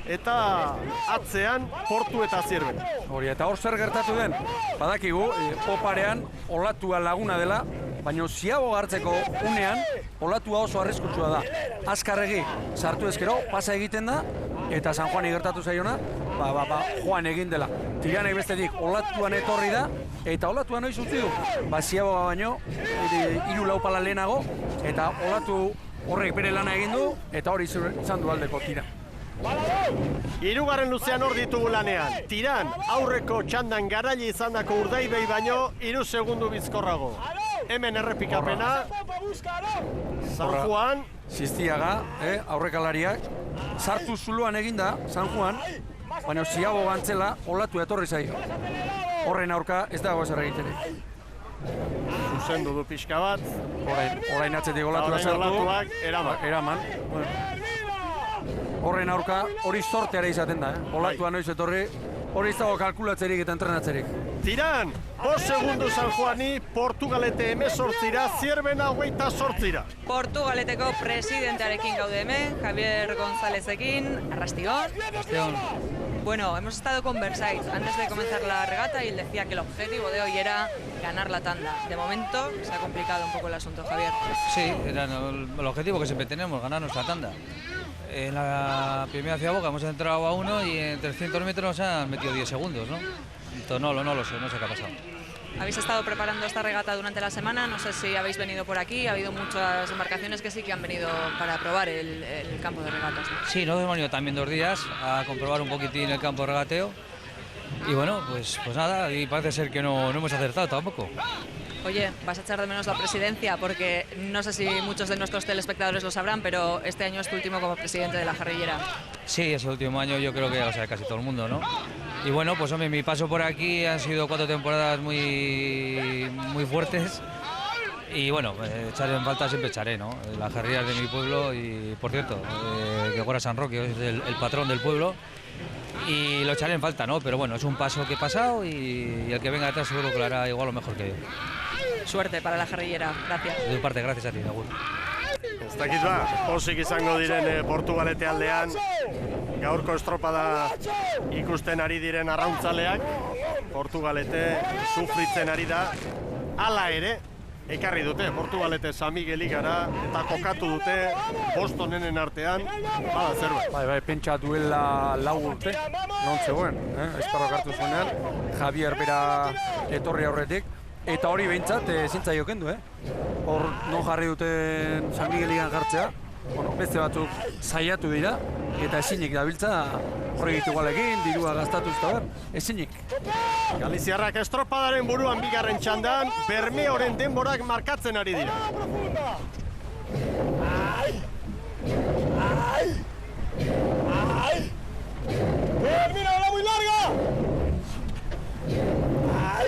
eta atzean Portu eta Zierbena. Hori, eta hor zer gertatu den, badakigu, oparean olatua laguna dela, baina ziago hartzeko unean, olatua oso arriskutsua da. Azkarregi sartu ezkero, pasa egiten da, eta San Juani gertatu zaiona, joan egin dela. Tiranek bestetik olatuan etorri da, eta olatuan noiz utzi du. Ziago baino, 3-4 pala lehenago, eta olatu horrek bere lana egin du, eta hori izan du aldeko Tira. 3. luzean hor ditugu lanean. Tiran aurreko txandan garaile izandako Urdaibai baino 3 segundu bizkorrago. Hemen errepikapena. San Juan. Ziztiaga, aurrekalariak. Sartu zuloan eginda, San Juan, baina ziago gantzela olatu etorri zaio. Horren aurka ez dago ezer egiterik. Zuzendu du pixka bat. Orain atzetik olatua sartu. Eraman. Horren aurka hori sorteara izaten da, olatua noiz etorri, hori ez dago kalkulatzerik eta entrenatzerik. Tiran, 5 segundu San Juani, Portugalete 18, Zierbena 28. Portugaleteko presidentearekin gaude hemen, Javier Gonzálezekin, arrastigón. Bueno, hemos estado con Versailles antes de comenzar la regata y él decía que el objetivo de hoy era ganar la tanda. De momento se ha complicado un poco el asunto, Javier. Sí, era el objetivo que siempre tenemos, ganar nuestra tanda. En la primera ciaboga hemos entrado a 1 y en 300 metros han metido 10 segundos, ¿no? Entonces no lo sé, no sé qué ha pasado. Habéis estado preparando esta regata durante la semana, no sé si habéis venido por aquí, ha habido muchas embarcaciones que sí que han venido para probar el campo de regatas, ¿no? Sí, nos hemos venido también 2 días a comprobar un poquitín el campo de regateo y bueno, pues nada, y parece ser que no hemos acertado tampoco. Oye, vas a echar de menos la presidencia porque no sé si muchos de nuestros telespectadores lo sabrán, pero este año es tu último como presidente de la jarrillera. Sí, es el último año, yo creo que ya lo sabe casi todo el mundo, ¿no? Y bueno, pues hombre, mi paso por aquí han sido 4 temporadas muy fuertes y bueno, echar en falta siempre echaré, ¿no? La jarrilla es de mi pueblo y, por cierto, Gregora San Roque es el patrón del pueblo y lo echaré en falta, ¿no? Pero bueno, es un paso que he pasado y el que venga detrás seguro que lo hará igual o mejor que yo. Suerte para la jarrillera, gracias. De tu parte, gracias a ti, Agur. Ez dakit posik izango diren Portugalete aldean, gaurko estropada ikusten ari diren arrautzaleak, Portugalete sufritzen ari da, hala ere, ekarri dute Portugalete San Migueli gara, eta kokatu dute Bostonenen artean, bada zerbait. Bai, pentsa duela 4 urte, non zegoen, esparroak hartu zuenean, Javier bera etorri aurretik, eta hori behintzat zintzaio kendu, Hor non jarri duten San Migueligan jartzea, beste batzuk saiatu dira, eta ezinik dabiltza proiektu igualekin, dirua gastatuz eta ezinik. Galiziarrak estropadaren buruan bigarren txandan, Bermeoren denborak markatzen ari dira. ¡Mira, la muy larga!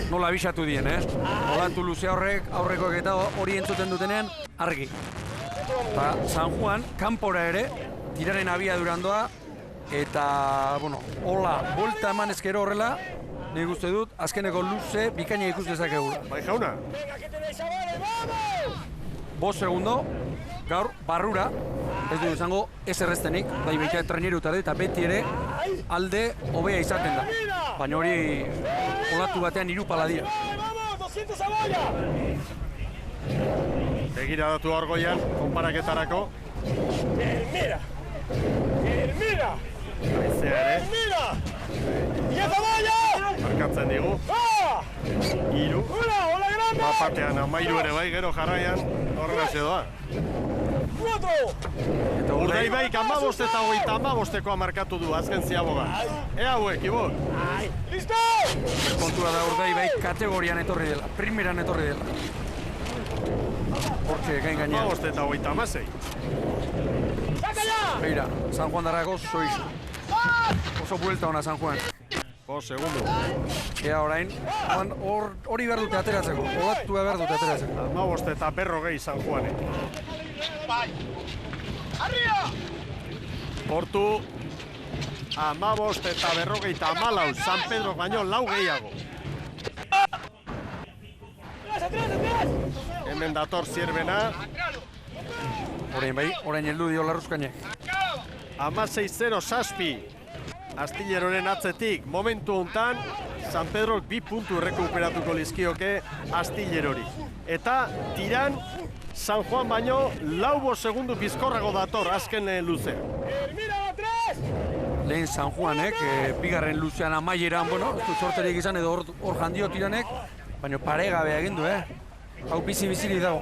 Nola abisatu dien, Olatu luze horrek, aurrekoek eta hori entzuten dutenean, argi. San Juan, kanpora ere, Tiraren abiaduran doa, eta, hola, bolta eman ezkero horrela, nik uste dut, azkeneko luze bikaina ikus dezakegula. Bai jauna. 5 segundo, gaur, barrura, ez dut izango ez erreztenik, bai baita treneru eta beti ere alde hobea izaten da. Baina hori olatu batean 3 pala dira. Begira datu Orgoian, konparaketarako. Termina! Termina! Aizea ere. Termina! Y esa valla! Markatzen digu. Hiru. Hola grande! Bapatean amairu ere bai, gero jarraian horrela doa. Eta Urdaibaik 15 eta 35 markatu du azken Ziabogan. Ea hauek, Ibor. Listo! Kontua da Urdaibaik kategorian etorri dela, primeran etorri dela. Hortxe, gain gainean. 15 eta 36. Beira, San Juan darako soiz. Oso buelta ona San Juan. Segundo. Ea orain, hori behar dute ateratzeko, olatua behar dute ateratzeko. 15 eta 40 San Juanek. Portu, 15 eta 44 San Pedro baino 4 gehiago. Hemen dator Zierbena. Orain bai, orain heldu dio Larruzkainek. 16-0 Saspi. Astilleroren atzetik, momentu hontan, San Pedrok 2 puntu errekuperatuko lizkioke Astillerori. Eta tiran, San Juan baino 4 segundu bizkorrago dator azken luze. Lehen San Juanek, bigarren luzean amaieran, bueno, ez du sorterik izan edo hor jandio tiranek, baina paregabea egin du, Hau bizi-bizirik dago.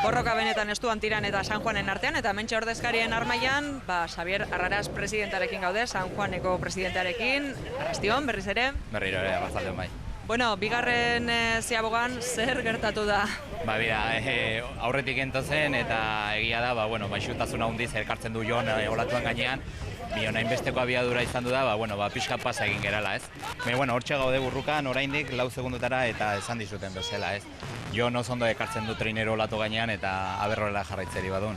Borroka benetan estuan Tiran eta San Juanen artean, eta hementxe ordezkarien armailan, Xavier Arraraz presidentarekin gaude, San Juaneko presidentearekin. Arrastion, berriz ere. Berriro ere, arratzaldeon bai. Bueno, bigarren Ziabogan zer gertatu da? Bira, aurretik entozen eta egia da, baixutasuna hundiz elkartzen du Jon olatuan gainean. Bion hainbesteko abiadura izan du da, pixka pasa egin gerala, ez? Hortxe gaude burrukan, oraindik 4 segundutara eta esan dizuten bezala, ez? Jon oso ondo ekartzen du trainero olatu gainean eta aberrorela jarraitzeri badun.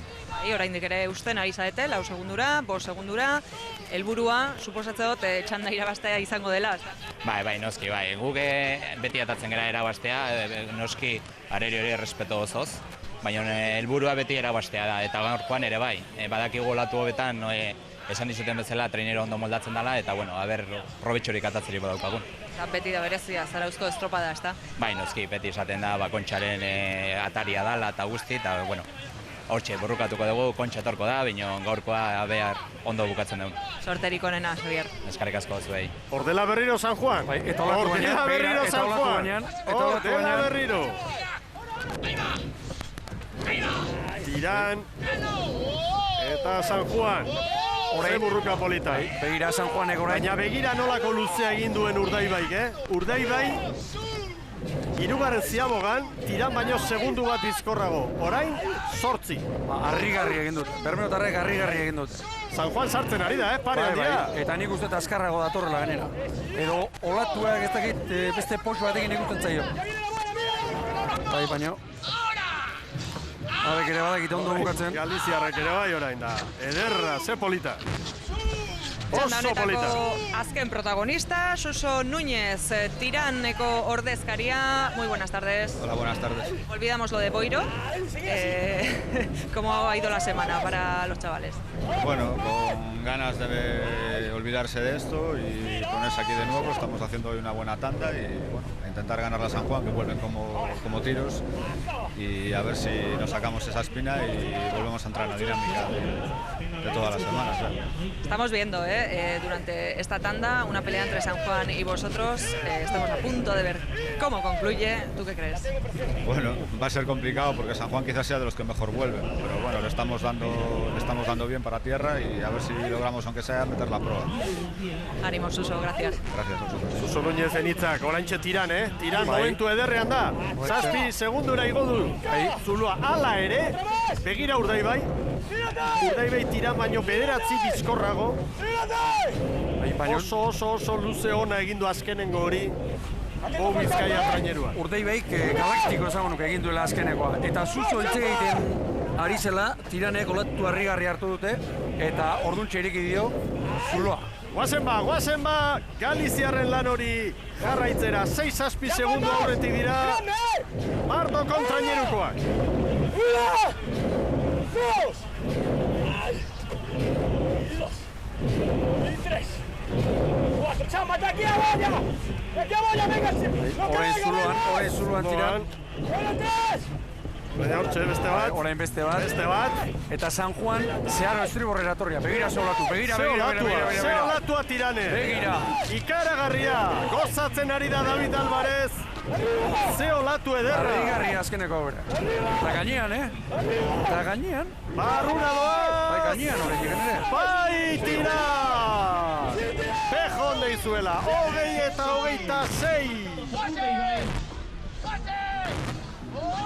Oraindik ere usten ari zaete, 4 segundura, 5 segundura, helburua, suposatzen dut, txanda irabaztea izango dela, ez? Bai, noski, guk beti atatzen gara erabaztea, noski areri hori errespeto osoz, baina helburua beti erabaztea da, eta gaurkoan ere bai, badakigu olatu hobetan, esan dizuten bezala, trainero ondo moldatzen dela, eta probetxorik atatzeri badaukagun. Beti da berezia, Zarauzko estropada, ez da? Bai, noski, beti esaten da, Kontxaren ataria dala eta guzti, eta hortxe, borrukatuko dugu, Kontxa etorko da, baina gaurkoa behar ondo bukatzen dugu. Sorterik onena, Xavier. Eskarrik asko zuei. Ordela berriro San Juan. Ordela berriro San Juan. Ordela berriro. Tiran. Eta San Juan. Orain burruka polita. Begira San Juanek orain. Baina begira nolako luzea egin duen Urdaibaik, Urdaibai, hirugarren Ziabogan, Tiran baino segundu bat bizkorrago. Orain, 8. Harrigarri egin dut. Bermeotarrek harrigarri egin dut. San Juan sartzen ari da, parean dira. Eta nik uste azkarrago datorrela gainera. Edo olatuak ez dakit beste pox batekin ikusten zaio. Bai, baino. Abek ere badakit ondo bukatzen. Galiziarrek ere bai orain da. Ederra, ze polita. Oso polita. Azken protagonista, Suso Núñez, Tiraneko ordezkaria. Muy buenas tardes. Hola, buenas tardes. Olvidamos lo de Boiro. ¿Cómo ha ido la semana para los chavales? Bueno, con ganas de olvidarse de esto y ponerse aquí de nuevo. Estamos haciendo hoy una buena tanda y intentar ganar a San Juan, que vuelven como tiros, y a ver si nos sacamos esa espina y volvemos a entrar en la dinámica de todas las semanas. Estamos viendo durante esta tanda una pelea entre San Juan y vosotros. Estamos a punto de ver cómo concluye. ¿Tú qué crees? Bueno, va a ser complicado porque San Juan quizás sea de los que mejor vuelven, pero bueno, le estamos dando bien para tierra y a ver si logramos, aunque sea, meter la prueba. Ánimo, Suso, gracias. Gracias a vosotros. Suso Núñez enitzak, oraintxe Tiran, Tiran momentu ederrean da. 7 segundura igo du. Zulua hala ere, begira Urdaibai. Urdaibai Tiran baino 9 bizkorrago. Oso luze ona egin du azkenengo hori. Go Bizkaia trainerua. Urdaibaik galaktiko esango nuke egin duela azkenekoa. Eta Suso hitz egiten ari zela, Tiranek olatu harrigarri hartu dute, eta orduntxe ireki dio Zuloa. Guazen ba, Galiziarren lan hori jarraitzera, 6-7 segundu aurretik dira, Mardo kontrainerukoak. 1, 2, 3, 4, chama, de aquí a Boya, venga. Orain Zuloan Tiran. Baina hortxe, beste bat. Orain beste bat. Beste bat. Eta San Juan, zeharo estriborrera torria. Begira zeolatu, begira. Zeolatua tirane. Begira. Ikaragarria, gozatzen ari da David Alvarez. Zeolatu ederra. Harrigarria azkeneko bera. Eta gainean, Eta gainean. Barruna doaz. Bai, gainean horretik ere. Bai, tira! Pejon deizuela, 20-26.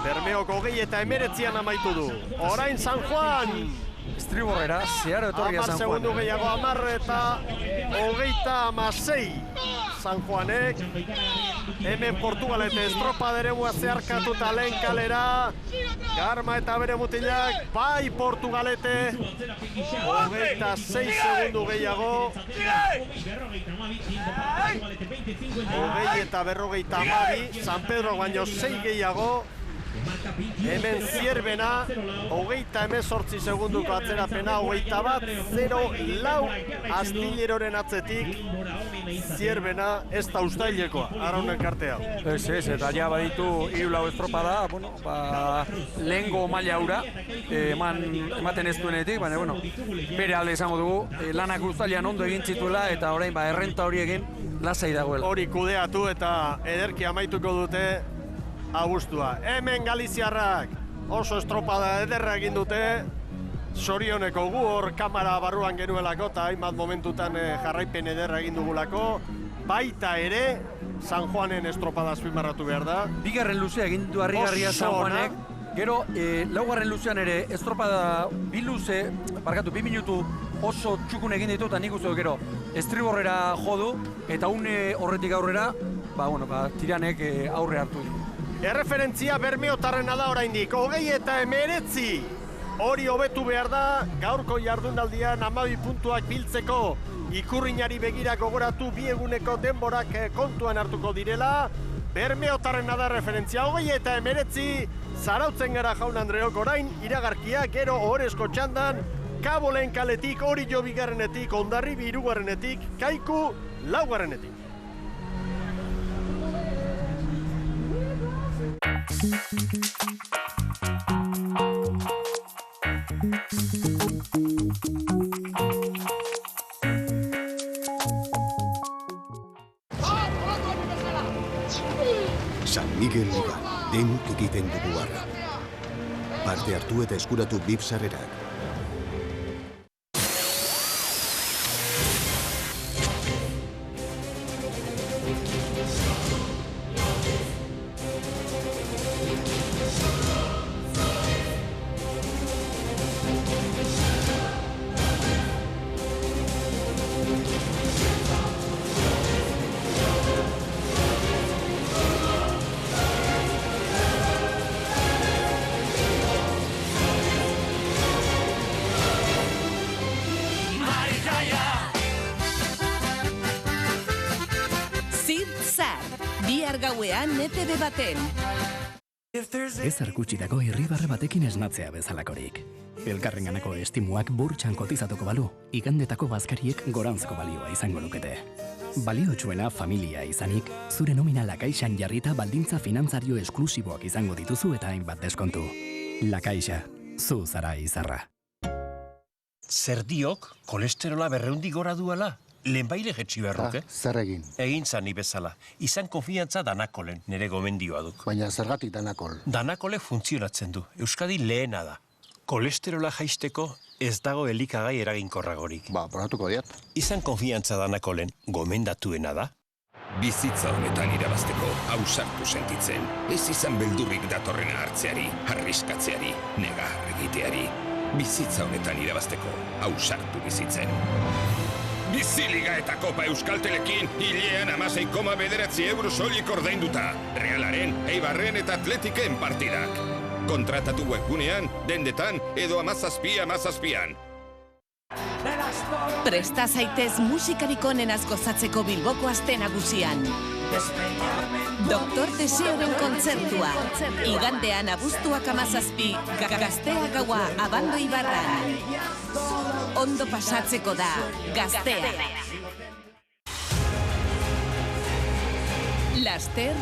Bermeok 20-19 amaitu du. Orain San Juan. Estriborrera, zeharo etorria San Juan. 10 segundu gehiago, 10 eta 26. San Juanek. Hemen Portugalete estropaderemua zeharkatuta lehen kalera. Garma eta bere mutilak, bai Portugalete. 26 segundu gehiago. 20 eta 52, San Pedro baino 6 gehiago. Hemen Zierbena, 28 segunduko atzerapena, 21-0 Astilleroren atzetik. Zierbena ez da ustailekoa, araunen kartea. Ez, eta ja baditu 3-4 estropada, lehengo maila hura, ematen ez duenetik, baina, bere alde izango dugu, lanak ustailean ondo egin zituela, eta orain, errenta hori egin, lasai dagoela. Hori kudeatu eta ederki amaituko dute abuztua. Hemen Galiziarrak oso estropada ederra egin dute. Sorioneko gu hor kamera barruan genuelako eta hainbat momentutan jarraipen ederra egin dugulako. Baita ere, San Juanen estropada azpimarratu behar da. Bigarren luzea egin du harrigarria San Juanek. Gero, laugarren luzean ere estropada 2 minutu oso txukun egin ditu eta nik uste gero estriborrera jodu eta une horretik aurrera, tiranek aurre hartu du. Erreferentzia Bermeotarrena da oraindik, 20-19. Hori hobetu behar da, gaurko jardunaldian 12 puntuak biltzeko ikurrinari begira gogoratu 2 eguneko denborak kontuan hartuko direla. Bermeotarrena da referentzia, 20-19. Zarautzen gara Jaun Andreok orain, iragarkia, gero ohorezko txandan, Kabolen kaletik, Orio bigarrenetik, Hondarribi 3-garrenetik, Kaiku 4-garrenetik. San Miguel Ligan, denok egiten dugu harra. Parte hartu eta eskuratu VIP sarrerak. Gauean ETV baten. Ez arkutsitako irribarre batekin esnatzea bezalakorik. Elkarrenganako estimuak burtsan kotizatuko balu, igandetako bazkariek goranzko balioa izango lukete. Baliotsuena familia izanik, zure nomina Lakaixan jarrita baldintza finantzario esklusiboak izango dituzu eta hainbat deskontu. Lakaixa, zu zara izarra. Zerdiok kolesterola 200 gora duela? Lehenbaile jetxi beharruke? Zer egin? Egin zani bezala. Izan konfiantza Danakolen, nire gomendioa duk. Baina zergatik Danakol? Danakole funtzionatzen du. Euskadi lehena da. Kolesterola jaisteko ez dago elikagai eraginkorragorik. Probatuko diat. Izan konfiantza Danakolen, gomendatuena da. Bizitza honetan irabazteko ausartu sentitzen. Ez izan beldurrik datorrena hartzeari, arriskatzeari, negar egiteari. Bizitza honetan irabazteko ausartu bizitzen. Biziliga eta Kopa Euskaltelekin hilean 16,9 euro soilik ordainduta. Realaren, Eibarren eta Atletiken partidak. Kontratatu webgunean, dendetan edo 17:17. Presta zaitez musikarik onenaz gozatzeko Bilboko aste nagusian. Doktor Deseoren kontzertua. Igandean abuztuak 17, Gaztea gaua Abando Ibarran. Ondo pasatzeko da, Gaztea. Laster,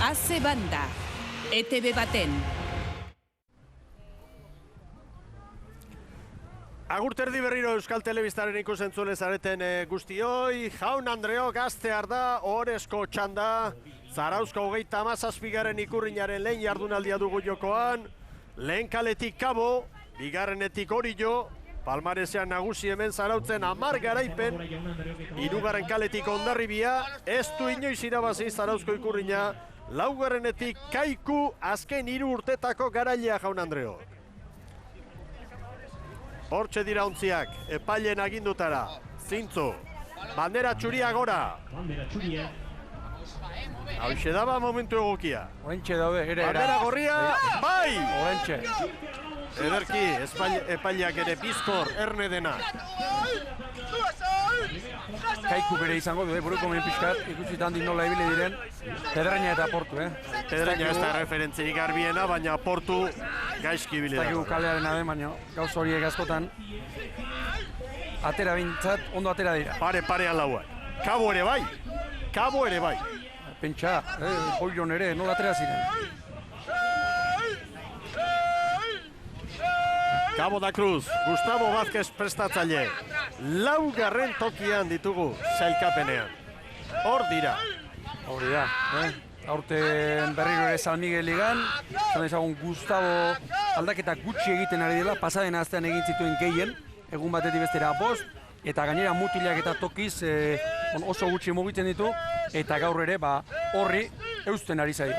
AC Banda. ETV baten. Agurterdi berriro Euskal Telebistaren ikusentzule zareten guztioi, Jaun Andreok gaztear da, Oresko txanda, Zarauzko 37. ikurrinaren lehen jardunaldia dugu jokoan, lehen kaletik Kabo, bigarrenetik Orillo, palmaresean nagusi hemen Zarautzen 10 garaipen, hirugarren kaletik Hondarribia, ez du inoiz irabazi Zarauzko ikurrina, laugarrenetik Kaiku, azken 3 urtetako garailea Jaun Andreok. Hortxe dira ontziak, epailen agindutara, zintzu, bandera txuria gora. Hauxe daba momentu egokia. Horentxe daude, ere era. Bandera gorria, bai! Horentxe. Ederki, epaileak ere bizkor, erne dena. Kaiku bere izango du, buruko men pixkat, ikusitan di nola ibile diren, Pedreña eta Portu, Pedreña ez da referentzirik garbiena, baina Portu gaizki ibile da. Ez dakigu kalearen aden, baina gauz horiek askotan, atera bintzat, ondo atera dira. Parean lauak. Kabo ere bai, Kabo ere bai. Pentsa, Boiron ere, nola atera ziren. Cabo da Cruz, Gustavo Vázquez prestatzaile. Laugarren tokian ditugu sailkapenean. Hor dira. Hori da, aurten berriro ere San Miguel ligan, zan ezagun Gustavo aldaketa gutxi egiten ari dela, pasaden astean egin zituen gehien, egun batetik bestera 5, eta gainera mutilak eta tokiz oso gutxi mugitzen ditu, eta gaur ere horri eusten ari zaio.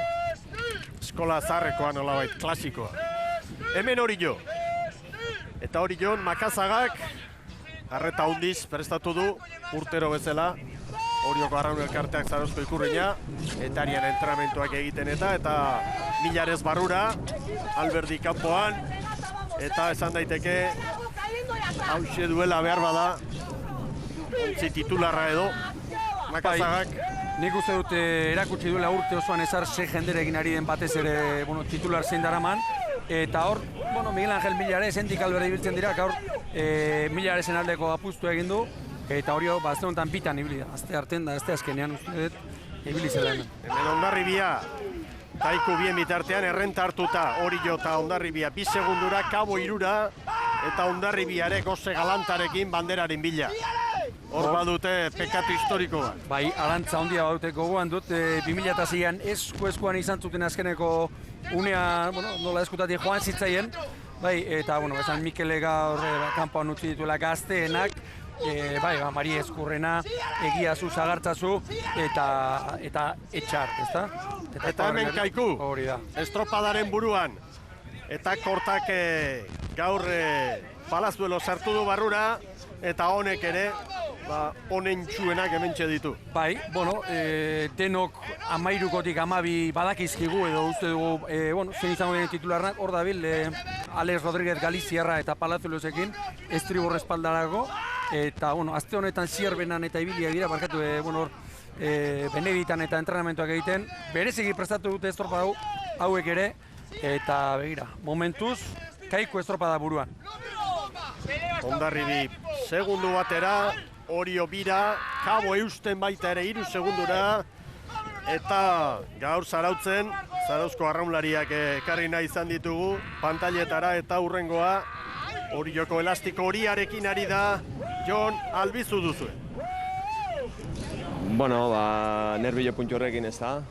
Eskola zaharrekoa nolabait, klasikoa. Hemen Orillo. Eta Orilloan Makazagak arreta hundiz prestatu du urtero bezala Orioko Arraun Elkarteak Zarauzko ikurrina, etarian entrenamentuak egiten eta Milarez barrura, Alberdi kanpoan, eta esan daiteke hauxe duela behar bada, ontzi titularra edo, Makazagak. Nik uste dut erakutsi duela urte osoan ezar jenderekin ari den batez ere titular zein daraman, eta hor, Miguel Angel Milarez, endik Alberdi biltzen dira, gaur Milarezen aldeko apustu egin du, eta hori azte honetan bitan ibili da, azte arten da, azte azkenean uste dut, ibili zela hemen. Hemen Hondarribia, Kaiku bien bitartean errenta hartuta, Orillo eta Hondarribia 2 segundura, Kabo 3, eta Hondarribiare goze galantarekin banderaren bila. Hor badute pekatu historiko bat. Bai, arantza handia badute gogoan dut, 2006an eskuan izan zuten azkeneko unea, nola eskutatik joan zitzaien, bai, eta, esan Mikelega horre kanpoan utzi dituela gazteenak, Mari Ezkurrena, Egiazu, Zagartzazu, eta Etxar, ezta? Eta hemen Kaiku, estropadaren buruan, eta Kortak gaur Palazuelo sartu du barrura, eta honek ere, honen txuenak hementxe ditu. Bai, denok 13kotik 12 badakizkigu edo uste dugu, zein izango den titularnak, hor dabil, Alex Rodríguez Galiziarra eta Palazuelosekin, estribor espaldarako, eta, azte honetan Zierbenan eta ibilia dira, barkatu, Beneditan eta entrenamentuak egiten, bereziki prestatu dute estropa hauek ere, eta begira, momentuz, Kaiku estropada buruan. Hondarribi segundu batera, Orio bira, Kabo eusten baita ere 3 segundura, eta gaur Zarautzen, Zarauzko arraunlariak ekarri nahi izan ditugu, pantailetara eta hurrengoa, Orioko elastiko horiarekin ari da, Jon Albizu duzue. Nerbillo puntu horrekin ez da,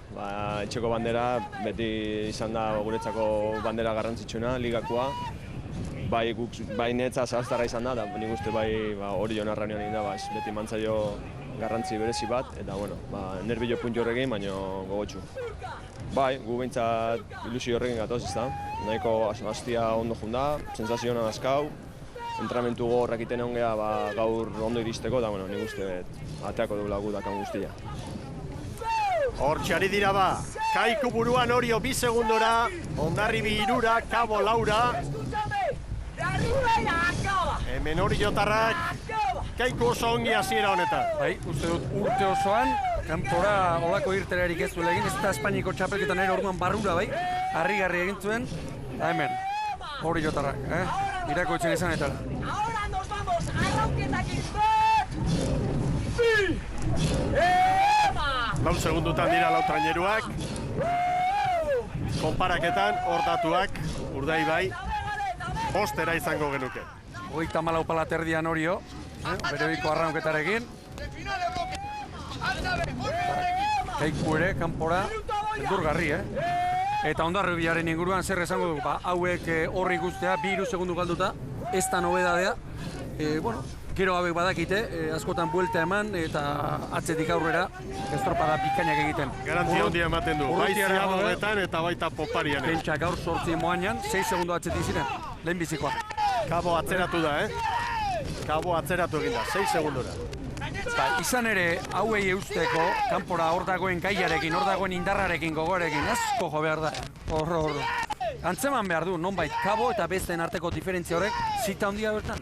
etxeko bandera, beti izan da guretzako bandera garrantzitsuna, ligakoa. Bai netza zahaztarra izan da, nik uste Orio narranean egin da, beti mantzaio garrantzi berezi bat, eta nerbillo puntu horrekin, baina gogotxu. Gu behintzat ilusio horrekin gatoz, ez da, nahiko hastia ondo junda, sensazio hona azkau, entrenamentu gogorrak iten egon geha gaur ondo iristeko, eta nik uste ateako dugula gu dakan guztia. Hortxe ari dira Kaiku buruan Orio 2 segundora, Hondarribi 3, Kabo 4. Hemen Oriotarrak, Kaiku oso ongi hasiera honetan. Bai, uste dut urte osoan, kanpora olako irterarik ez duela egin, ez da Espainiko txapelketan ere orduan barrura harrigarri egin zuen, eta hemen, Oriotarrak, irako etxen izan eta. Ahora nos vamos a lauketakin Lau segundutan dira lau traineruak. konparaketan hor datuak Urdaibai bostera izango genuke. 34 pala terdian Orio, bere ohiko arraunketarekin. Kaiku ere, kanpora, beldurgarri, Eta Hondarribiaren inguruan zer esango dugu, hauek horri guztea, 2 segundu galduta, ez da nobedadea. Bueno, gero hauek badakite, askotan buelta eman eta atzetik aurrera estropada bikainak egiten. Garantzia handia ematen du, bai ziabogetan eta baita poparian. Pentsa gaur 8 moanean, 6 segundu atzetik ziren, lehenbizikoa. Kabo atzeratu da, Kabo atzeratu egin da, 6 segundura. Izan ere, hauei eusteko, kanpora hor dagoen gaiarekin, hor dagoen indarrarekin, gogoarekin, asko jo behar da. Horro. Antzeman behar du, nonbait, Kabo eta besteen arteko diferentzia horrek, zita handia bertan.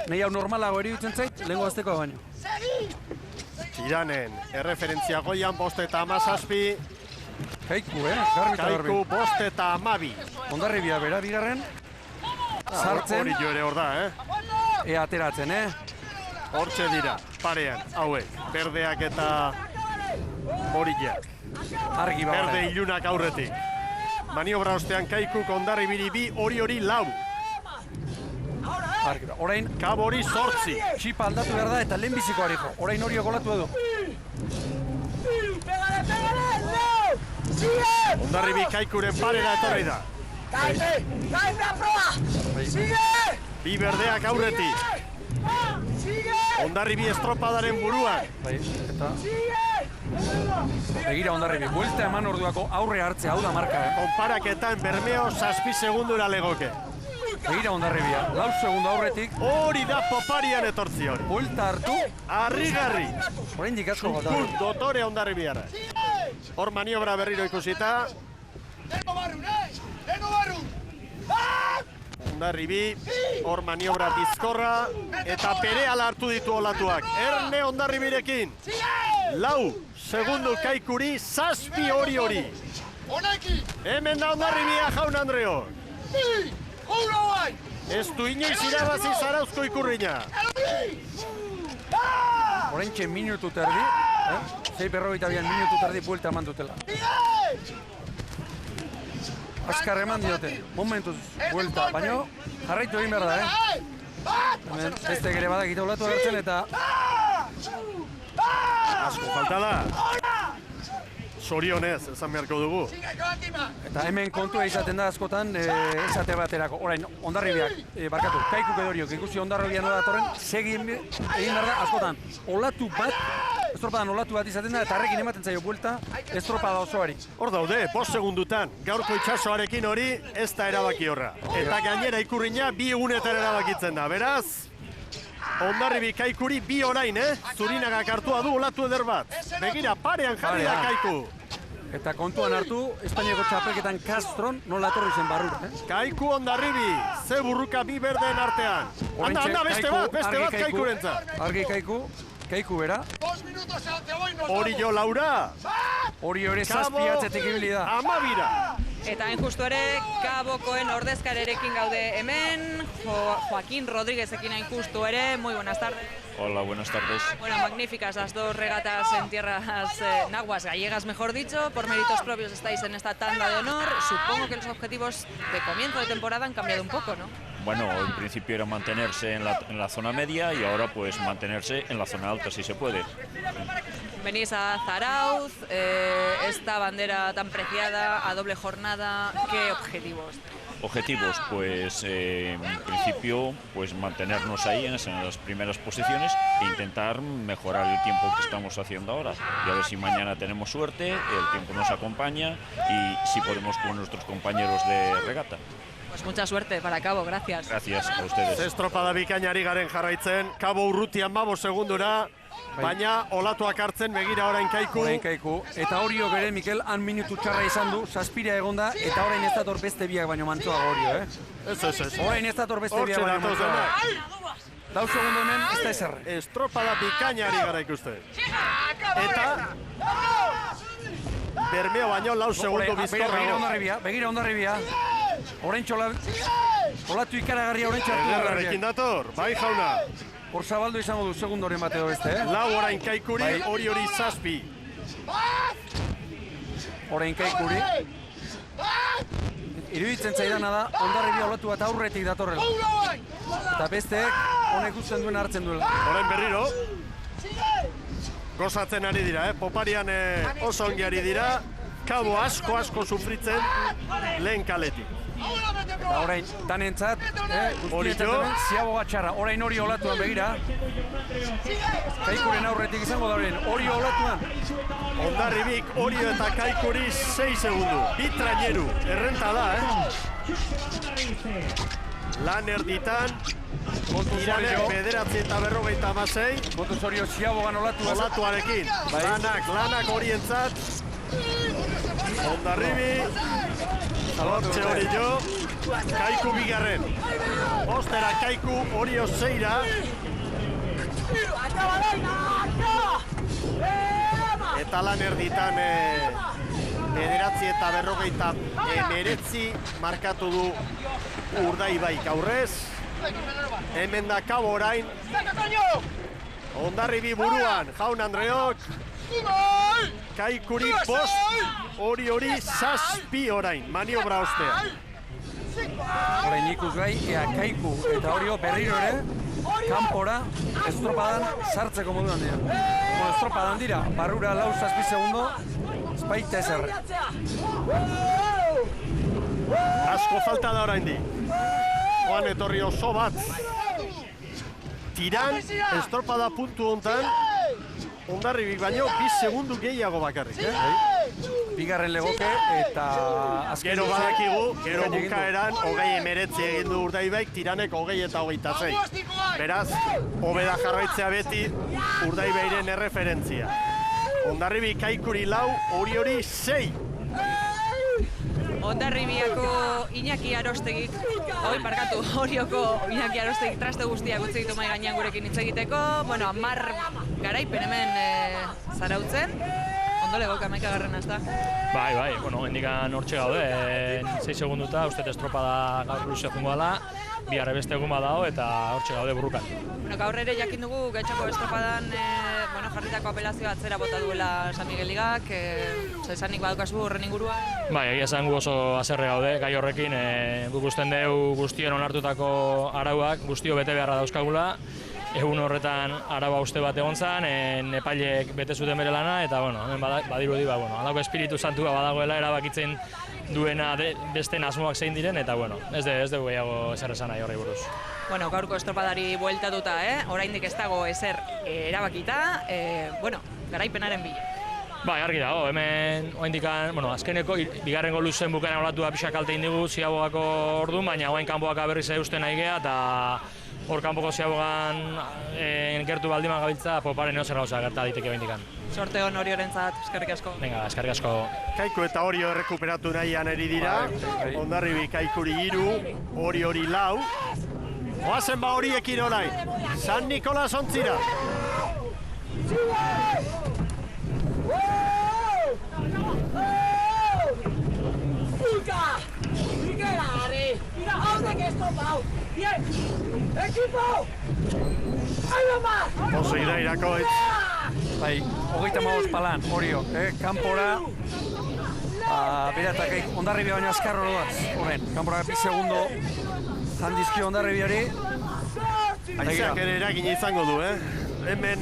Nei hau normalago eridutzen zait, lehenko azteko baino. Txiranen, erreferentzia goian, 5 eta 17. Kaiku, garbi eta garbi. Kaiku, 5 eta 12. Hondarribia bera, bigarren. Sartzen. Hori jo ere hor da, Ea ateratzen, Hortxe dira, parean, hauek, berdeak eta horiak. Argi bada. Berde ilunak aurretik. Maniobra ostean Kaikuk Hondarribiri 2, hori 4. Orain, Kabo hori 8. Txipa aldatu behar da eta lehenbiziko hariko. Orain Orio golatu edo. Hondarribi Kaikuren parera etorri da. Bi berdeak aurretik. Hondarribi estropadaren buruan. Begira Hondarribi, buelta eman orduako aurre hartzea, hau da marka. Konparaketan Bermeo 7 segundura legoke. Begira Hondarribia, 4 segundu aurretik. Hori da poparian etortzi hori. Buelta hartu. Harrigarri. Orain dikazko gota. Dotore Hondarribiara. Hor maniobra berriro ikusita. Hondarribi, hor maniobra bizkorra, eta berehala hartu ditu olatuak. Erne Hondarribirekin. 4 segundu Kaikuri, 7 hori. Hemen da Hondarribia, jaun Andreo. Ez du inoiz irabazi Zarauzko ikurriña. Horentxe minutu terdi, 6:42 minutu terdi buelta eman dutela. Azkar eman diote, momentuz buelta, baina jarraitu egin behar da, Beste gere badakita olatu agertzen eta... Asko falta da. Zorionez, esan beharko dugu. Eta hemen kontua izaten da askotan, esate baterako. Orain, Hondarribiak, barkatu, Kaikuk edoriok, ikusi Hondarribian nola datorren, egin behar da askotan. Olatu bat, estropadan olatu bat izaten da, eta harrekin ematen zaio buelta, estropada osoari. Hor daude, 5 segundutan, gaurko itxasoarekin hori, ez da erabaki horra. Eta gainera ikurriña 2 egunetan erabakitzen da, beraz? Hondarribi Kaikuri 2 orain, Zurinagak hartua du olatu eder bat. Begira, parean jarri da Kaiku. Eta kontuan hartu, Espainiako txapelketan Castron nola etorri zen barrura. Kaiku Hondarribi, ze burruka 2 berdeen artean. Anda, beste bat Kaikurentzat. Argi Kaiku bera. Hori jo Laura. Hori hori zazpiatzetik ibili da. Amabira. Eta hain justu ere, Kabokoen ordezkarerekin gaude hemen, Joaquín Rodríguezekin hain justu ere, muy buenas tardes. Hola, buenas tardes. Bueno, magníficas las 2 regatas en tierras nahuas gallegas, mejor dicho. Por méritos propios estáis en esta tanda de honor. Supongo que los objetivos de comienzo de temporada han cambiado un poco, ¿no? Bueno, en principio era mantenerse en la zona media y ahora pues mantenerse en la zona alta, si se puede. Venís a Zarauz, esta bandera tan preciada, a doble jornada, ¿qué objetivos? Objetivos, pues en principio pues mantenernos ahí en las primeras posiciones e intentar mejorar el tiempo que estamos haciendo ahora. Y a ver si mañana tenemos suerte, el tiempo nos acompaña y si podemos con nuestros compañeros de regata. Pues mucha suerte para Cabo, gracias. Gracias a ustedes. Estropada bikainari garen jarraitzen, Cabo urrutian 5 segundura, baina olatuak hartzen begira orain Kaiku. Orain Kaiku. Eta Orio bere, Mikel, han minutu txarra izan du, 7 egonda, eta orain ez dator beste biak baino mantsoago Orio, Ez. Orain ez dator beste biak baino mantsoago. 2 segundu hemen, ez da ezer. Estropada bikainari gara ikusten. Eta... Bermeo baino 4 segundu bizkorra. Begira Hondarribia. Orain txola... Olatu ikaragarria orain txartu. Ederrarekin dator, bai jauna. Hor zabaldu izango du segundoren bat edo beste, 4 orain Kaikuri, hori 7. Orain Kaikuri. iruditzen zaidana da, Hondarribia olatu bat aurretik datorrela. Eta besteek honek usten duen hartzen duela. Orain berriro. Gozatzen ari dira, poparian oso ongi ari dira. Kabo asko sufritzen lehen kaletik. Eta orain, danentzat, guztientzat hemen, ziaboga txarra. Orain hori olatuan begira. Kaikuren aurretik izango da orain, hori olatuan. Hondarribik, Orio eta Kaikuri 6 segundu. Bitraineru, errenta da, Lan erditan, Iranek 9:56. Montuz Orio ziabogan olatuarekin. Lanak horientzat. Hondarribi, Hortxe Orio, Kaiku bigarren. Ostera Kaiku, Orio 6ra. Eta lan erditan 9:59 markatu du Urdaibaik aurrez. Hemen da Kabo orain. Hondarribi buruan, Jaun Andreok. Kaikuri 5, Hori 7 orain, maniobra ostea. Orain ikusgai, Kaiku eta Orio berriro ere, kanpora, estropadan sartzeko moduan dira. Estropadan dira, barrura 4-7 segundo, espaita ezerre. Asko falta da orain di. Oan etorri oso bat. Tiran, estropada puntu hontan, Hondarribik baino 2 segundu gehiago bakarrik, Bigarren legoke eta azken gero badakigu, gero bukaeran 20:19 egin du Urdaibaik, Tiranek 20:26. Beraz, hobeda jarraitzea beti Urdaibairen erreferentzia. Hondarribik Kaikuri 4, Hori 6. Hondarribiako Iñaki Arostegik, Orioko Iñaki Arostegik traste guztiak utzi ditu mai gainean gurekin hitz egiteko. Bueno, 10 garaipen hemen zarautzen. Ondo legoka 11garrena, ezta? Bai, hendikan hortxe gaude, 6 segunduta, uste estropada gaur luzea jungo dela, biharre beste egun badao eta hortxe gaude burrukan. Bueno, gaur ere jakin dugu Getxoko estropadan jarritako apelazioa atzera bota duela San Miguel Ligak, esanik badukazu horren inguruan? Bai, egia esan gu oso haserre gaude, gai horrekin, guk usten dugu guztion onartutako arauak, guztio bete beharra dauzkagula, egun horretan araba uste bat egon zen, epaileek bete zuten bere lana, eta hemen badirudi, halako espiritu santua badagoela erabakitzen duena beste asmoak zein diren, eta ez dugu gehiago ezer esan nahi horri buruz. Bueno, gaurko estropadari bueltatuta, oraindik ez dago ezer erabakita, garaipenaren bila. Bai, argi dago, hemen azkeneko bigarrengo luzen bukaeran olatua pixak kalte indigu ziabogako orduan, baina orain kanpoaka berriz eusten nahi geha, eta hor kanpoko ziabogan gertu baldiman gabiltza, poparen eozer gauza gerta diteke bendikan. Sorte hon Oriorentzat, eskerrik asko. Venga, eskerrik asko. Kaiku eta Orio errekuperatu nahian eri dira. Hondarribi Kaikuri 3, Hori 4. Oazen ba horiekin orain. San Nikolas ontzira. Oso irakoitz. Bai, 35 palan, Orio, kanpora. Beratak Hondarribia baino azkarro doaz, kanpora 2 segundo handizki Hondarribiari. Aizeak ere eragin izango du, Hemen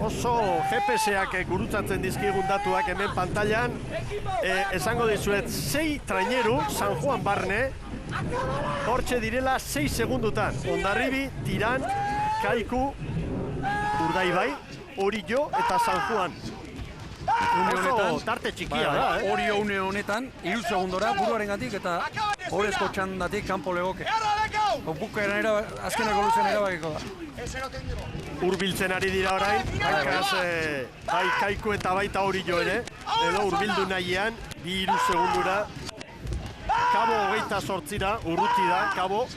oso GPS-ak gurutzatzen dizkigun datuak hemen pantailan. Esango dizuet, 6 traineru, San Juan barne, hortxe direla 6 segundutan. Hondarribi, Tiran, Kaiku, Urdaibai, Orio eta San Juan. Oso tarte txikia da, Orio une honetan, 3 segundora buruarengatik eta horrezko txandatik kanpo legoke. Bukaeran azkeneko luzen erabakiko da. Urbiltzen ari dira orain, bai Kaiku eta baita Orio ere, edo urbildu nahian, 2 segundura. Kabo 28ra, urruti da, Kabo.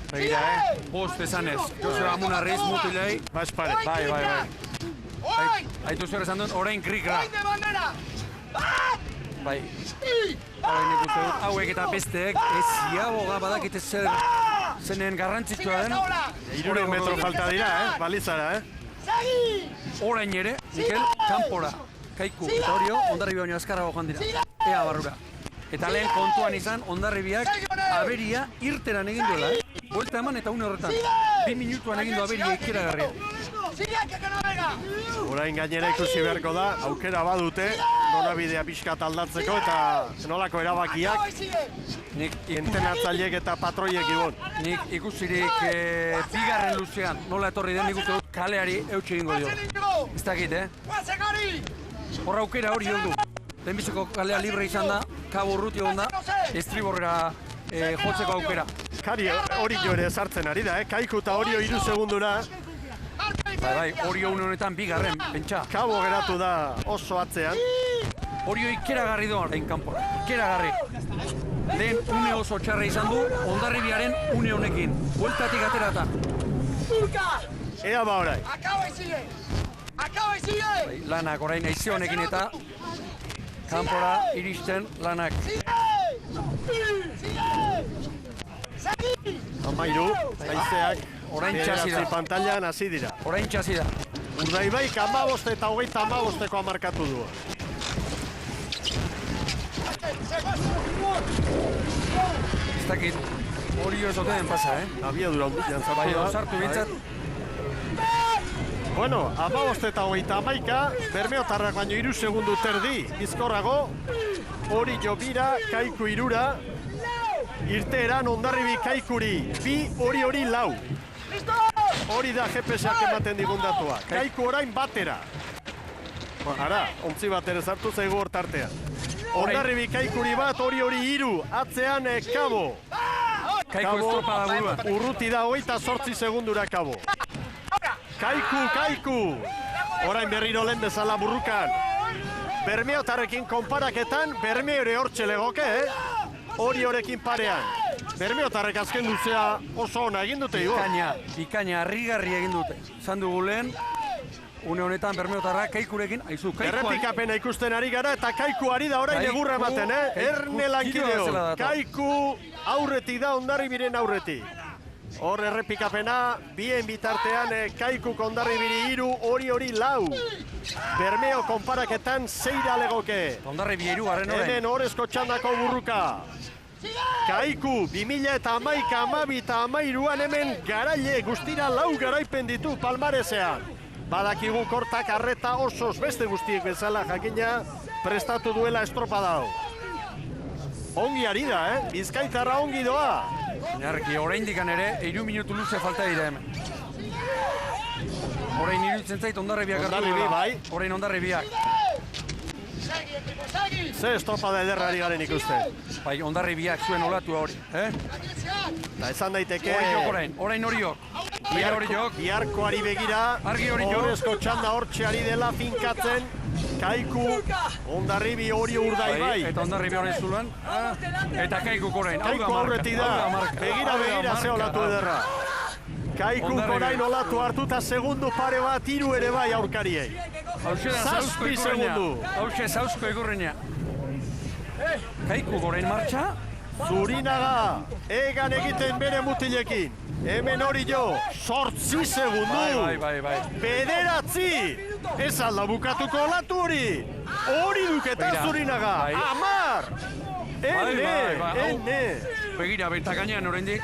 Begira, bost esanez, Joseba Amunarriz mutilei. Ba espare. Bai. Aitu zer esan duen, orain krikra. Bai. Orain ikuste dut, hauek eta besteek, ez ziaboga badakite zenen garrantzitsua den. 3 metro falta dira, balizara, Orain ere, Mikel, kanpora. Kaiku eta Orio Hondarribia baino azkarrago joan dira. Ea barrura. Eta lehen kontuan izan Hondarribiak aberia irteran egin duela, Buelta eman eta une horretan. 2 minutuan egin du aberia ikeragarria. Orain gainera ikusi beharko da, aukera badute, norabidea pixkat aldatzeko eta nolako erabakiak entenatzaileek eta patroiek ibon. Nik ikusirik bigarren luzean nola etorri den nik uste dut kaleari eutxe egingo dio. Ez dakit, Horra aukera hori heldu. Lehenbiziko kalea libre izan da, Kabo urruti egon da, estriborrera jotzeko aukera. Kari hori jo ere sartzen ari da, Kaiku eta Orio 3 segundura. Bai, Orio une honetan bigarren, pentsa. Kabo geratu da oso atzean. Orio ikeragarri doa orain kanpora, ikeragarri. Lehen une oso txarra izan du, Hondarribiaren une honekin. Bueltatik aterata. Ea ba orain. Lanak orain aize honekin eta kanpora iristen lanak. 13, aizeak orain txasi da. Pantailan hasi dira. Orain txasi da. Urdaibaik 15 eta 35 markatu du. Ez dakit, Orio ez ote den pasa, Abiadura hundian zartu da. Bai, sartu bintzat. Bueno, 15 eta 31, Bermeotarrak baino 3 segundu terdi, bizkorrago, Orio bira, Kaiku 3, irteeran Hondarribi Kaikuri, 2, Orio 4. Hori da GPS-ak ematen digun datua. Kaiku orain batera. Ara, ontzi bat ere sartu zaigu hortartean. Hondarribi Kaikuri bat, Orio 3, atzean Kabo. Kaiku estropa da burua. Urruti da 28 segundura Kabo. Kaiku! Orain berriro lehen bezala burrukan. Bermeotarrekin konparaketan, Bermeore hortxe legoke, Oriorekin parean. Bermeotarrek azken luzea oso ona egin dute, Igo. Bikaina, harrigarri egin dute. Zan dugu lehen, une honetan Bermeotarrak Kaikurekin, aizu, Errepikapena ikusten ari gara eta Kaiku ari da orain egurra ematen, Erne lankideo. Kaiku aurretik da Hondarribiren aurretik. Hor errepikapena, bien bitartean Kaikuk Hondarribiri 3, Orio 4. Bermeo konparaketan 6 legoke. Hondarribi 3 garren orain. Hemen horrezko txandako burruka. Kaiku 2011, 12 eta 13an hemen garaile guztira 4 garaipen ditu palmaresean. Badakigu kortak arreta osoz beste guztiek bezala jakina prestatu duela estropada hau. Ongi ari da, Bizkaitarra ongi doa. Narki, oraindikan ere, 3 minutu luze falta dira hemen. Orain iruditzen zait Hondarribiak hartu dira. Bai. Orain Hondarribiak. Ze estropada ederrari garen ikusten. Bai, Hondarribiak zuen olatua hori, Da esan daiteke... Orain Oriok. Biharkoari begira, horrezko txanda hortxeari dela finkatzen, Kaiku, Hondarribi, Orio Urdaibai. Eta Hondarribi horren zulan. Eta Kaikuk orain. Kaiku aurretik da. Begira ze olatu ederra. Kaikuk orain olatu hartuta segundu pare bat 3 ere bai aurkariei. 7 segundu. Hauxe zauzko egurreina. Kaikuk orain martxa. Zurinaga, egan egiten bere mutilekin. Hemen Orio, 8 segundu. Bai. Bederatzi. Ez alda bukatuko olatu hori. Hori duketa Zurinaga. 10. Ene. Begira, benta gainean oraindik.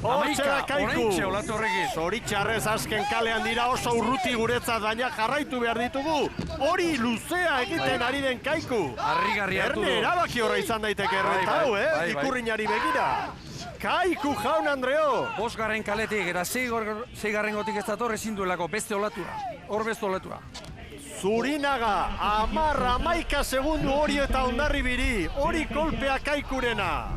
Hortxera Kaiku. Olatu horrekin. Zoritxarrez azken kalean dira oso urruti guretzat, baina jarraitu behar ditugu. Hori luzea egiten ari den Kaiku. Harrigarri hartu du. Erne erabaki horra izan daiteke errenta hau, ikurrinari begira. Kaiku jaun Andreo! 5. kaletik eta 6. gotik ez dator ezin duelako beste olatua. Hor beste olatua. Zurinaga, 10 segundu Orio eta Hondarribiri. Hori kolpea Kaikurena.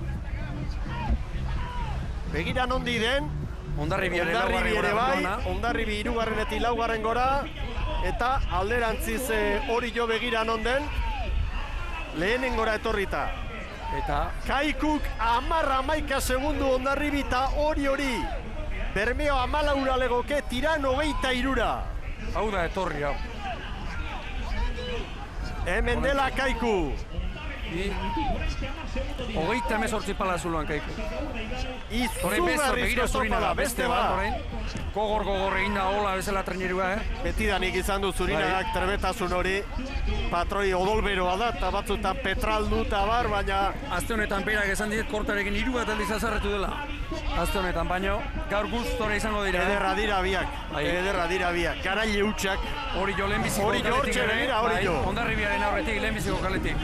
Begira nondi den. Hondarribi ere bai. Hondarribi 3. 4. gora. Eta alderantziz Orio begira nonden. Lehenen gora etorrita. Eta Kaikuk 10 segundu Hondarribi eta Orio. Bermeo 14 legoke, Tiran 23. Hau da etorri hau. Hemen dela Kaiku. Hogeita 18 pala zuloan Kaiku. Izugarrizko estropada, beste bat. Gogor egin da hola bezala trainerua, Betidanik izan du Zurinagak trebetasun hori. Patroi odolberoa da, eta batzutan petraldu eta bar, baina... Azte honetan berak esan dit, kortarekin 3 bat aldiz azarretu dela. Azte honetan, baino, gaur gustora izango dira. Ederra dira biak, garaile hutsak. Hori jo lehenbiziko kaletik ere, Hondarribiaren aurretik, lehenbiziko kaletik.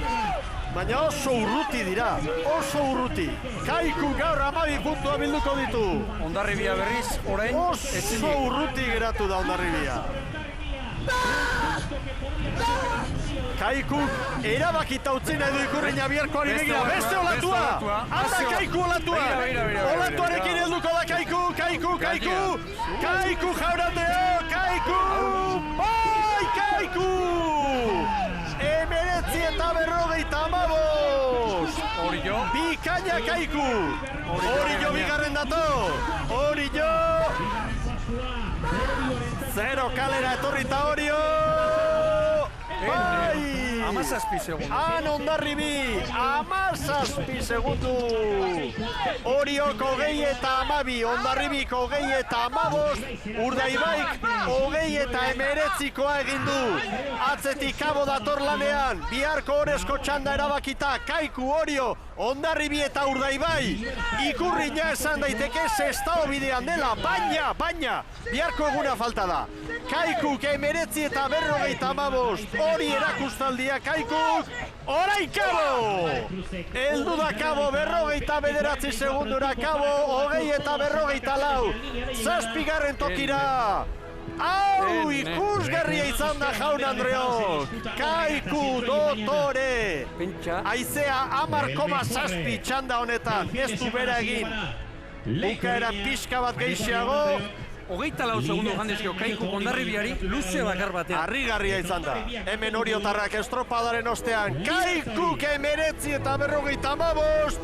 Baina oso urruti dira, oso urruti. Kaiku gaur 12 puntua bilduko ditu. Hondarribia berriz, orain... Oso urruti geratu da Hondarribia. Kaiku erabakita utzi nahi du Ikurriña Biarkoari begira. Beste olatua! Anda Kaiku olatua! Olatuarekin helduko da Kaiku! Kaiku jaurandeo! Kaiku! Bai, Kaiku! 19:45! Orillo! Bikaina Kaiku! Orillo bigarren dator! Orillo! 0 kalera etorrita Orio! Bai! 17 segundu. Hondarribi, 17 segundu. Oriok 20:12, Hondarribik 20:15, Urdaibaik 20:19 egin du. Atzetik Kabo dator lanean, biharko orezko txanda erabakita, Kaiku, Orio, Hondarribi eta Urdaibai. Ikurriña esan daiteke sestao bidean dela, baina, biharko eguna falta da. Kaikuk 19:45, hori erakustaldia Kaikuk, orain Kabo! Eldu da Kabo 49 segundura, Kabo 20:44, 7. tokira. Hau, ikusgarria izan da Jaun Andreok! Kaiku dotore! Aizea 10,7 txanda honetan, ez du bera egin. Bukaera pixka bat gehiago. 24 segundu jandizkio Kaiku Hondarribiari luze bakar batean. Harrigarria izan da. Hemen oriotarrak estropadaren ostean. Kaikuk 19:45.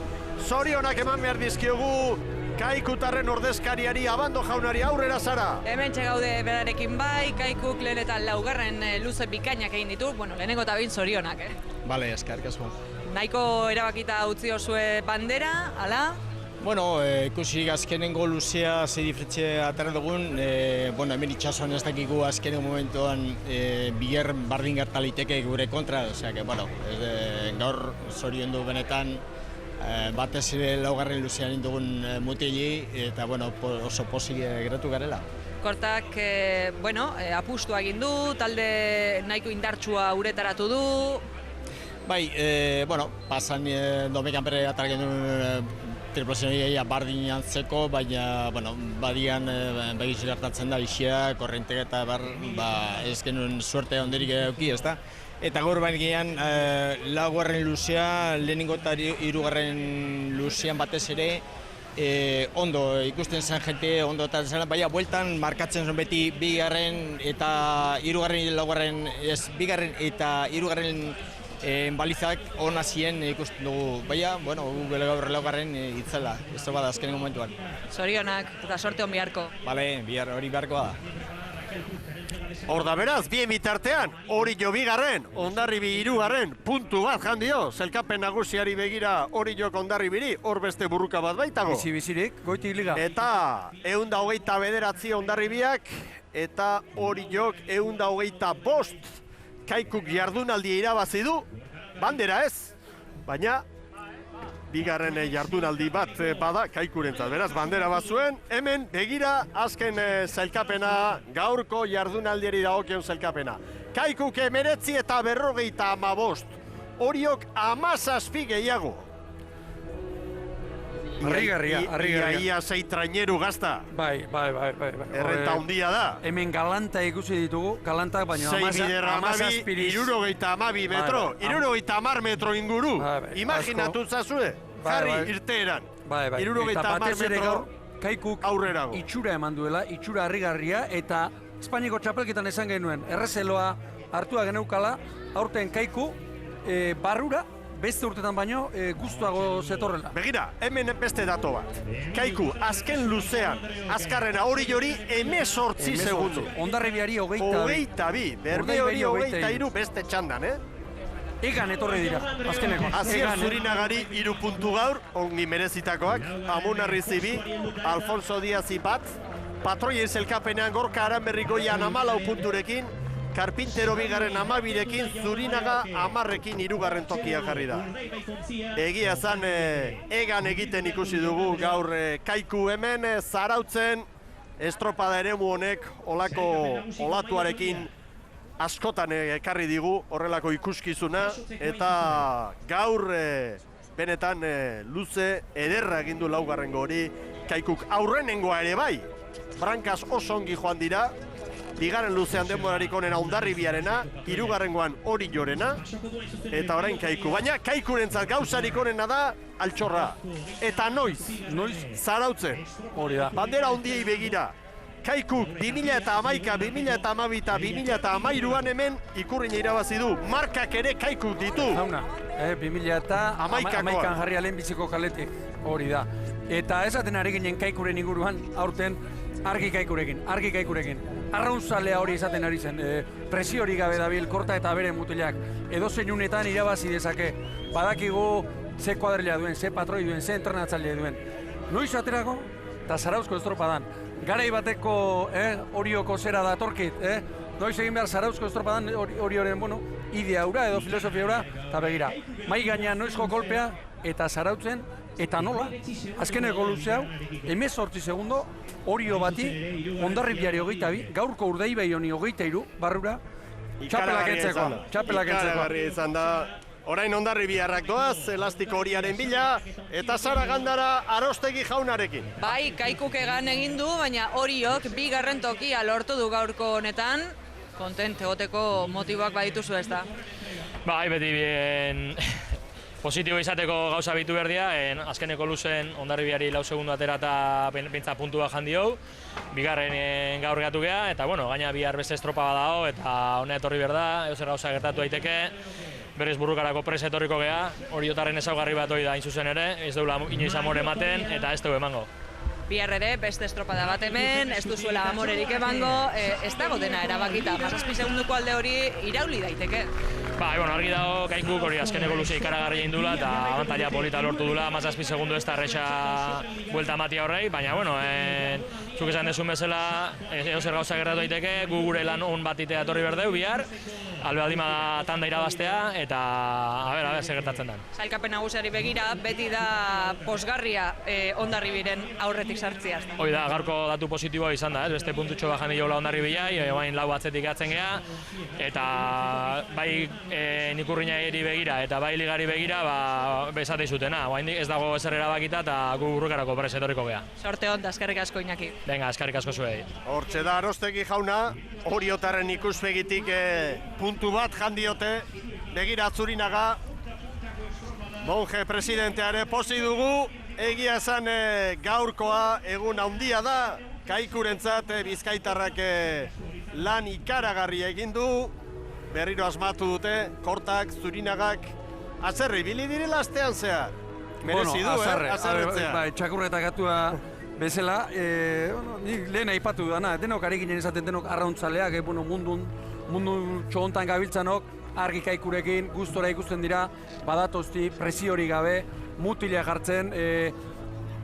Zorionak eman behar dizkiogu. Kaikutarren ordezkariari, Abando jaunari aurrera zara. Hemen txegaude berarekin bai, Kaikuk lehen eta laugarren luze bikainak egin ditu. Bueno, lehenengo eta behin zorionak, Bale, eskerrik asko. Nahiko erabakita utzi osue bandera, ala? Bueno, ikusi azkenengo luzea ze diferentzia atera dugun, hemen itxasuan ez dakigu azkenengo momentuan biger bardin gertaliteke gure kontra, osea, gaur zoriondu benetan batez ere laugarren luzean dugun mutili, eta oso pozik geratu garela. Kortak, apustu egin du, talde nahiko indartsua uretaratu du. Bai, pasan domekan bere atar genuen tripulazioa bardin antzeko, baina, badian begiz gertatzen da isia, korrentek eta ez genuen suerte onderik eduki, ez da? Eta gaur baina laugarren luzea, lehenengo eta hirugarren luzean batez ere, ondo ikusten zen jente, ondo eta zen, baina bueltan markatzen zuen beti bigarren eta hirugarren balizak hona ziren ikusten dugu, baina, gaur laugarren itzela, ez da bada azkenengo momentuan. Zorionak eta sorte hon biharko. Bale, hori beharkoa da. Hor da beraz, bien bitartean, Orillo bigarren, Hondarribi hirugarren, puntu bat jandio, zelkapen nagusiari begira Orillok Hondarribiri, hor beste burruka bat baitago. Bizirik, goitik liga. Eta 129 Hondarribiak, eta Orillok 125. Kaikuk jardunaldia irabazi du, bandera ez, baina bigarren jardunaldi bat bada Kaikurentzat. Beraz, bandera bat zuen, hemen begira azken zailkapena, gaurko jardunaldiari dagokion zailkapena. Kaikuk 19:45, Oriok 17 gehiago. Harrigarria. Ia 6 traineru gazta. Bai. Errenta handia da. Hemen galanta ikusi ditugu, galantak baino 6,12, 72 metro, 70 metro inguru. Imaginatu zazue, jarri irteeran. 70 metro Kaikuk aurrerago. Itxura eman duela, itxura harrigarria, eta Espainiako txapelketan esan genuen, errezeloa hartua geneukala, aurten Kaiku barrura, beste urtetan baino, guztuago zetorrela. Begira, hemen beste dato bat. Kaiku, azken luzean, azkarrena Orillori 18 segundu. Hondarribiari 22. Berme hori 23 beste txandan, egan etorri dira, azkeneko. Azier Zurinagari 3 puntu gaur, ongi merezitakoak, Amunarri zibi, Alfonso Diazi bat, Patroi elkapenean Gorka Aranberrikoian 14 punturekin, Karpintero bigarren 12rekin, Zurinaga 10rekin 3. tokia jarri da. Egia zan, egan egiten ikusi dugu gaur Kaiku hemen, Zarautzen, estropada eremu honek olako olatuarekin askotan ekarri digu horrelako ikuskizuna, eta gaur benetan luze ederra egin du laugarrengo hori Kaikuk. Aurrenengoa ere bai, brankaz oso ongi joan dira, bigarren luzean denborarik onena Hondarribiarena, 3. hori jorena, eta orain Kaiku. Baina Kaikurentzat gauzarik onena da altxorra. Eta noiz? Zarautzen. Hori da. Bandera hondiei begira. Kaikuk 2011, 2012 eta 2013an hemen Ikurrina irabazi du. Markak ere Kaikuk ditu. Zauna, 2011an jarri lehenbiziko kaletik, hori da. Eta esaten ari ginen Kaikuren inguruan, aurten argi Kaikurekin. Arraunzalea hori esaten ari zen, presiori gabe dabil, korta eta bere mutilak. Edo zein unetan irabazi dezake, badakigu ze kuadrilla duen, ze patroi duen, ze entrenatzaile duen. Noiz aterako, eta Zarauzko estropadan. Garai bateko Orioko zera datorkit, noiz egin behar Zarauzko estropadan Orioren, idea hura edo filosofia hura, eta begira, mai gainean noizko kolpea, eta Zarautzen, eta nola, azkeneko luze hau, 18 segundo, Orio bati, Hondarribiari 22, gaurko Urdaibai honi 23, barrura, txapelak entzeko. Ikaragarria izan da. Orain Hondarribiarrak doaz, elastiko horiaren bila, eta Sara Gandara Arostegi jaunarekin. Bai, Kaikuk egan egin du, baina Oriok 2. tokia lortu du gaurko honetan, kontent egoteko motiboak badituzu ez da. Bai, beti bien positibo izateko gauza bitu behar dira, azkeneko luzen Hondarribiari 4 segundu atera eta pentsa puntua jandio, bigarren gaur gatu geha, eta gaina bihar beste estropa badago, eta hona etorri behar da, edo zer gauza gertatu daiteke, berez burrukarako presa etorriko geha, Oriotarren ezaugarri bat hori da hain zuzen ere, ez duela inoiz amore ematen, eta ez dugu emango. Bihar ere, beste estropada bat hemen, ez duzuela amorerik emango, ez dago dena erabakita, 7 segunduko alde hori irauli daiteke. Bai, argi dago Kaikuk hori azkeneko luze ikaragarri egin dula eta abantaila polita lortu dula, 7 segundu ez da erresa buelta matia horrei, baina, zuk esan dezun bezala, edo zer gauza gertatu daiteke, gu gure lan on bat itea etorri berdeu bihar, albe adima da tanda irabaztea, eta a ber, zer gertatzen den. Sailkapen nagusiari begira, beti da posgarria Hondarribiren aurretik sartzea. Hoi da, gaurko datu positiboa izan da, beste puntutxo bajan diola Hondarribiai, bain lau atzetik atzen geha, eta bai Ikurrinari begira eta bai ligari begira, besate izutena, ez dago ezer erabakita eta gu burrukarako presa etorriko geha. Sorte hon, eskerrik asko Iñaki. Venga, eskerrik asko zuei. Hortxe da Arostegi jauna, Oriotarren ikuspegitik puntu bat jandiote, begira Zurinaga, Monje presidenteare posi dugu, egia esan gaurkoa egun handia da, Kaikurentzat bizkaitarrak lan ikaragarria egin du, berriro asmatu dute, Kortak, Zurinagak, azerri bili direla astean zehar. Merezi du, azerretzea. Bai, txakurretak atua bezala, nik lehen aipatu dana, denok ari ginen esaten denok arrauntzaleak, mundu txohontan gabiltzanok, argi Kaikurekin, gustora ikusten dira, badatozti, presiori gabe, mutila jartzen,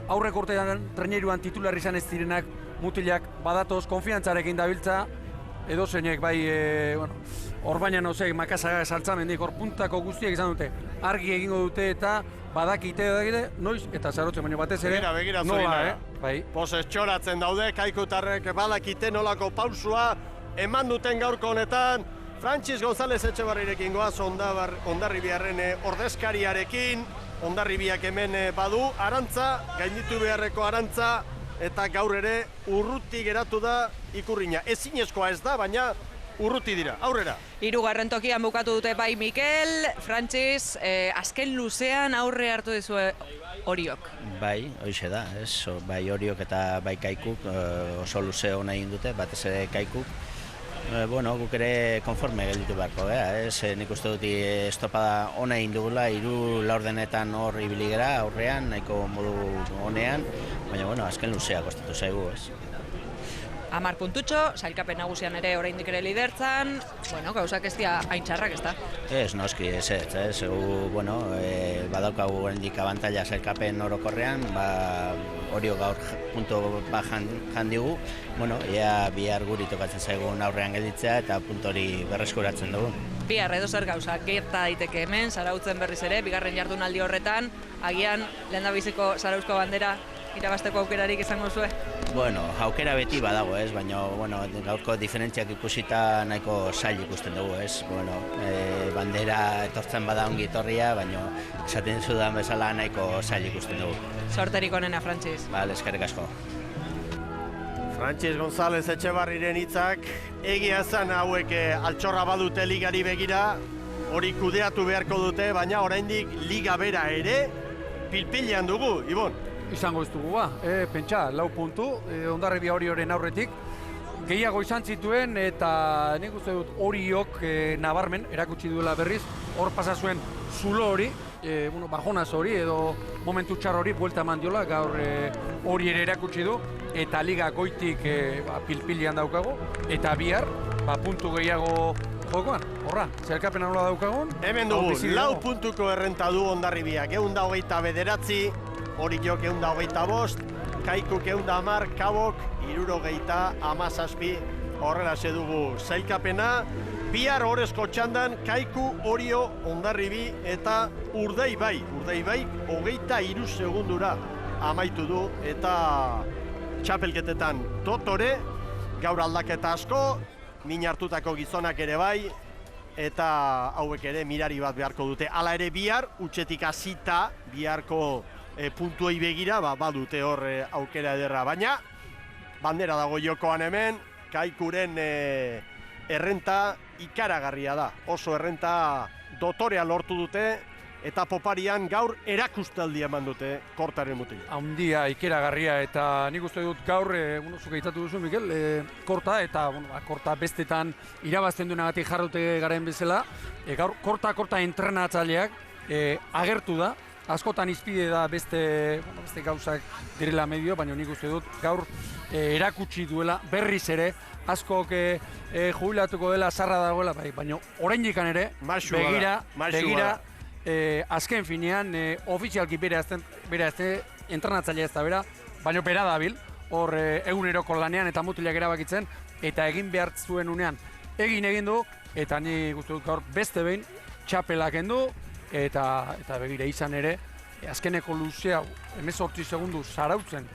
aurrek urtean traineruan titular izan ez direnak, mutilak badatoz, konfiantzarekin dabiltza, edo zeinek, bai, Orbainan ozek, makasaga saltzamendik, puntako guztiak izan dute, argi egingo dute eta badakite noiz, eta Zarautzen baino batez ere, nola, bai. Pozez txoratzen daude, Kaikutarrek badakite nolako pausua, eman duten gaurko honetan, Frantxis González Etxebarrirekin goaz Hondarribiarren ordezkariarekin, Hondarribiak hemen badu, Arantza, gainditu beharreko Arantza, eta gaur ere urruti geratu da Ikurrina. Ezinezkoa ez da, baina urruti dira, aurrera. 3. tokian bukatu dute bai Mikel, Frantxis, azken luzean aurre hartu dizue Oriok. Bai, hoxe da, bai Oriok eta bai Kaikuk oso luze hona egin dute, batez ere Kaikuk. Guk ere konforme gelditu beharko, nik uste dut estropada hona egin dugula, 3 laurdenetan hor ibili gera, aurrean, nahiko modu honean, baina azken luzea kostatu zaigu, 10 puntutxo, sailkapen nagusian ere oraindik ere lidertzan, bueno, gauzak ez dira hain txarrak, ez da? Ez, noski, ez, bueno, badaukagu oraindik abantaila sailkapen orokorrean, Orio gaur puntu bat jandigu, bueno, ea bihar guri tokatzen zaigun aurrean gelditzea eta puntu hori berreskuratzen dugu. Bihar edo zer gauza, gerta daiteke hemen, Zarautzen berriz ere, bigarren jardunaldi horretan, agian lehendabiziko Zarauzko bandera irabazteko aukerarik izango zuen? Bueno, aukera beti badago, ez, baina, bueno, gaurko diferentziak ikusita nahiko zail ikusten dugu, ez, bueno, bandera etortzen bada ongi etorria, baina esaten zudan bezala nahiko zail ikusten dugu. Sorterik onena, Frantziz. Bale, eskerrik asko. Frantziz González Etxebarriren hitzak, egia zan hauek altxorra badute ligari begira, hori kudeatu beharko dute, baina oraindik liga bera ere pilpilean dugu, Ibon. Izango ez dugu pentsa, 4 puntu, Hondarribia Orioren aurretik. Gehiago izan zituen eta nik uste dut Oriok nabarmen erakutsi duela berriz, hor pasa zuen zulo hori, bajonaz hori edo momentu txar hori buelta eman diola, gaur hori ere erakutsi du, eta liga goitik pilpilian daukago, eta bihar puntu gehiago jokoan, horra, zerkapena nola daukagun? Hemen dugu, 4 puntuko errenta du Hondarribiak, 129, Oriok 125, Kaikuk 110, Kabok 77, horrela dugu zailkapena. Bihar horrezko txandan, Kaiku, Orio, Hondarribi eta Urdaibai. Urdaibai 23 segundura amaitu du eta txapelketetan dotore, gaur aldaketa asko, min hartutako gizonak ere bai, eta hauek ere mirari bat beharko dute. Hala ere bihar, utxetik hasita, biharko puntuei begira, badute hor aukera ederra, baina bandera dago jokoan hemen, Kaikuren errenta ikaragarria da, oso errenta dotorea lortu dute, eta poparian gaur erakustaldi eman dute kortaren mutila. Haundia ikeragarria eta nik uste dut gaur, zuk aitatu duzu, Mikel, korta eta korta bestetan irabazten duenagatik jarrute garen bezala, gaur korta entrenatzaileak agertu da, askotan izpide da beste gauzak direla medio, baina nik uste dut gaur erakutsi duela berriz ere, askok jubilatuko dela zarra dagoela, baina oraindikan ere, begira, azken finean, ofizialki bere entrenatzailea ez da bera, baina bera dabil, hor eguneroko lanean eta mutilak erabakitzen, eta egin behar zuen unean egin du, eta nik uste dut gaur beste behin txapelak endu, eta begira izan ere, azkeneko luzea, 18 segundu Zarautzen,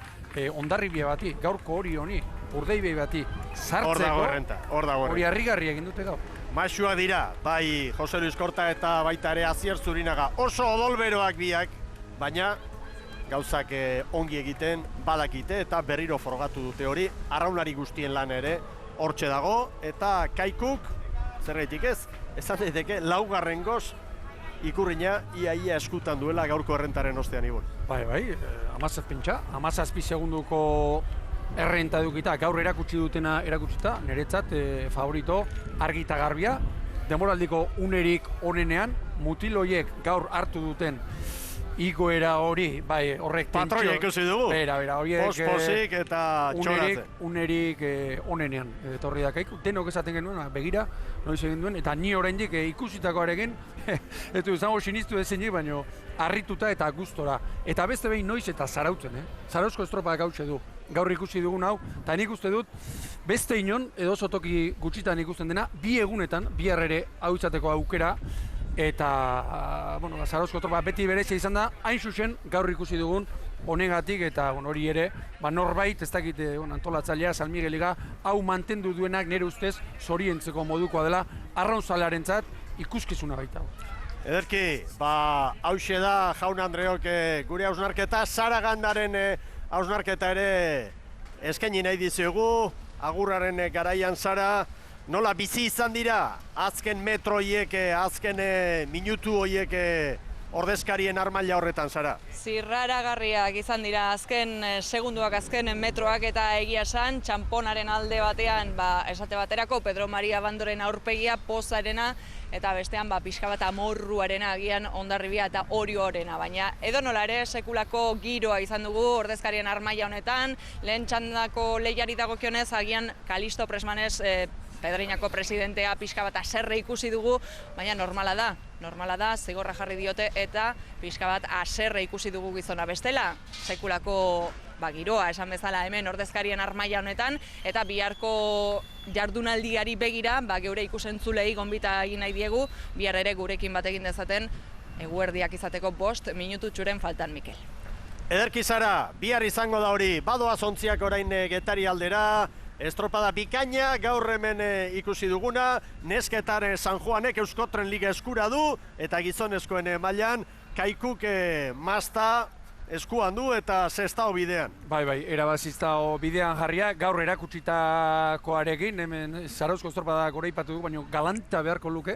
Hondarribia bati, gaurko hori honi, Urdaibai bati, sartzeko, hori harrigarri egin dute gaur. Maixuak dira, bai Jose Luis Korta eta baita ere Asier Zurinaga, oso odolberoak biak, baina gauzak ongi egiten badakite eta berriro forgatu dute hori, arraunari guztien lan ere hortxe dago, eta Kaikuk, zergaitik ez, esan daiteke laugarrengoz ikurrina ia eskutan duela gaurko errentaren ostean, Ibon. Bai, 17 segunduko errenta dukita, gaur erakutsi dutena erakutsita, niretzat favorito argi eta garbia, demoraldiko unerik onenean, mutiloiek gaur hartu duten igoera hori, bai, horrek tentsio... Patroia ikusi dugu. Horiek... Posposik eta txoratze. Unerik onenean, etorri da Kaiku, denok esaten genuen, begira, noiz egin duen, eta ni oraindik ikusitakoarekin, ez du izango sinistu ezenik, baina harrituta eta gustora. Eta beste behin noiz eta Zarautzen, Zarauzko estropak gautxe du. Gaur ikusi dugun hau, eta nik uste dut, beste inon, edo zotoki gutxitan ikusten dena, 2 egunetan, bihar ere hau izateko aukera, eta, Zarauzko tropa beti berezia izan da, hain zuzen gaur ikusi dugun honegatik, eta hori ere, norbait, ez dakit antolatzailea, San Migueliga, hau mantendu duenak nire ustez zorientzeko modukoa dela, arraunzalearentzat ikuskizuna baita. Ederki, hauxe da Jaun Andreok gure hausnarketa, Zaragandaren hausnarketa ere eskaini nahi dizugu, agurraren garaian Zara, nola bizi izan dira, azken metro horiek, azken minutu horiek ordezkarien armaila horretan zara? Zirraragarriak izan dira azken segunduak, azken metroak, eta egia esan, txamponaren alde batean, esate baterako, Pedro Maria Bandoren aurpegia, pozarena, eta bestean pixka bat amorruarena, agian Hondarribia eta Orioarena, baina edonola ere sekulako giroa izan dugu ordezkarien armaila honetan, lehen txandako lehiari dagokionez, agian Kalisto Presmanez Pedreñako presidentea pixka bat haserre ikusi dugu, baina normala da, zigorra jarri diote eta pixka bat haserre ikusi dugu gizona bestela, sekulako giroa esan bezala hemen ordezkarien armaila honetan, eta biharko jardunaldiari begira, geure ikusentzulei gonbita egin nahi diegu, bihar ere gurekin bat egin dezaten, eguerdiak izateko 5 minututxuren faltan, Mikel. Ederki zara, bihar izango da hori, badoa zontziak orain Getari aldera, estropada bikaina, gaur hemen ikusi duguna, nesketan San Juanek Euskotren Liga eskura du, eta gizonezkoen mailan Kaikuk mazta eskuan du eta zestao bidean. Bai, erabaziztao bidean jarria, gaur erakutsitakoarekin, hemen Zarauzko estropada goraipatu du, baina galanta beharko luke,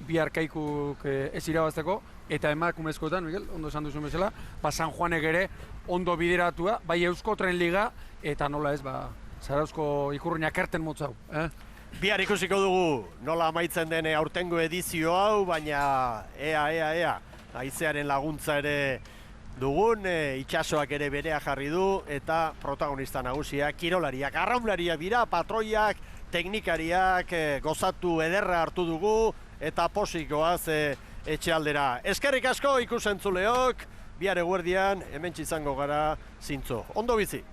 bihar Kaikuk ez irabazteko, eta emakumezkoetan, Miguel, ondo esan duzun bezala, San Juanek ere ondo bideratua, bai Euskotren Liga, eta nola ez, Zarauzko ikurriña kerten motzau. Bihar ikusiko dugu nola amaitzen den aurtengo edizio hau, baina ea, haizearen laguntza ere dugun, itxasoak ere berea jarri du, eta protagonista nagusia, kirolariak, arraunlariak dira, patroiak, teknikariak, gozatu ederra hartu dugu, eta posikoaz etxealdera. Eskerrik asko ikusentzuleok, bihar eguerdian, hementsi izango gara zintzo. Ondo bizi!